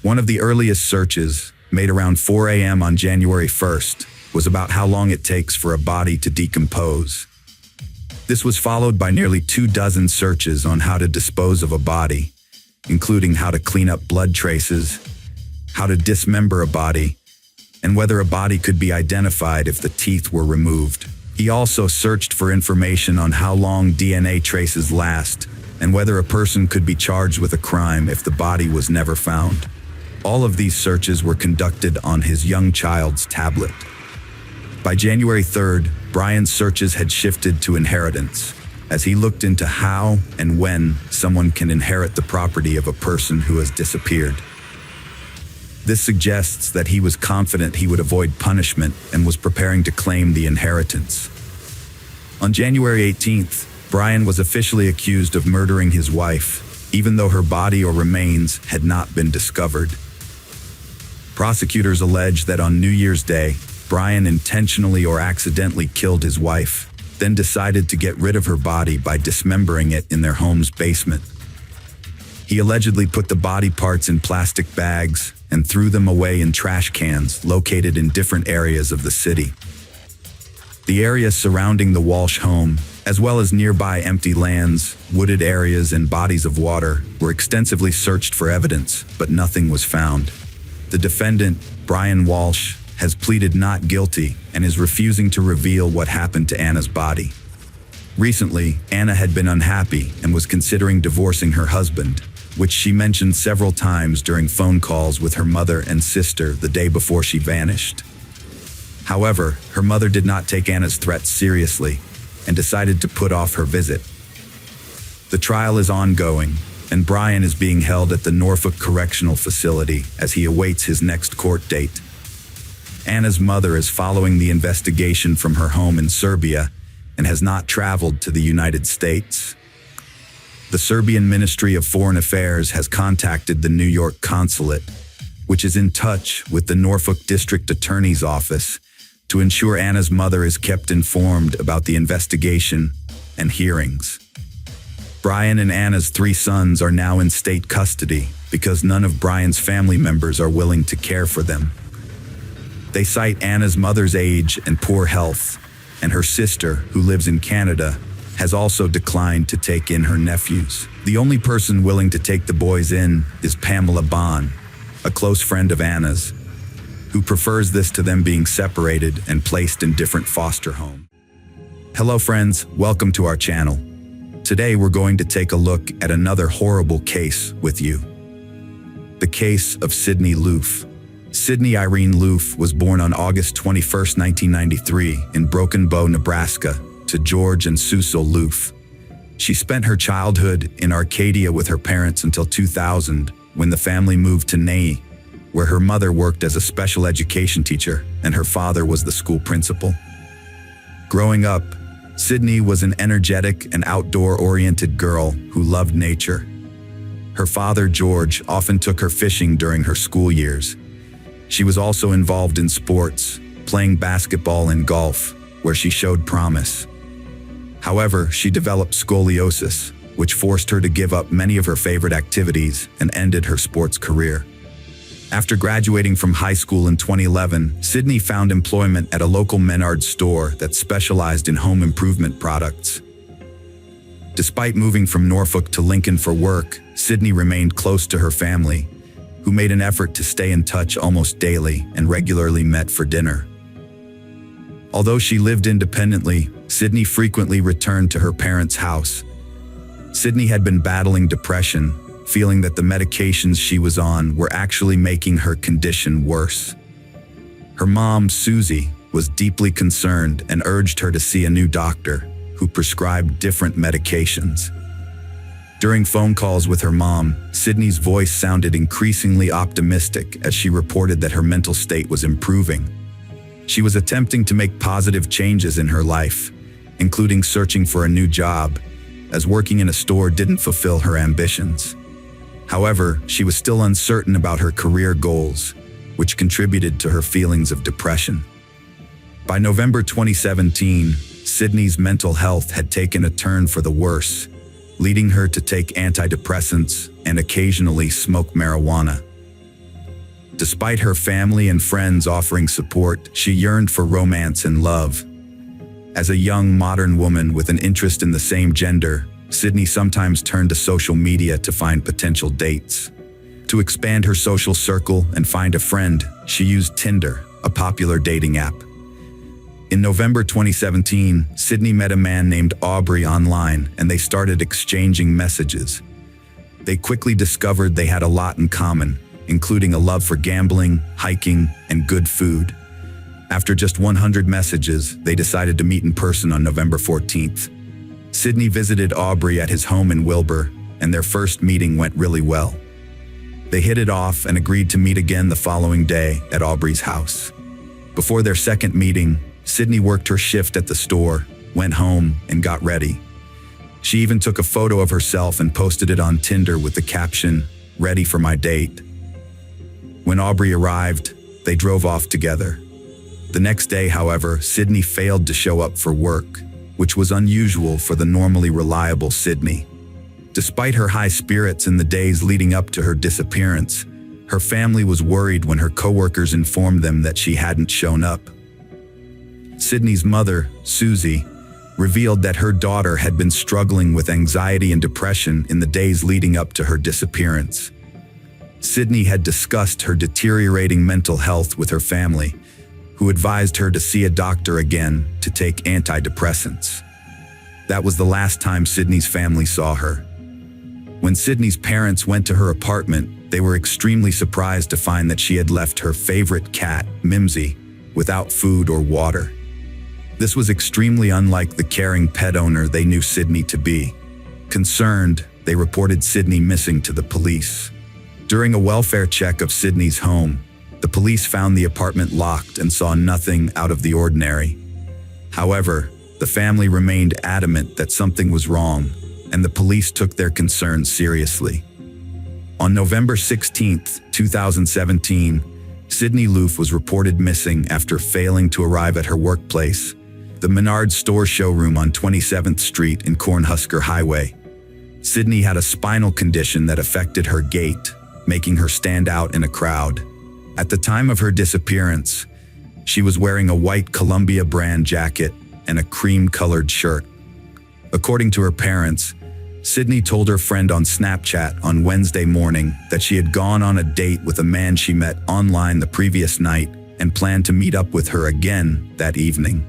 One of the earliest searches, made around 4 a.m. on January 1st, was about how long it takes for a body to decompose. This was followed by nearly 24 searches on how to dispose of a body, including how to clean up blood traces, how to dismember a body, and whether a body could be identified if the teeth were removed. He also searched for information on how long DNA traces last and whether a person could be charged with a crime if the body was never found. All of these searches were conducted on his young child's tablet. By January 3rd, Brian's searches had shifted to inheritance, as he looked into how and when someone can inherit the property of a person who has disappeared. This suggests that he was confident he would avoid punishment and was preparing to claim the inheritance. On January 18th, Brian was officially accused of murdering his wife, even though her body or remains had not been discovered. Prosecutors allege that on New Year's Day, Brian intentionally or accidentally killed his wife, then decided to get rid of her body by dismembering it in their home's basement. He allegedly put the body parts in plastic bags and threw them away in trash cans located in different areas of the city. The area surrounding the Walsh home, as well as nearby empty lands, wooded areas, and bodies of water, were extensively searched for evidence, but nothing was found. The defendant, Brian Walsh, has pleaded not guilty and is refusing to reveal what happened to Anna's body. Recently, Anna had been unhappy and was considering divorcing her husband, which she mentioned several times during phone calls with her mother and sister the day before she vanished. However, her mother did not take Anna's threats seriously and decided to put off her visit. The trial is ongoing, and Brian is being held at the Norfolk Correctional Facility as he awaits his next court date. Anna's mother is following the investigation from her home in Serbia and has not traveled to the United States. The Serbian Ministry of Foreign Affairs has contacted the New York Consulate, which is in touch with the Norfolk District Attorney's Office to ensure Anna's mother is kept informed about the investigation and hearings. Brian and Anna's 3 sons are now in state custody because none of Brian's family members are willing to care for them. They cite Anna's mother's age and poor health, and her sister, who lives in Canada, has also declined to take in her nephews. The only person willing to take the boys in is Pamela Bond, a close friend of Anna's, who prefers this to them being separated and placed in different foster homes. Hello friends, welcome to our channel. Today we're going to take a look at another horrible case with you. The case of Sydney Loof. Sydney Irene Loof was born on August 21, 1993 in Broken Bow, Nebraska, to George and Susan Loof. She spent her childhood in Arcadia with her parents until 2000, when the family moved to Ney, where her mother worked as a special education teacher and her father was the school principal. Growing up, Sydney was an energetic and outdoor-oriented girl who loved nature. Her father, George, often took her fishing during her school years. She was also involved in sports, playing basketball and golf, where she showed promise. However, she developed scoliosis, which forced her to give up many of her favorite activities and ended her sports career. After graduating from high school in 2011, Sydney found employment at a local Menards store that specialized in home improvement products. Despite moving from Norfolk to Lincoln for work, Sydney remained close to her family, who made an effort to stay in touch almost daily and regularly met for dinner. Although she lived independently, Sydney frequently returned to her parents' house. Sydney had been battling depression, feeling that the medications she was on were actually making her condition worse. Her mom, Susie, was deeply concerned and urged her to see a new doctor who prescribed different medications. During phone calls with her mom, Sydney's voice sounded increasingly optimistic as she reported that her mental state was improving. She was attempting to make positive changes in her life, including searching for a new job, as working in a store didn't fulfill her ambitions. However, she was still uncertain about her career goals, which contributed to her feelings of depression. By November 2017, Sydney's mental health had taken a turn for the worse, leading her to take antidepressants and occasionally smoke marijuana. Despite her family and friends offering support, she yearned for romance and love. As a young modern woman with an interest in the same gender, Sydney sometimes turned to social media to find potential dates. To expand her social circle and find a friend, she used Tinder, a popular dating app. In November 2017, Sydney met a man named Aubrey online, and they started exchanging messages. They quickly discovered they had a lot in common, including a love for gambling, hiking, and good food. After just 100 messages, they decided to meet in person on November 14th. Sydney visited Aubrey at his home in Wilbur, and their first meeting went really well. They hit it off and agreed to meet again the following day at Aubrey's house. Before their second meeting, Sydney worked her shift at the store, went home, and got ready. She even took a photo of herself and posted it on Tinder with the caption, "Ready for my date." When Aubrey arrived, they drove off together. The next day, however, Sydney failed to show up for work, which was unusual for the normally reliable Sydney. Despite her high spirits in the days leading up to her disappearance, her family was worried when her coworkers informed them that she hadn't shown up. Sydney's mother, Susie, revealed that her daughter had been struggling with anxiety and depression in the days leading up to her disappearance. Sydney had discussed her deteriorating mental health with her family, who advised her to see a doctor again to take antidepressants. That was the last time Sydney's family saw her. When Sydney's parents went to her apartment, they were extremely surprised to find that she had left her favorite cat, Mimsy, without food or water. This was extremely unlike the caring pet owner they knew Sydney to be. Concerned, they reported Sydney missing to the police. During a welfare check of Sydney's home, the police found the apartment locked and saw nothing out of the ordinary. However, the family remained adamant that something was wrong, and the police took their concerns seriously. On November 16, 2017, Sydney Loof was reported missing after failing to arrive at her workplace, the Menards store showroom on 27th Street in Cornhusker Highway. Sydney had a spinal condition that affected her gait, making her stand out in a crowd. At the time of her disappearance, she was wearing a white Columbia brand jacket and a cream-colored shirt. According to her parents, Sydney told her friend on Snapchat on Wednesday morning that she had gone on a date with a man she met online the previous night and planned to meet up with her again that evening.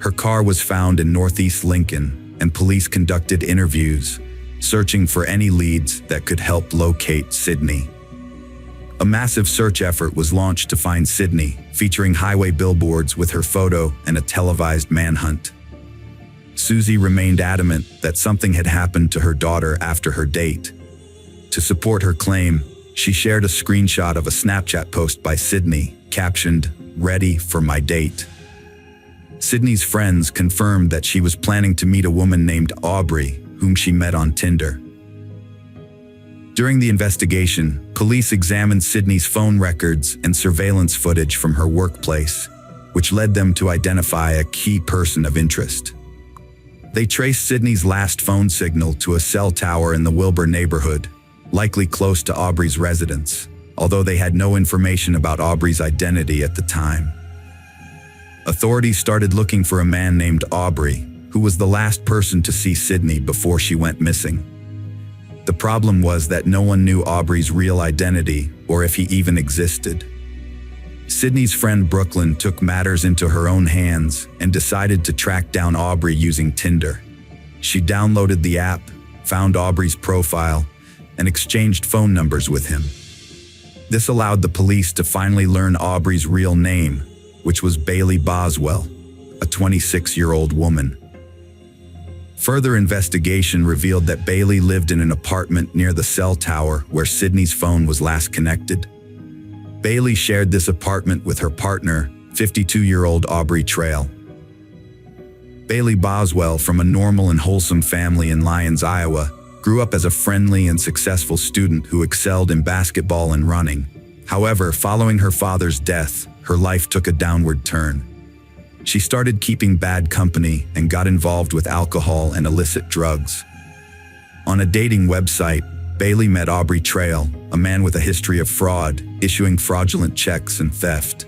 Her car was found in Northeast Lincoln, and police conducted interviews, searching for any leads that could help locate Sydney. A massive search effort was launched to find Sydney, featuring highway billboards with her photo and a televised manhunt. Susie remained adamant that something had happened to her daughter after her date. To support her claim, she shared a screenshot of a Snapchat post by Sydney, captioned, "Ready for my date." Sydney's friends confirmed that she was planning to meet a woman named Aubrey, whom she met on Tinder. During the investigation, police examined Sydney's phone records and surveillance footage from her workplace, which led them to identify a key person of interest. They traced Sydney's last phone signal to a cell tower in the Wilbur neighborhood, likely close to Aubrey's residence, although they had no information about Aubrey's identity at the time. Authorities started looking for a man named Aubrey, who was the last person to see Sydney before she went missing. The problem was that no one knew Aubrey's real identity or if he even existed. Sydney's friend Brooklyn took matters into her own hands and decided to track down Aubrey using Tinder. She downloaded the app, found Aubrey's profile, and exchanged phone numbers with him. This allowed the police to finally learn Aubrey's real name, which was Bailey Boswell, a 26-year-old woman. Further investigation revealed that Bailey lived in an apartment near the cell tower where Sydney's phone was last connected. Bailey shared this apartment with her partner, 52-year-old Aubrey Trail. Bailey Boswell, from a normal and wholesome family in Lyons, Iowa, grew up as a friendly and successful student who excelled in basketball and running. However, following her father's death, her life took a downward turn. She started keeping bad company and got involved with alcohol and illicit drugs. On a dating website, Bailey met Aubrey Trail, a man with a history of fraud, issuing fraudulent checks and theft.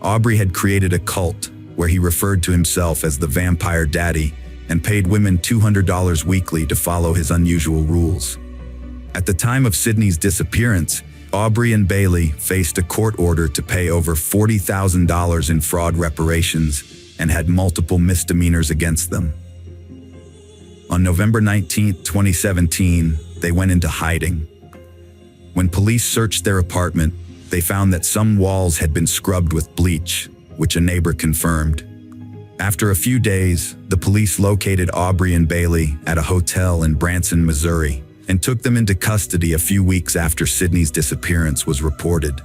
Aubrey had created a cult where he referred to himself as the Vampire Daddy and paid women $200 weekly to follow his unusual rules. At the time of Sydney's disappearance, Aubrey and Bailey faced a court order to pay over $40,000 in fraud reparations and had multiple misdemeanors against them. On November 19, 2017, they went into hiding. When police searched their apartment, they found that some walls had been scrubbed with bleach, which a neighbor confirmed. After a few days, the police located Aubrey and Bailey at a hotel in Branson, Missouri, and took them into custody a few weeks after Sydney's disappearance was reported.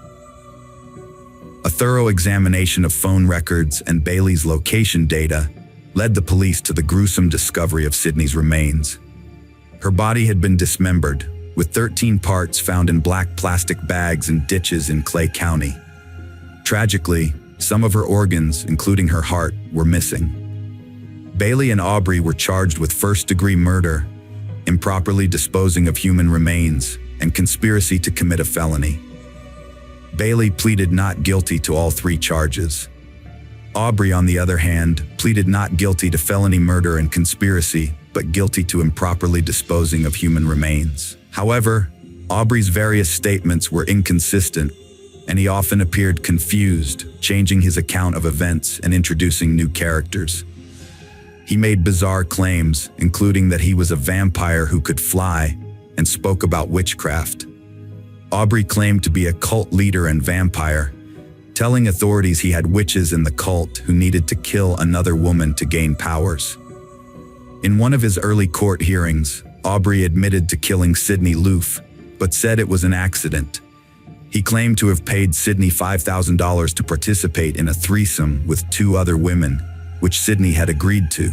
A thorough examination of phone records and Bailey's location data led the police to the gruesome discovery of Sydney's remains. Her body had been dismembered, with 13 parts found in black plastic bags in ditches in Clay County. Tragically, some of her organs, including her heart, were missing. Bailey and Aubrey were charged with first-degree murder, improperly disposing of human remains, and conspiracy to commit a felony. Bailey pleaded not guilty to all three charges. Aubrey, on the other hand, pleaded not guilty to felony murder and conspiracy, but guilty to improperly disposing of human remains. However, Aubrey's various statements were inconsistent, and he often appeared confused, changing his account of events and introducing new characters. He made bizarre claims, including that he was a vampire who could fly, and spoke about witchcraft. Aubrey claimed to be a cult leader and vampire, telling authorities he had witches in the cult who needed to kill another woman to gain powers. In one of his early court hearings, Aubrey admitted to killing Sydney Loof, but said it was an accident. He claimed to have paid Sydney $5,000 to participate in a threesome with 2 other women, which Sydney had agreed to.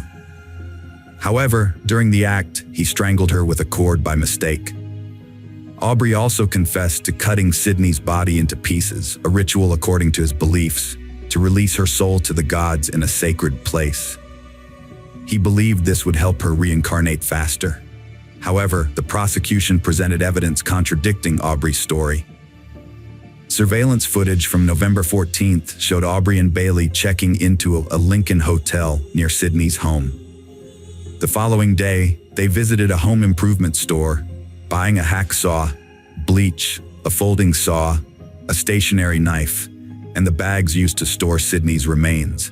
However, during the act, he strangled her with a cord by mistake. Aubrey also confessed to cutting Sydney's body into pieces, a ritual according to his beliefs, to release her soul to the gods in a sacred place. He believed this would help her reincarnate faster. However, the prosecution presented evidence contradicting Aubrey's story. Surveillance footage from November 14th showed Aubrey and Bailey checking into a Lincoln hotel near Sydney's home. The following day, they visited a home improvement store, buying a hacksaw, bleach, a folding saw, a stationary knife, and the bags used to store Sydney's remains.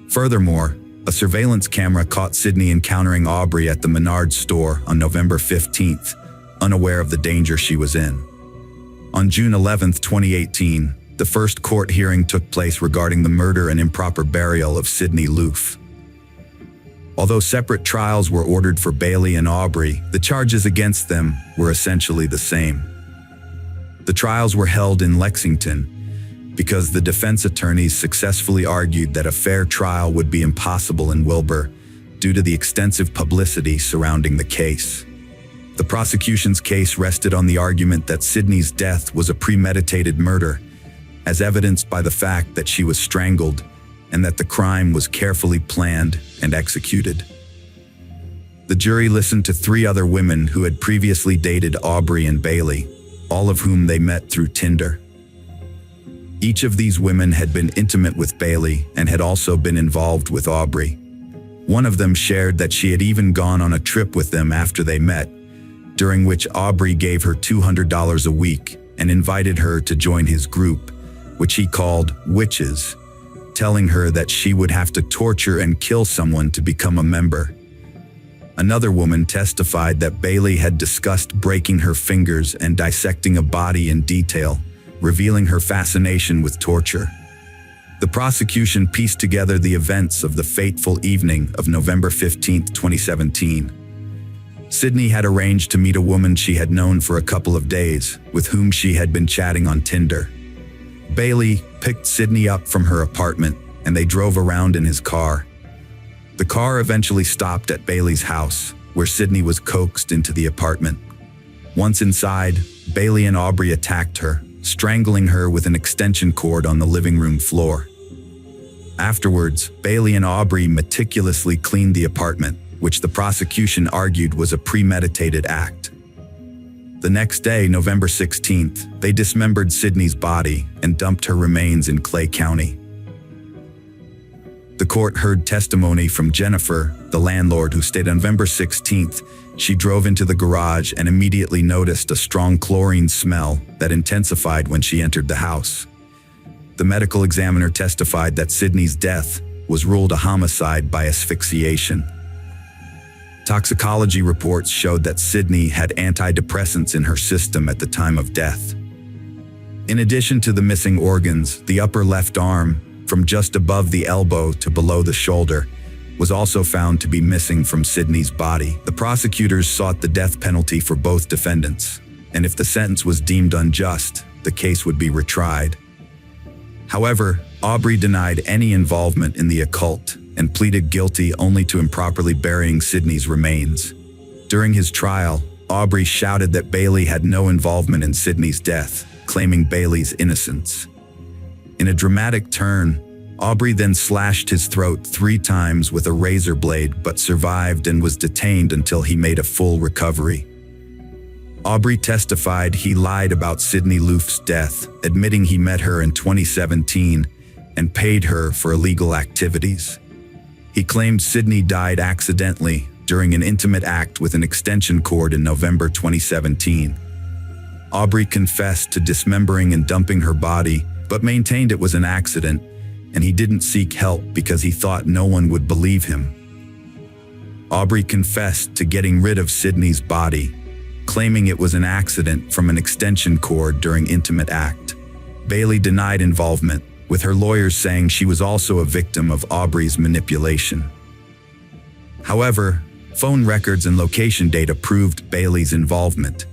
Furthermore, a surveillance camera caught Sydney encountering Aubrey at the Menards store on November 15th, unaware of the danger she was in. On June 11, 2018, the first court hearing took place regarding the murder and improper burial of Sydney Loof. Although separate trials were ordered for Bailey and Aubrey, the charges against them were essentially the same. The trials were held in Lexington because the defense attorneys successfully argued that a fair trial would be impossible in Wilbur due to the extensive publicity surrounding the case. The prosecution's case rested on the argument that Sydney's death was a premeditated murder, as evidenced by the fact that she was strangled and that the crime was carefully planned and executed. The jury listened to 3 other women who had previously dated Aubrey and Bailey, all of whom they met through Tinder. Each of these women had been intimate with Bailey and had also been involved with Aubrey. One of them shared that she had even gone on a trip with them after they met, during which Aubrey gave her $200 a week and invited her to join his group, which he called Witches, telling her that she would have to torture and kill someone to become a member. Another woman testified that Bailey had discussed breaking her fingers and dissecting a body in detail, revealing her fascination with torture. The prosecution pieced together the events of the fateful evening of November 15, 2017. Sydney had arranged to meet a woman she had known for a couple of days, with whom she had been chatting on Tinder. Bailey picked Sydney up from her apartment, and they drove around in his car. The car eventually stopped at Bailey's house, where Sydney was coaxed into the apartment. Once inside, Bailey and Aubrey attacked her, strangling her with an extension cord on the living room floor. Afterwards, Bailey and Aubrey meticulously cleaned the apartment, which the prosecution argued was a premeditated act. The next day, November 16th, they dismembered Sydney's body and dumped her remains in Clay County. The court heard testimony from Jennifer, the landlord who stayed on November 16th. She drove into the garage and immediately noticed a strong chlorine smell that intensified when she entered the house. The medical examiner testified that Sydney's death was ruled a homicide by asphyxiation. Toxicology reports showed that Sydney had antidepressants in her system at the time of death. In addition to the missing organs, the upper left arm, from just above the elbow to below the shoulder, was also found to be missing from Sydney's body. The prosecutors sought the death penalty for both defendants, and if the sentence was deemed unjust, the case would be retried. However, Aubrey denied any involvement in the occult and pleaded guilty only to improperly burying Sydney's remains. During his trial, Aubrey shouted that Bailey had no involvement in Sydney's death, claiming Bailey's innocence. In a dramatic turn, Aubrey then slashed his throat 3 times with a razor blade but survived and was detained until he made a full recovery. Aubrey testified he lied about Sydney Loof's death, admitting he met her in 2017 and paid her for illegal activities. He claimed Sydney died accidentally during an intimate act with an extension cord in November 2017. Aubrey confessed to dismembering and dumping her body, but maintained it was an accident, and he didn't seek help because he thought no one would believe him. Aubrey confessed to getting rid of Sydney's body, claiming it was an accident from an extension cord during intimate act. Bailey denied involvement, with her lawyers saying she was also a victim of Aubrey's manipulation. However, phone records and location data proved Bailey's involvement,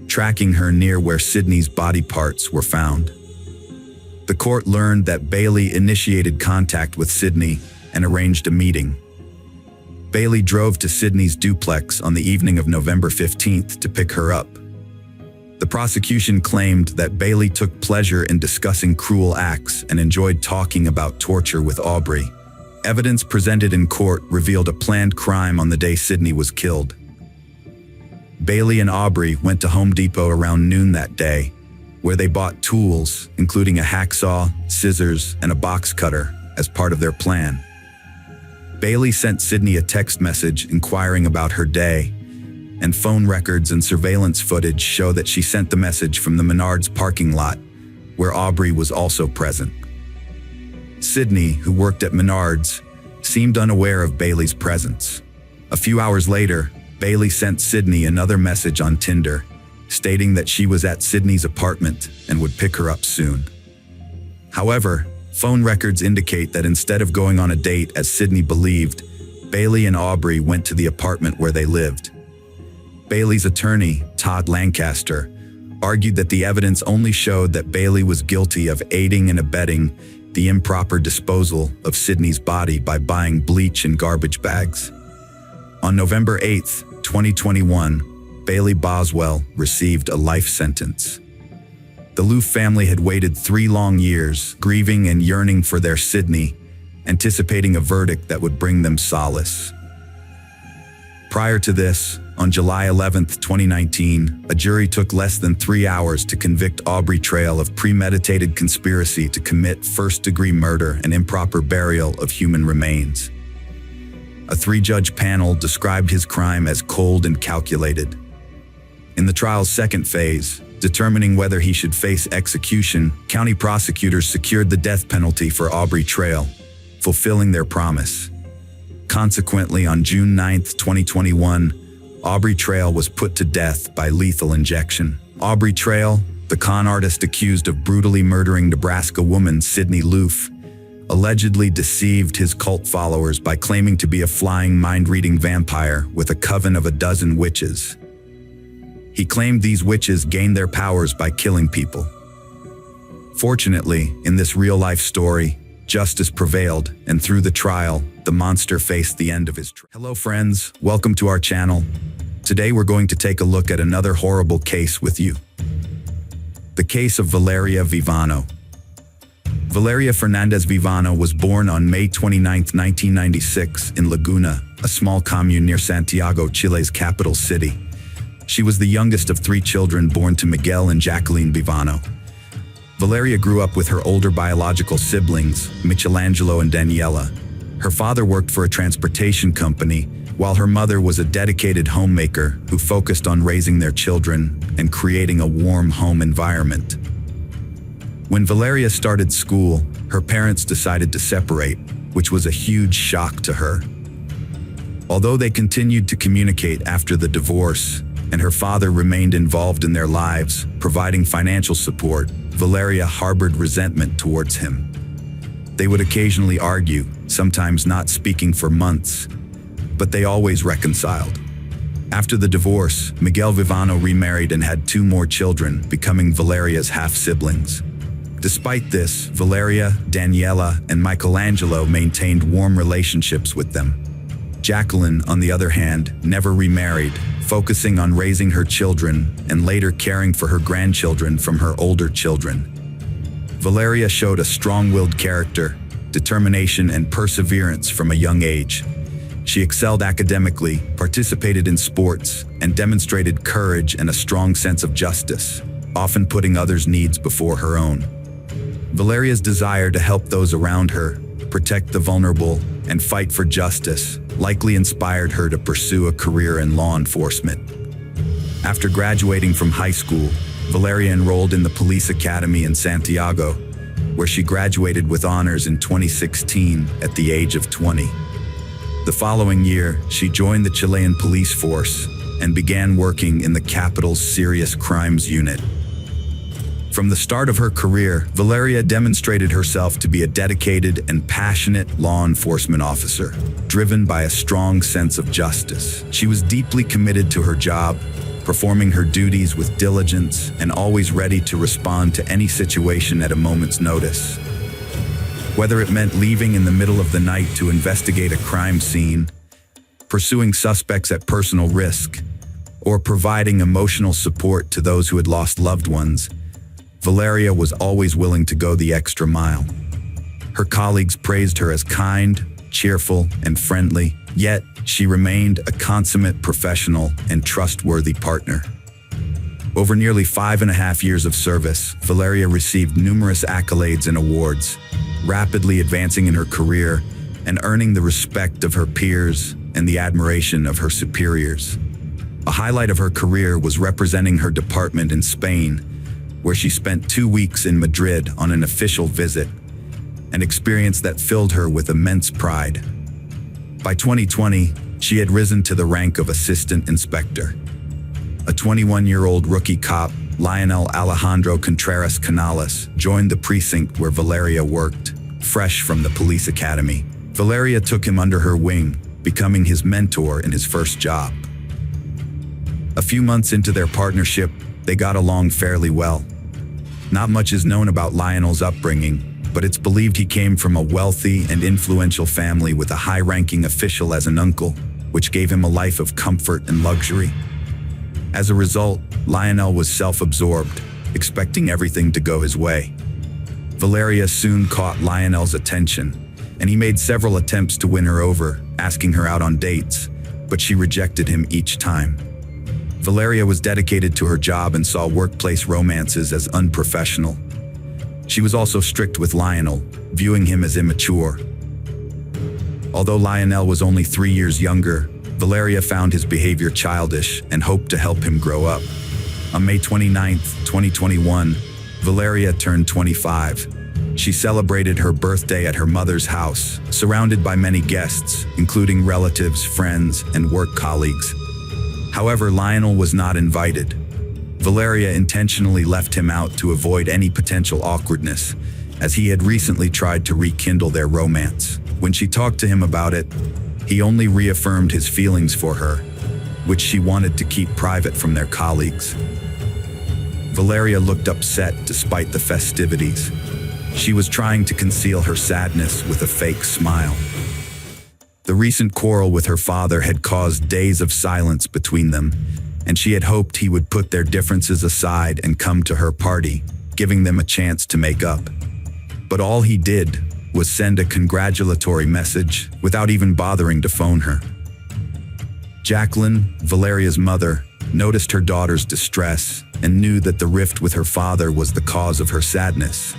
tracking her near where Sydney's body parts were found. The court learned that Bailey initiated contact with Sydney and arranged a meeting. Bailey drove to Sydney's duplex on the evening of November 15th to pick her up. The prosecution claimed that Bailey took pleasure in discussing cruel acts and enjoyed talking about torture with Aubrey. Evidence presented in court revealed a planned crime on the day Sydney was killed. Bailey and Aubrey went to Home Depot around noon that day, where they bought tools, including a hacksaw, scissors, and a box cutter, as part of their plan. Bailey sent Sydney a text message inquiring about her day, and phone records and surveillance footage show that she sent the message from the Menards parking lot, where Aubrey was also present. Sydney, who worked at Menards, seemed unaware of Bailey's presence. A few hours later, Bailey sent Sydney another message on Tinder, stating that she was at Sydney's apartment and would pick her up soon. However, phone records indicate that instead of going on a date as Sydney believed, Bailey and Aubrey went to the apartment where they lived. Bailey's attorney, Todd Lancaster, argued that the evidence only showed that Bailey was guilty of aiding and abetting the improper disposal of Sydney's body by buying bleach in garbage bags. On November 8, 2021, Bailey Boswell received a life sentence. The Loof family had waited 3 long years, grieving and yearning for their Sydney, anticipating a verdict that would bring them solace. Prior to this, on July 11, 2019, a jury took less than 3 hours to convict Aubrey Trail of premeditated conspiracy to commit first-degree murder and improper burial of human remains. A 3-judge panel described his crime as cold and calculated. In the trial's second phase, determining whether he should face execution, county prosecutors secured the death penalty for Aubrey Trail, fulfilling their promise. Consequently, on June 9, 2021, Aubrey Trail was put to death by lethal injection. Aubrey Trail, the con artist accused of brutally murdering Nebraska woman Sydney Loof, allegedly deceived his cult followers by claiming to be a flying mind-reading vampire with a coven of 12 witches. He claimed these witches gained their powers by killing people. Fortunately, in this real-life story, justice prevailed, and through the trial, the monster faced the end of his Hello friends, welcome to our channel. Today we're going to take a look at another horrible case with you. The case of Valeria Vivano. Valeria Fernandez Vivano was born on May 29, 1996 in Laguna, a small commune near Santiago, Chile's capital city. She was the youngest of 3 children born to Miguel and Jacqueline Vivano. Valeria grew up with her older biological siblings, Michelangelo and Daniela. Her father worked for a transportation company, while her mother was a dedicated homemaker who focused on raising their children and creating a warm home environment. When Valeria started school, her parents decided to separate, which was a huge shock to her. Although they continued to communicate after the divorce, and her father remained involved in their lives, providing financial support, Valeria harbored resentment towards him. They would occasionally argue, sometimes not speaking for months, but they always reconciled. After the divorce, Miguel Vivano remarried and had 2 more children, becoming Valeria's half-siblings. Despite this, Valeria, Daniela, and Michelangelo maintained warm relationships with them. Jacqueline, on the other hand, never remarried, focusing on raising her children and later caring for her grandchildren from her older children. Valeria showed a strong-willed character, determination, and perseverance from a young age. She excelled academically, participated in sports, and demonstrated courage and a strong sense of justice, often putting others' needs before her own. Valeria's desire to help those around her, protect the vulnerable, and fight for justice likely inspired her to pursue a career in law enforcement. After graduating from high school, Valeria enrolled in the police academy in Santiago, where she graduated with honors in 2016 at the age of 20. The following year, she joined the Chilean police force and began working in the capital's serious crimes unit. From the start of her career, Valeria demonstrated herself to be a dedicated and passionate law enforcement officer, driven by a strong sense of justice. She was deeply committed to her job, performing her duties with diligence and always ready to respond to any situation at a moment's notice. Whether it meant leaving in the middle of the night to investigate a crime scene, pursuing suspects at personal risk, or providing emotional support to those who had lost loved ones, Valeria was always willing to go the extra mile. Her colleagues praised her as kind, cheerful, and friendly, yet she remained a consummate professional and trustworthy partner. Over nearly 5.5 years of service, Valeria received numerous accolades and awards, rapidly advancing in her career and earning the respect of her peers and the admiration of her superiors. A highlight of her career was representing her department in Spain, where she spent 2 weeks in Madrid on an official visit, an experience that filled her with immense pride. By 2020, she had risen to the rank of assistant inspector. A 21-year-old rookie cop, Lionel Alejandro Contreras Canales, joined the precinct where Valeria worked, fresh from the police academy. Valeria took him under her wing, becoming his mentor in his first job. A few months into their partnership, they got along fairly well. Not much is known about Lionel's upbringing, but it's believed he came from a wealthy and influential family with a high-ranking official as an uncle, which gave him a life of comfort and luxury. As a result, Lionel was self-absorbed, expecting everything to go his way. Valeria soon caught Lionel's attention, and he made several attempts to win her over, asking her out on dates, but she rejected him each time. Valeria was dedicated to her job and saw workplace romances as unprofessional. She was also strict with Lionel, viewing him as immature. Although Lionel was only 3 years younger, Valeria found his behavior childish and hoped to help him grow up. On May 29, 2021, Valeria turned 25. She celebrated her birthday at her mother's house, surrounded by many guests, including relatives, friends, and work colleagues. However, Lionel was not invited. Valeria intentionally left him out to avoid any potential awkwardness, as he had recently tried to rekindle their romance. When she talked to him about it, he only reaffirmed his feelings for her, which she wanted to keep private from their colleagues. Valeria looked upset despite the festivities. She was trying to conceal her sadness with a fake smile. The recent quarrel with her father had caused days of silence between them, and she had hoped he would put their differences aside and come to her party, giving them a chance to make up. But all he did was send a congratulatory message without even bothering to phone her. Jacqueline, Valeria's mother, noticed her daughter's distress and knew that the rift with her father was the cause of her sadness.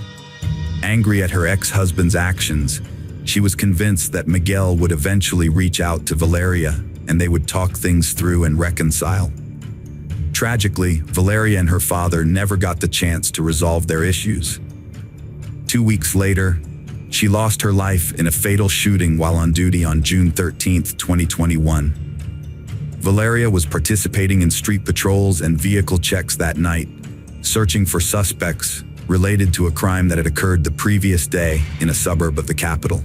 Angry at her ex-husband's actions, she was convinced that Miguel would eventually reach out to Valeria and they would talk things through and reconcile. Tragically, Valeria and her father never got the chance to resolve their issues. 2 weeks later, she lost her life in a fatal shooting while on duty on June 13, 2021. Valeria was participating in street patrols and vehicle checks that night, searching for suspects related to a crime that had occurred the previous day in a suburb of the capital.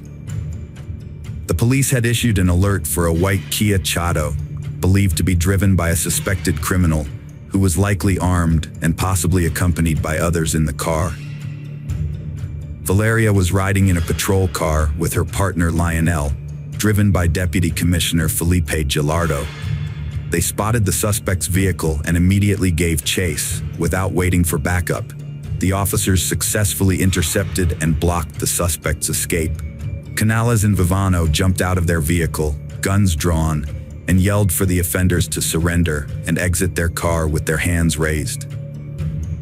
The police had issued an alert for a white Kia Chato, believed to be driven by a suspected criminal who was likely armed and possibly accompanied by others in the car. Valeria was riding in a patrol car with her partner Lionel, driven by Deputy Commissioner Felipe Gilardo. They spotted the suspect's vehicle and immediately gave chase, without waiting for backup. The officers successfully intercepted and blocked the suspect's escape. Canales and Vivano jumped out of their vehicle, guns drawn, and yelled for the offenders to surrender and exit their car with their hands raised.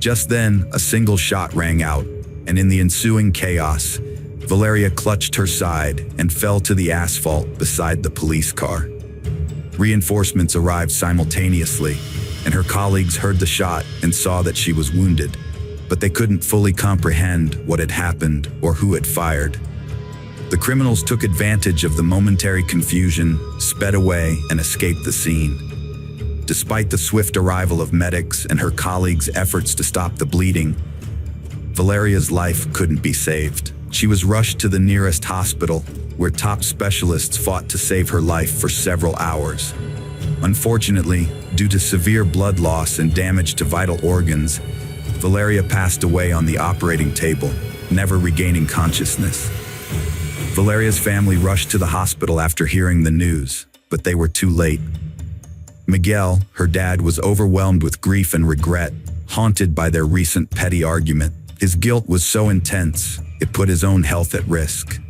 Just then, a single shot rang out, and in the ensuing chaos, Valeria clutched her side and fell to the asphalt beside the police car. Reinforcements arrived simultaneously, and her colleagues heard the shot and saw that she was wounded, but they couldn't fully comprehend what had happened or who had fired. The criminals took advantage of the momentary confusion, sped away, and escaped the scene. Despite the swift arrival of medics and her colleagues' efforts to stop the bleeding, Valeria's life couldn't be saved. She was rushed to the nearest hospital, where top specialists fought to save her life for several hours. Unfortunately, due to severe blood loss and damage to vital organs, Valeria passed away on the operating table, never regaining consciousness. Valeria's family rushed to the hospital after hearing the news, but they were too late. Miguel, her dad, was overwhelmed with grief and regret, haunted by their recent petty argument. His guilt was so intense, it put his own health at risk.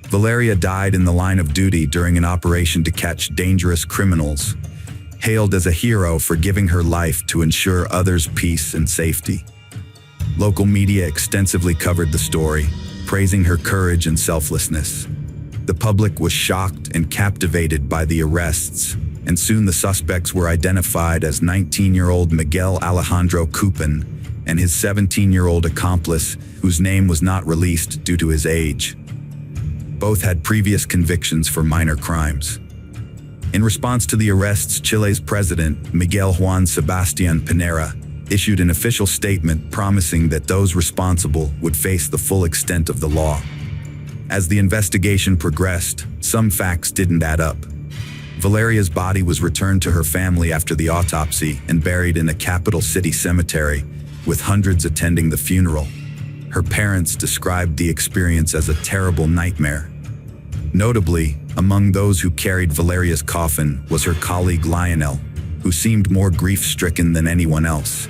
Valeria died in the line of duty during an operation to catch dangerous criminals, hailed as a hero for giving her life to ensure others' peace and safety. Local media extensively covered the story, praising her courage and selflessness. The public was shocked and captivated by the arrests, and soon the suspects were identified as 19-year-old Miguel Alejandro Cupin and his 17-year-old accomplice, whose name was not released due to his age. Both had previous convictions for minor crimes. In response to the arrests, Chile's president, Miguel Juan Sebastián Pinera, issued an official statement promising that those responsible would face the full extent of the law. As the investigation progressed, some facts didn't add up. Valeria's body was returned to her family after the autopsy and buried in a capital city cemetery, with hundreds attending the funeral. Her parents described the experience as a terrible nightmare. Notably, among those who carried Valeria's coffin was her colleague Lionel, who seemed more grief-stricken than anyone else.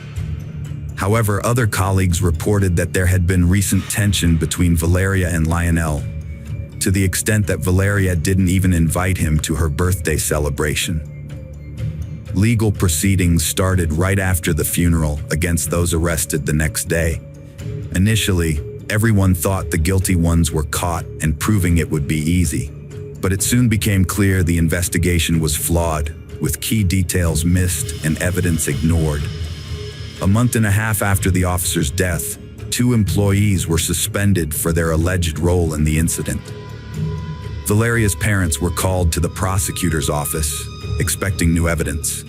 However, other colleagues reported that there had been recent tension between Valeria and Lionel, to the extent that Valeria didn't even invite him to her birthday celebration. Legal proceedings started right after the funeral against those arrested the next day. Initially, everyone thought the guilty ones were caught and proving it would be easy. But it soon became clear the investigation was flawed, with key details missed and evidence ignored. A month and a half after the officer's death, 2 employees were suspended for their alleged role in the incident. Valeria's parents were called to the prosecutor's office, expecting new evidence.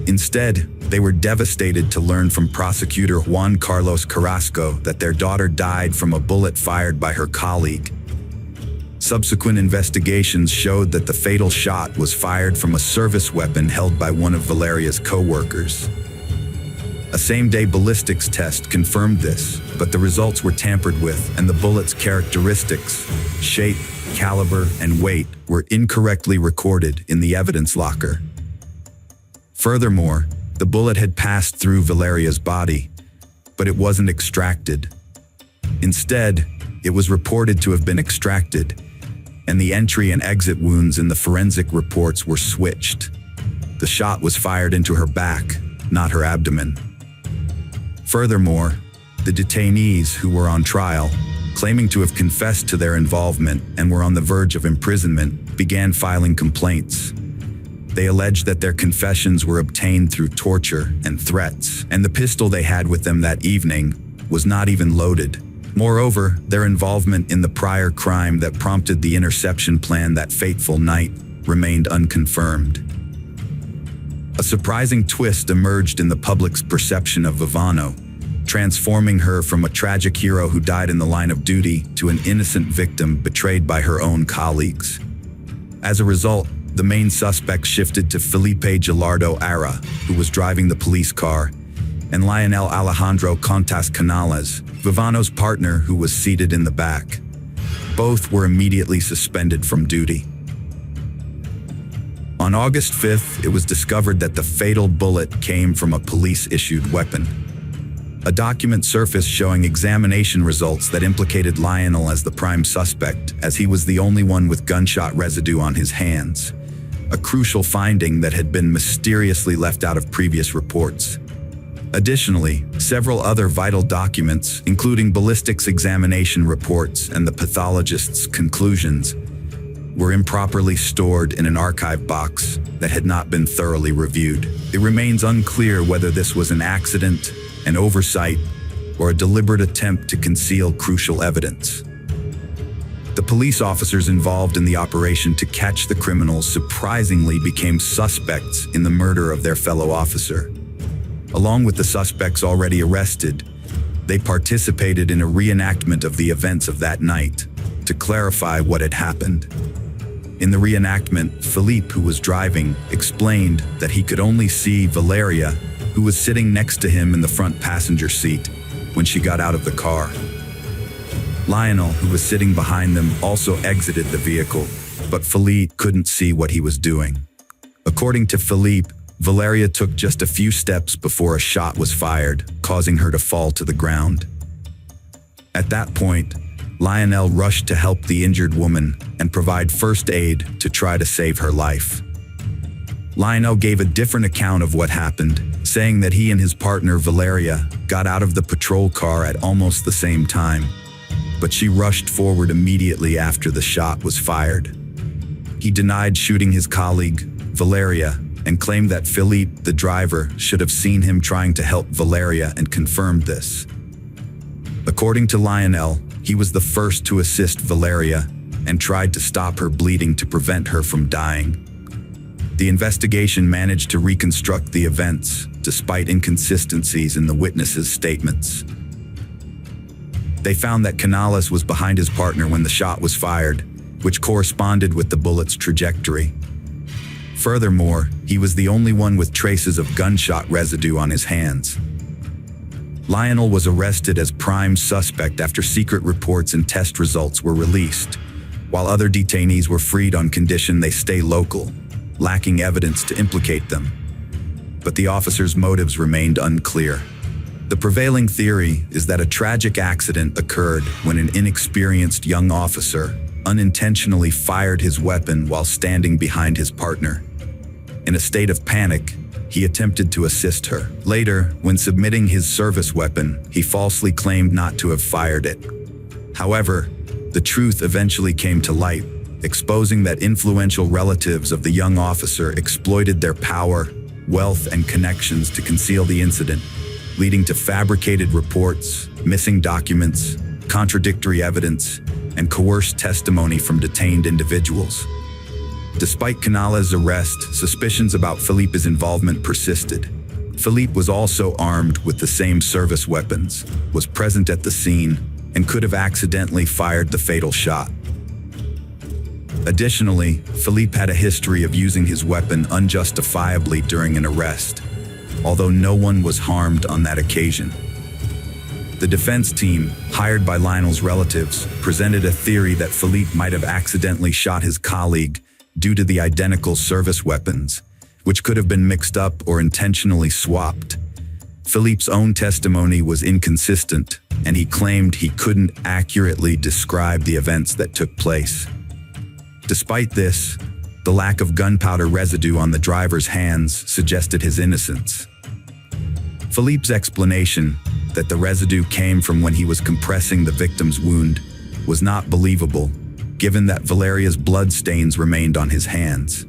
Instead, they were devastated to learn from prosecutor Juan Carlos Carrasco that their daughter died from a bullet fired by her colleague. Subsequent investigations showed that the fatal shot was fired from a service weapon held by one of Valeria's co-workers. A same-day ballistics test confirmed this, but the results were tampered with, and the bullet's characteristics, shape, caliber, and weight were incorrectly recorded in the evidence locker. Furthermore, the bullet had passed through Valeria's body, but it wasn't extracted. Instead, it was reported to have been extracted, and the entry and exit wounds in the forensic reports were switched. The shot was fired into her back, not her abdomen. Furthermore, the detainees who were on trial, claiming to have confessed to their involvement and were on the verge of imprisonment, began filing complaints. They alleged that their confessions were obtained through torture and threats, and the pistol they had with them that evening was not even loaded. Moreover, their involvement in the prior crime that prompted the interception plan that fateful night remained unconfirmed. A surprising twist emerged in the public's perception of Vivano, transforming her from a tragic hero who died in the line of duty to an innocent victim betrayed by her own colleagues. As a result, the main suspect shifted to Felipe Gilardo Ara, who was driving the police car, and Lionel Alejandro Contas Canales, Vivano's partner, who was seated in the back. Both were immediately suspended from duty. On August 5th, it was discovered that the fatal bullet came from a police-issued weapon. A document surfaced showing examination results that implicated Lionel as the prime suspect, as he was the only one with gunshot residue on his hands, a crucial finding that had been mysteriously left out of previous reports. Additionally, several other vital documents, including ballistics examination reports and the pathologist's conclusions, were improperly stored in an archive box that had not been thoroughly reviewed. It remains unclear whether this was an accident, an oversight, or a deliberate attempt to conceal crucial evidence. The police officers involved in the operation to catch the criminals surprisingly became suspects in the murder of their fellow officer. Along with the suspects already arrested, they participated in a reenactment of the events of that night to clarify what had happened. In the reenactment, Philippe, who was driving, explained that he could only see Valeria, who was sitting next to him in the front passenger seat, when she got out of the car. Lionel, who was sitting behind them, also exited the vehicle, but Philippe couldn't see what he was doing. According to Philippe, Valeria took just a few steps before a shot was fired, causing her to fall to the ground. At that point, Lionel rushed to help the injured woman and provide first aid to try to save her life. Lionel gave a different account of what happened, saying that he and his partner Valeria got out of the patrol car at almost the same time, but she rushed forward immediately after the shot was fired. He denied shooting his colleague, Valeria, and claimed that Philippe, the driver, should have seen him trying to help Valeria and confirmed this. According to Lionel, he was the first to assist Valeria and tried to stop her bleeding to prevent her from dying. The investigation managed to reconstruct the events, despite inconsistencies in the witnesses' statements. They found that Canales was behind his partner when the shot was fired, which corresponded with the bullet's trajectory. Furthermore, he was the only one with traces of gunshot residue on his hands. Lionel was arrested as prime suspect after secret reports and test results were released, while other detainees were freed on condition they stay local, lacking evidence to implicate them. But the officers' motives remained unclear. The prevailing theory is that a tragic accident occurred when an inexperienced young officer unintentionally fired his weapon while standing behind his partner. In a state of panic, he attempted to assist her. Later, when submitting his service weapon, he falsely claimed not to have fired it. However, the truth eventually came to light, exposing that influential relatives of the young officer exploited their power, wealth, and connections to conceal the incident, leading to fabricated reports, missing documents, contradictory evidence, and coerced testimony from detained individuals. Despite Canales' arrest, suspicions about Philippe's involvement persisted. Philippe was also armed with the same service weapons, was present at the scene, and could have accidentally fired the fatal shot. Additionally, Philippe had a history of using his weapon unjustifiably during an arrest, although no one was harmed on that occasion. The defense team, hired by Lionel's relatives, presented a theory that Philippe might have accidentally shot his colleague due to the identical service weapons, which could have been mixed up or intentionally swapped. Philippe's own testimony was inconsistent, and he claimed he couldn't accurately describe the events that took place. Despite this, the lack of gunpowder residue on the driver's hands suggested his innocence. Philippe's explanation that the residue came from when he was compressing the victim's wound was not believable, given that Valeria's blood stains remained on his hands.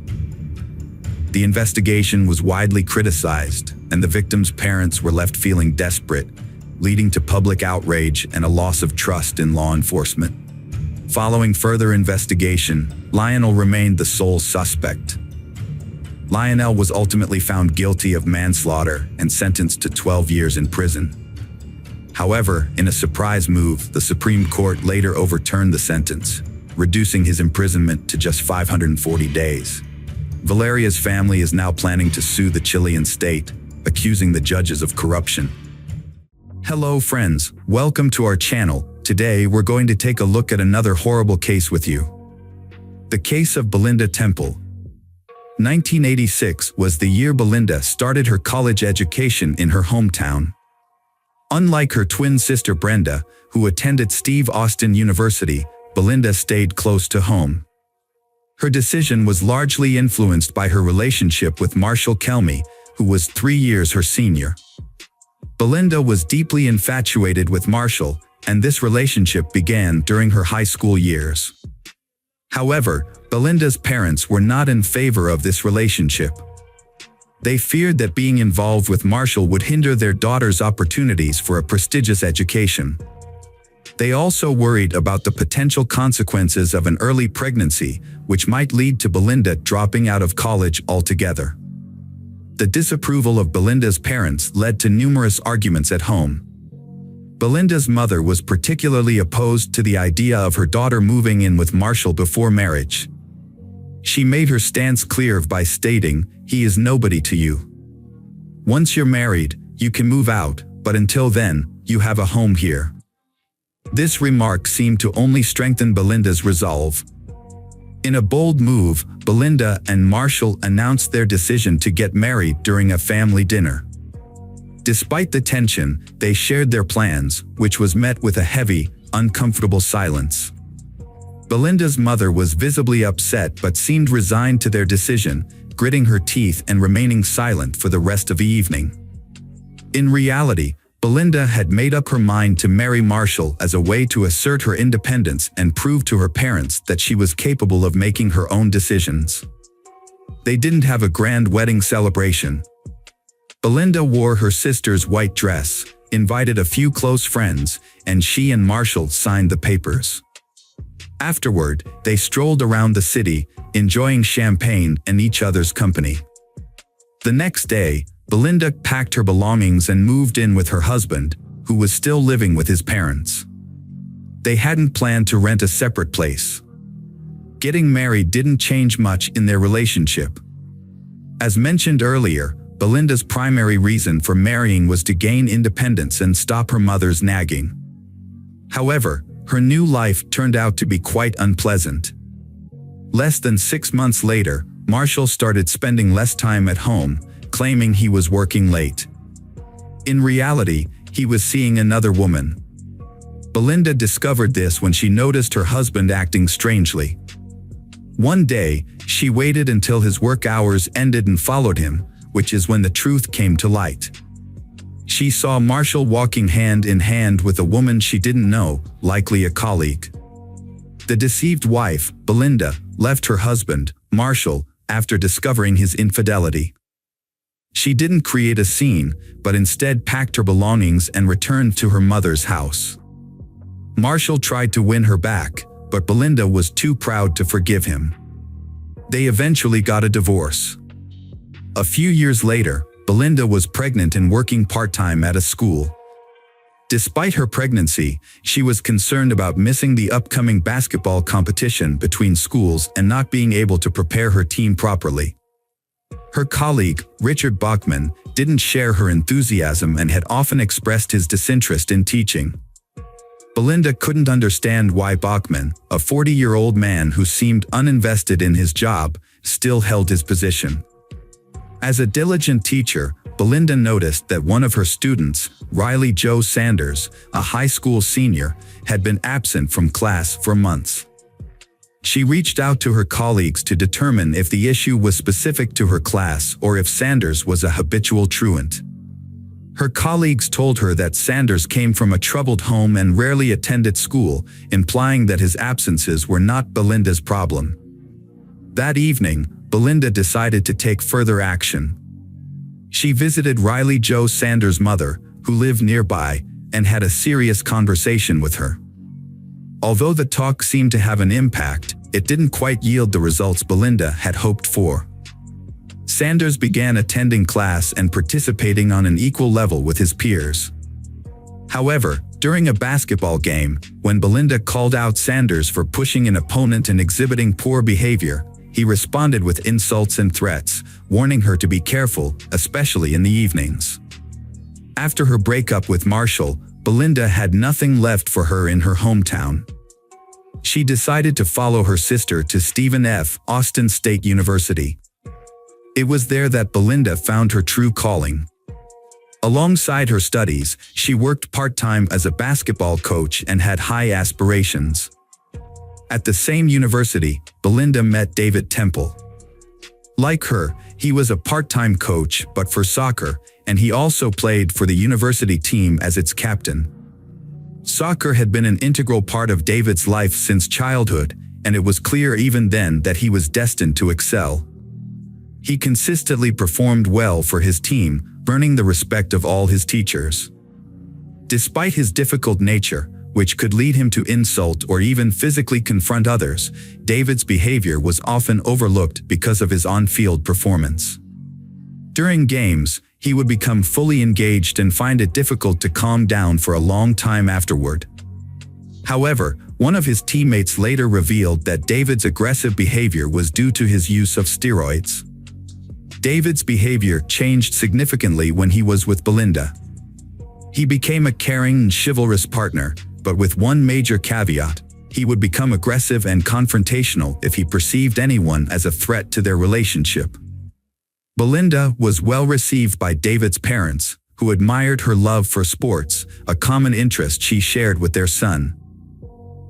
The investigation was widely criticized, and the victim's parents were left feeling desperate, leading to public outrage and a loss of trust in law enforcement. Following further investigation, Lionel remained the sole suspect. Lionel was ultimately found guilty of manslaughter and sentenced to 12 years in prison. However, in a surprise move, the Supreme Court later overturned the sentence, reducing his imprisonment to just 540 days. Valeria's family is now planning to sue the Chilean state, accusing the judges of corruption. Hello friends, welcome to our channel. Today we're going to take a look at another horrible case with you. The case of Belinda Temple. 1986 was the year Belinda started her college education in her hometown. Unlike her twin sister Brenda, who attended Steve Austin University, Belinda stayed close to home. Her decision was largely influenced by her relationship with Marshall Kelmy, who was 3 years her senior. Belinda was deeply infatuated with Marshall, and this relationship began during her high school years. However, Belinda's parents were not in favor of this relationship. They feared that being involved with Marshall would hinder their daughter's opportunities for a prestigious education. They also worried about the potential consequences of an early pregnancy, which might lead to Belinda dropping out of college altogether. The disapproval of Belinda's parents led to numerous arguments at home. Belinda's mother was particularly opposed to the idea of her daughter moving in with Marshall before marriage. She made her stance clear by stating, "He is nobody to you. Once you're married, you can move out, but until then, you have a home here." This remark seemed to only strengthen Belinda's resolve. In a bold move, Belinda and Marshall announced their decision to get married during a family dinner. Despite the tension, they shared their plans, which was met with a heavy, uncomfortable silence. Belinda's mother was visibly upset but seemed resigned to their decision, gritting her teeth and remaining silent for the rest of the evening. In reality, Belinda had made up her mind to marry Marshall as a way to assert her independence and prove to her parents that she was capable of making her own decisions. They didn't have a grand wedding celebration. Belinda wore her sister's white dress, invited a few close friends, and she and Marshall signed the papers. Afterward, they strolled around the city, enjoying champagne and each other's company. The next day, Belinda packed her belongings and moved in with her husband, who was still living with his parents. They hadn't planned to rent a separate place. Getting married didn't change much in their relationship. As mentioned earlier, Belinda's primary reason for marrying was to gain independence and stop her mother's nagging. However, her new life turned out to be quite unpleasant. Less than 6 months later, Marshall started spending less time at home, claiming he was working late. In reality, he was seeing another woman. Belinda discovered this when she noticed her husband acting strangely. One day, she waited until his work hours ended and followed him, which is when the truth came to light. She saw Marshall walking hand in hand with a woman she didn't know, likely a colleague. The deceived wife, Belinda, left her husband, Marshall, after discovering his infidelity. She didn't create a scene, but instead packed her belongings and returned to her mother's house. Marshall tried to win her back, but Belinda was too proud to forgive him. They eventually got a divorce. A few years later, Belinda was pregnant and working part-time at a school. Despite her pregnancy, she was concerned about missing the upcoming basketball competition between schools and not being able to prepare her team properly. Her colleague, Richard Bachman, didn't share her enthusiasm and had often expressed his disinterest in teaching. Belinda couldn't understand why Bachman, a 40-year-old man who seemed uninvested in his job, still held his position. As a diligent teacher, Belinda noticed that one of her students, Riley Joe Sanders, a high school senior, had been absent from class for months. She reached out to her colleagues to determine if the issue was specific to her class or if Sanders was a habitual truant. Her colleagues told her that Sanders came from a troubled home and rarely attended school, implying that his absences were not Belinda's problem. That evening, Belinda decided to take further action. She visited Riley Joe Sanders' mother, who lived nearby, and had a serious conversation with her. Although the talk seemed to have an impact, it didn't quite yield the results Belinda had hoped for. Sanders began attending class and participating on an equal level with his peers. However, during a basketball game, when Belinda called out Sanders for pushing an opponent and exhibiting poor behavior, he responded with insults and threats, warning her to be careful, especially in the evenings. After her breakup with Marshall, Belinda had nothing left for her in her hometown. She decided to follow her sister to Stephen F. Austin State University. It was there that Belinda found her true calling. Alongside her studies, she worked part-time as a basketball coach and had high aspirations. At the same university, Belinda met David Temple. Like her, He was a part-time coach, but for soccer, and he also played for the university team as its captain. Soccer had been an integral part of David's life since childhood, and it was clear even then that he was destined to excel. He consistently performed well for his team, earning the respect of all his teachers. Despite his difficult nature, which could lead him to insult or even physically confront others, David's behavior was often overlooked because of his on-field performance. During games, he would become fully engaged and find it difficult to calm down for a long time afterward. However, one of his teammates later revealed that David's aggressive behavior was due to his use of steroids. David's behavior changed significantly when he was with Belinda. He became a caring and chivalrous partner, but with one major caveat: he would become aggressive and confrontational if he perceived anyone as a threat to their relationship. Belinda was well received by David's parents, who admired her love for sports, a common interest she shared with their son.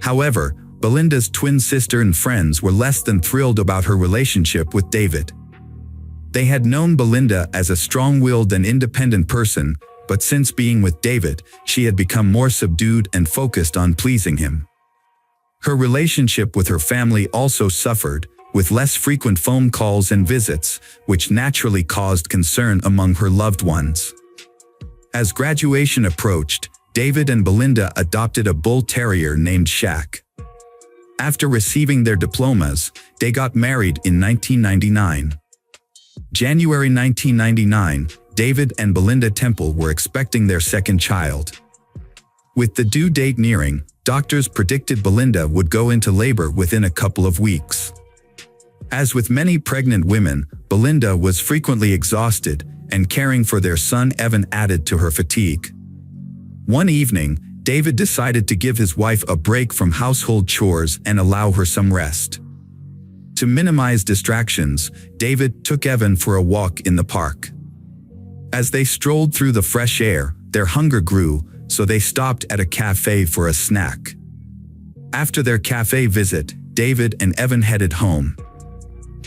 However, Belinda's twin sister and friends were less than thrilled about her relationship with David. They had known Belinda as a strong-willed and independent person, but since being with David, she had become more subdued and focused on pleasing him. Her relationship with her family also suffered, with less frequent phone calls and visits, which naturally caused concern among her loved ones. As graduation approached, David and Belinda adopted a bull terrier named Shaq. After receiving their diplomas, they got married in 1999. January 1999, David and Belinda Temple were expecting their second child. With the due date nearing, doctors predicted Belinda would go into labor within a couple of weeks. As with many pregnant women, Belinda was frequently exhausted, and caring for their son Evan added to her fatigue. One evening, David decided to give his wife a break from household chores and allow her some rest. To minimize distractions, David took Evan for a walk in the park. As they strolled through the fresh air, their hunger grew, so they stopped at a cafe for a snack. After their cafe visit, David and Evan headed home.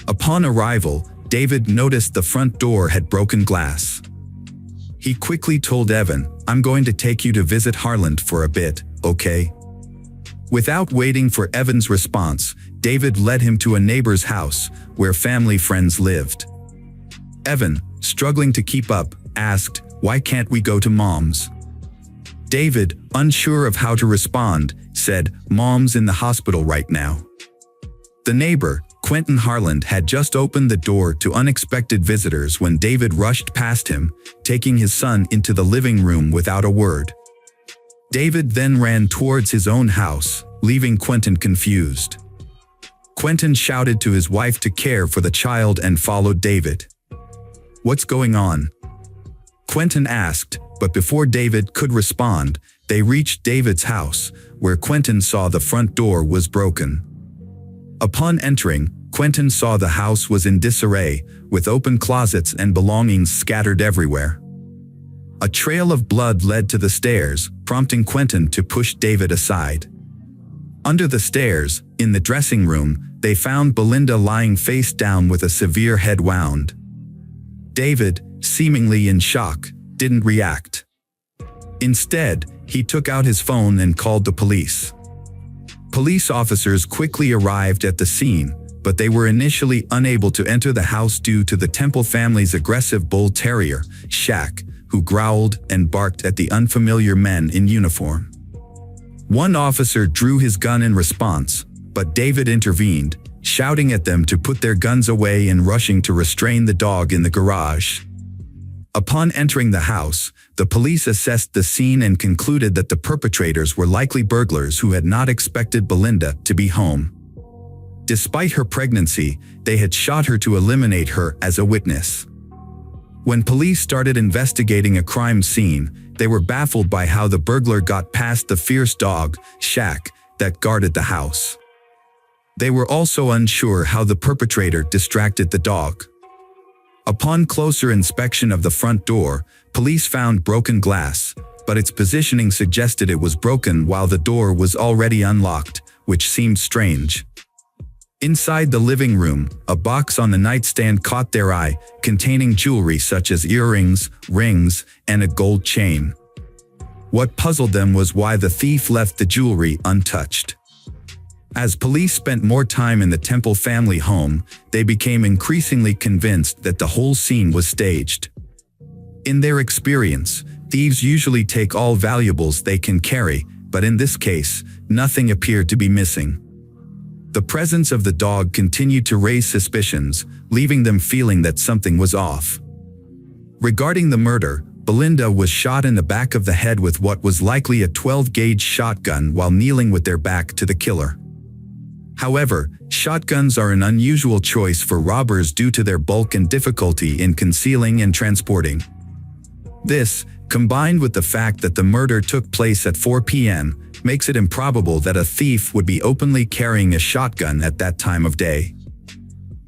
Upon arrival, David noticed the front door had broken glass. He quickly told Evan, "I'm going to take you to visit Harland for a bit, okay?" Without waiting for Evan's response, David led him to a neighbor's house, where family friends lived. Evan, struggling to keep up, asked, "Why can't we go to Mom's?" David, unsure of how to respond, said, "Mom's in the hospital right now." The neighbor, Quentin Harland, had just opened the door to unexpected visitors when David rushed past him, taking his son into the living room without a word. David then ran towards his own house, leaving Quentin confused. Quentin shouted to his wife to care for the child and followed David. "What's going on?" Quentin asked, but before David could respond, they reached David's house, where Quentin saw the front door was broken. Upon entering, Quentin saw the house was in disarray, with open closets and belongings scattered everywhere. A trail of blood led to the stairs, prompting Quentin to push David aside. Under the stairs, in the dressing room, they found Belinda lying face down with a severe head wound. David, seemingly in shock, didn't react. Instead, he took out his phone and called the police. Police officers quickly arrived at the scene, but they were initially unable to enter the house due to the Temple family's aggressive bull terrier, Shaq, who growled and barked at the unfamiliar men in uniform. One officer drew his gun in response, but David intervened, shouting at them to put their guns away and rushing to restrain the dog in the garage. Upon entering the house, the police assessed the scene and concluded that the perpetrators were likely burglars who had not expected Belinda to be home. Despite her pregnancy, they had shot her to eliminate her as a witness. When police started investigating a crime scene, they were baffled by how the burglar got past the fierce dog, Shaq, that guarded the house. They were also unsure how the perpetrator distracted the dog. Upon closer inspection of the front door, police found broken glass, but its positioning suggested it was broken while the door was already unlocked, which seemed strange. Inside the living room, a box on the nightstand caught their eye, containing jewelry such as earrings, rings, and a gold chain. What puzzled them was why the thief left the jewelry untouched. As police spent more time in the Temple family home, they became increasingly convinced that the whole scene was staged. In their experience, thieves usually take all valuables they can carry, but in this case, nothing appeared to be missing. The presence of the dog continued to raise suspicions, leaving them feeling that something was off. Regarding the murder, Belinda was shot in the back of the head with what was likely a 12-gauge shotgun while kneeling with their back to the killer. However, shotguns are an unusual choice for robbers due to their bulk and difficulty in concealing and transporting. This, combined with the fact that the murder took place at 4 p.m., makes it improbable that a thief would be openly carrying a shotgun at that time of day.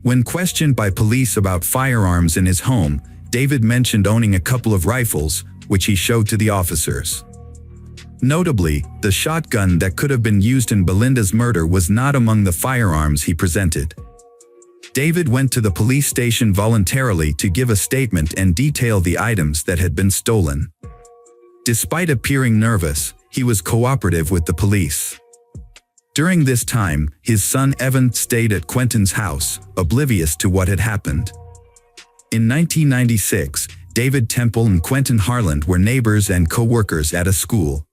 When questioned by police about firearms in his home, David mentioned owning a couple of rifles, which he showed to the officers. Notably, the shotgun that could have been used in Belinda's murder was not among the firearms he presented. David went to the police station voluntarily to give a statement and detail the items that had been stolen. Despite appearing nervous, he was cooperative with the police. During this time, his son Evan stayed at Quentin's house, oblivious to what had happened. In 1996, David Temple and Quentin Harland were neighbors and co-workers at a school.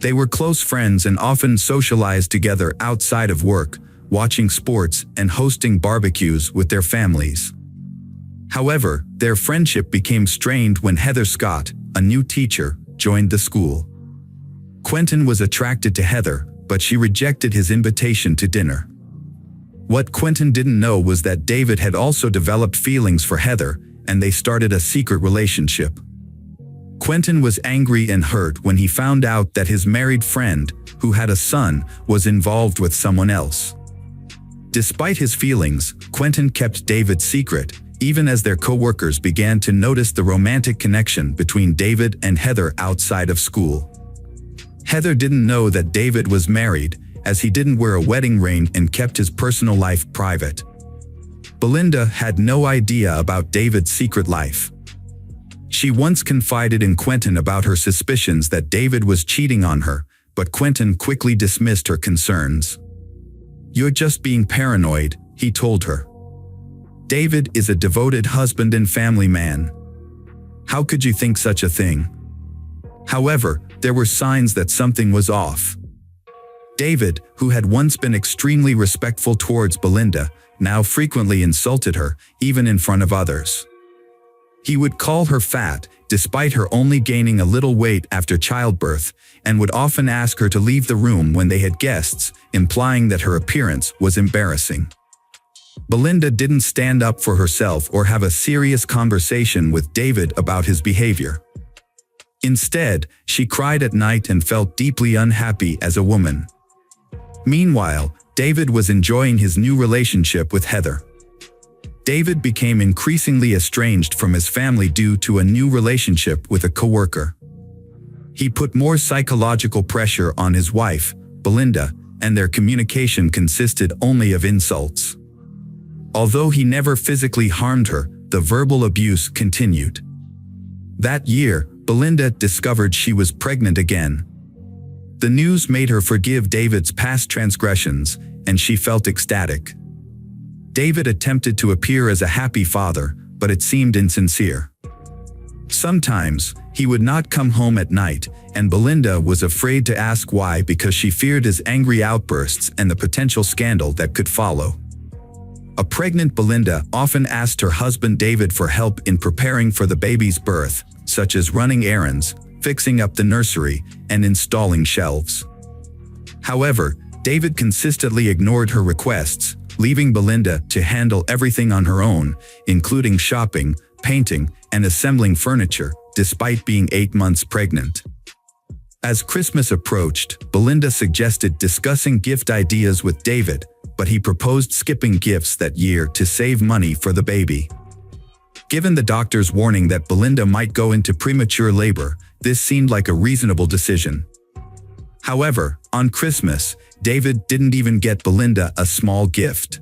They were close friends and often socialized together outside of work, watching sports and hosting barbecues with their families. However, their friendship became strained when Heather Scott, a new teacher, joined the school. Quentin was attracted to Heather, but she rejected his invitation to dinner. What Quentin didn't know was that David had also developed feelings for Heather, and they started a secret relationship. Quentin was angry and hurt when he found out that his married friend, who had a son, was involved with someone else. Despite his feelings, Quentin kept David's secret, even as their co-workers began to notice the romantic connection between David and Heather outside of school. Heather didn't know that David was married, as he didn't wear a wedding ring and kept his personal life private. Belinda had no idea about David's secret life. She once confided in Quentin about her suspicions that David was cheating on her, but Quentin quickly dismissed her concerns. "You're just being paranoid," he told her. "David is a devoted husband and family man. How could you think such a thing?" However, there were signs that something was off. David, who had once been extremely respectful towards Belinda, now frequently insulted her, even in front of others. He would call her fat, despite her only gaining a little weight after childbirth, and would often ask her to leave the room when they had guests, implying that her appearance was embarrassing. Belinda didn't stand up for herself or have a serious conversation with David about his behavior. Instead, she cried at night and felt deeply unhappy as a woman. Meanwhile, David was enjoying his new relationship with Heather. David became increasingly estranged from his family due to a new relationship with a coworker. He put more psychological pressure on his wife, Belinda, and their communication consisted only of insults. Although he never physically harmed her, the verbal abuse continued. That year, Belinda discovered she was pregnant again. The news made her forgive David's past transgressions, and she felt ecstatic. David attempted to appear as a happy father, but it seemed insincere. Sometimes, he would not come home at night, and Belinda was afraid to ask why because she feared his angry outbursts and the potential scandal that could follow. A pregnant Belinda often asked her husband David for help in preparing for the baby's birth, such as running errands, fixing up the nursery, and installing shelves. However, David consistently ignored her requests, leaving Belinda to handle everything on her own, including shopping, painting, and assembling furniture, despite being 8 months pregnant. As Christmas approached, Belinda suggested discussing gift ideas with David, but he proposed skipping gifts that year to save money for the baby. Given the doctor's warning that Belinda might go into premature labor, this seemed like a reasonable decision. However, On Christmas, David didn't even get Belinda a small gift.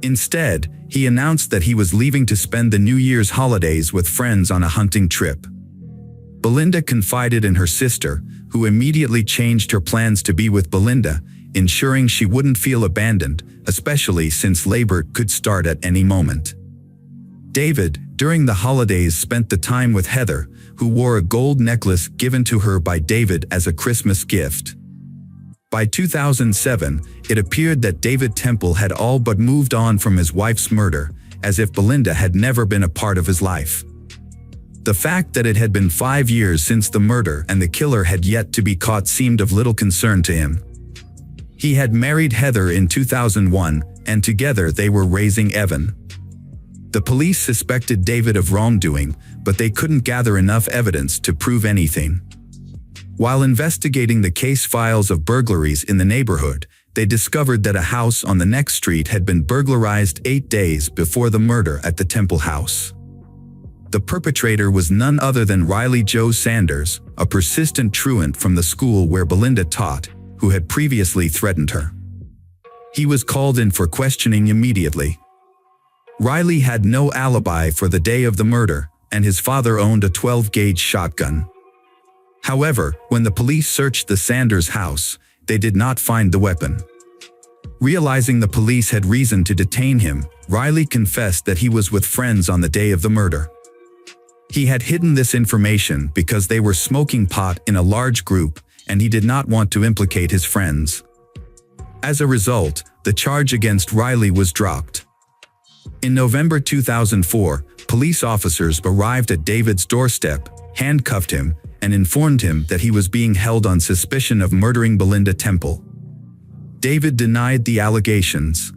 Instead, he announced that he was leaving to spend the New Year's holidays with friends on a hunting trip. Belinda confided in her sister, who immediately changed her plans to be with Belinda, ensuring she wouldn't feel abandoned, especially since labor could start at any moment. David, during the holidays, spent the time with Heather, who wore a gold necklace given to her by David as a Christmas gift. By 2007, it appeared that David Temple had all but moved on from his wife's murder, as if Belinda had never been a part of his life. The fact that it had been 5 years since the murder and the killer had yet to be caught seemed of little concern to him. He had married Heather in 2001, and together they were raising Evan. The police suspected David of wrongdoing, but they couldn't gather enough evidence to prove anything. While investigating the case files of burglaries in the neighborhood, they discovered that a house on the next street had been burglarized 8 days before the murder at the Temple house. The perpetrator was none other than Riley Joe Sanders, a persistent truant from the school where Belinda taught, who had previously threatened her. He was called in for questioning immediately. Riley had no alibi for the day of the murder, and his father owned a 12-gauge shotgun. However, when the police searched the Sanders house, they did not find the weapon. Realizing the police had reason to detain him, Riley confessed that he was with friends on the day of the murder. He had hidden this information because they were smoking pot in a large group, and he did not want to implicate his friends. As a result, the charge against Riley was dropped. In November 2004, police officers arrived at David's doorstep, handcuffed him, and informed him that he was being held on suspicion of murdering Belinda Temple. David denied the allegations.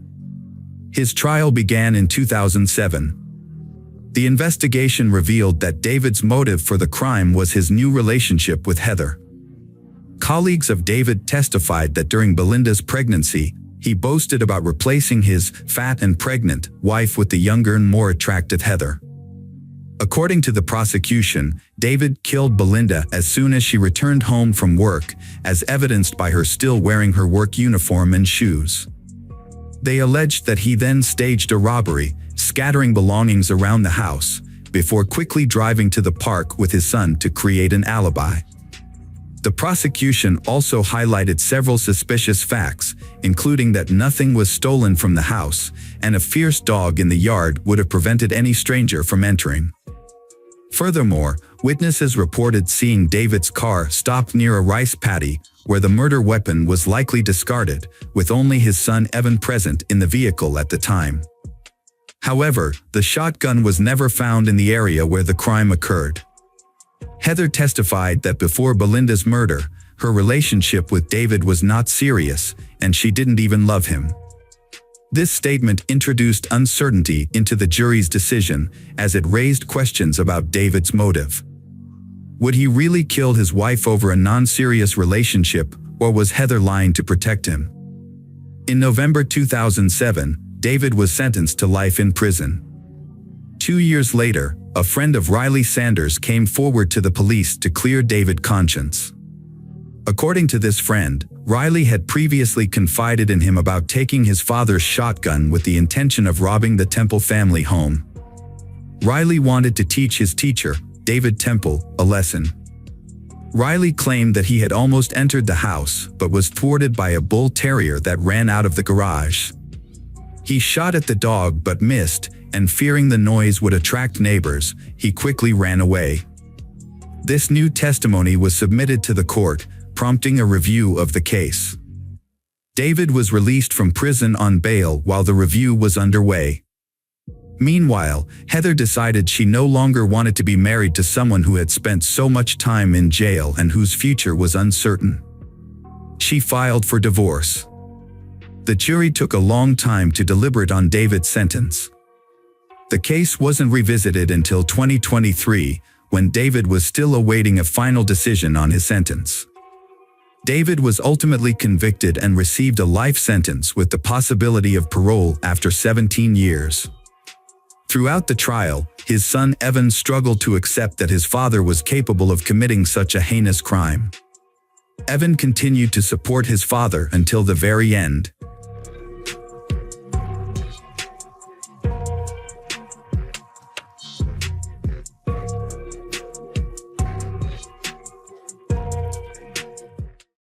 His trial began in 2007. The investigation revealed that David's motive for the crime was his new relationship with Heather. Colleagues of David testified that during Belinda's pregnancy, he boasted about replacing his fat and pregnant wife with the younger and more attractive Heather. According to the prosecution, David killed Belinda as soon as she returned home from work, as evidenced by her still wearing her work uniform and shoes. They alleged that he then staged a robbery, scattering belongings around the house, before quickly driving to the park with his son to create an alibi. The prosecution also highlighted several suspicious facts, including that nothing was stolen from the house, and a fierce dog in the yard would have prevented any stranger from entering. Furthermore, witnesses reported seeing David's car stopped near a rice paddy, where the murder weapon was likely discarded, with only his son Evan present in the vehicle at the time. However, the shotgun was never found in the area where the crime occurred. Heather testified that before Belinda's murder, her relationship with David was not serious, and she didn't even love him. This statement introduced uncertainty into the jury's decision, as it raised questions about David's motive. Would he really kill his wife over a non-serious relationship, or was Heather lying to protect him? In November 2007, David was sentenced to life in prison. 2 years later, a friend of Riley Sanders came forward to the police to clear David's conscience. According to this friend, Riley had previously confided in him about taking his father's shotgun with the intention of robbing the Temple family home. Riley wanted to teach his teacher, David Temple, a lesson. Riley claimed that he had almost entered the house but was thwarted by a bull terrier that ran out of the garage. He shot at the dog but missed, and fearing the noise would attract neighbors, he quickly ran away. This new testimony was submitted to the court, prompting a review of the case. David was released from prison on bail while the review was underway. Meanwhile, Heather decided she no longer wanted to be married to someone who had spent so much time in jail and whose future was uncertain. She filed for divorce. The jury took a long time to deliberate on David's sentence. The case wasn't revisited until 2023, when David was still awaiting a final decision on his sentence. David was ultimately convicted and received a life sentence with the possibility of parole after 17 years. Throughout the trial, his son Evan struggled to accept that his father was capable of committing such a heinous crime. Evan continued to support his father until the very end.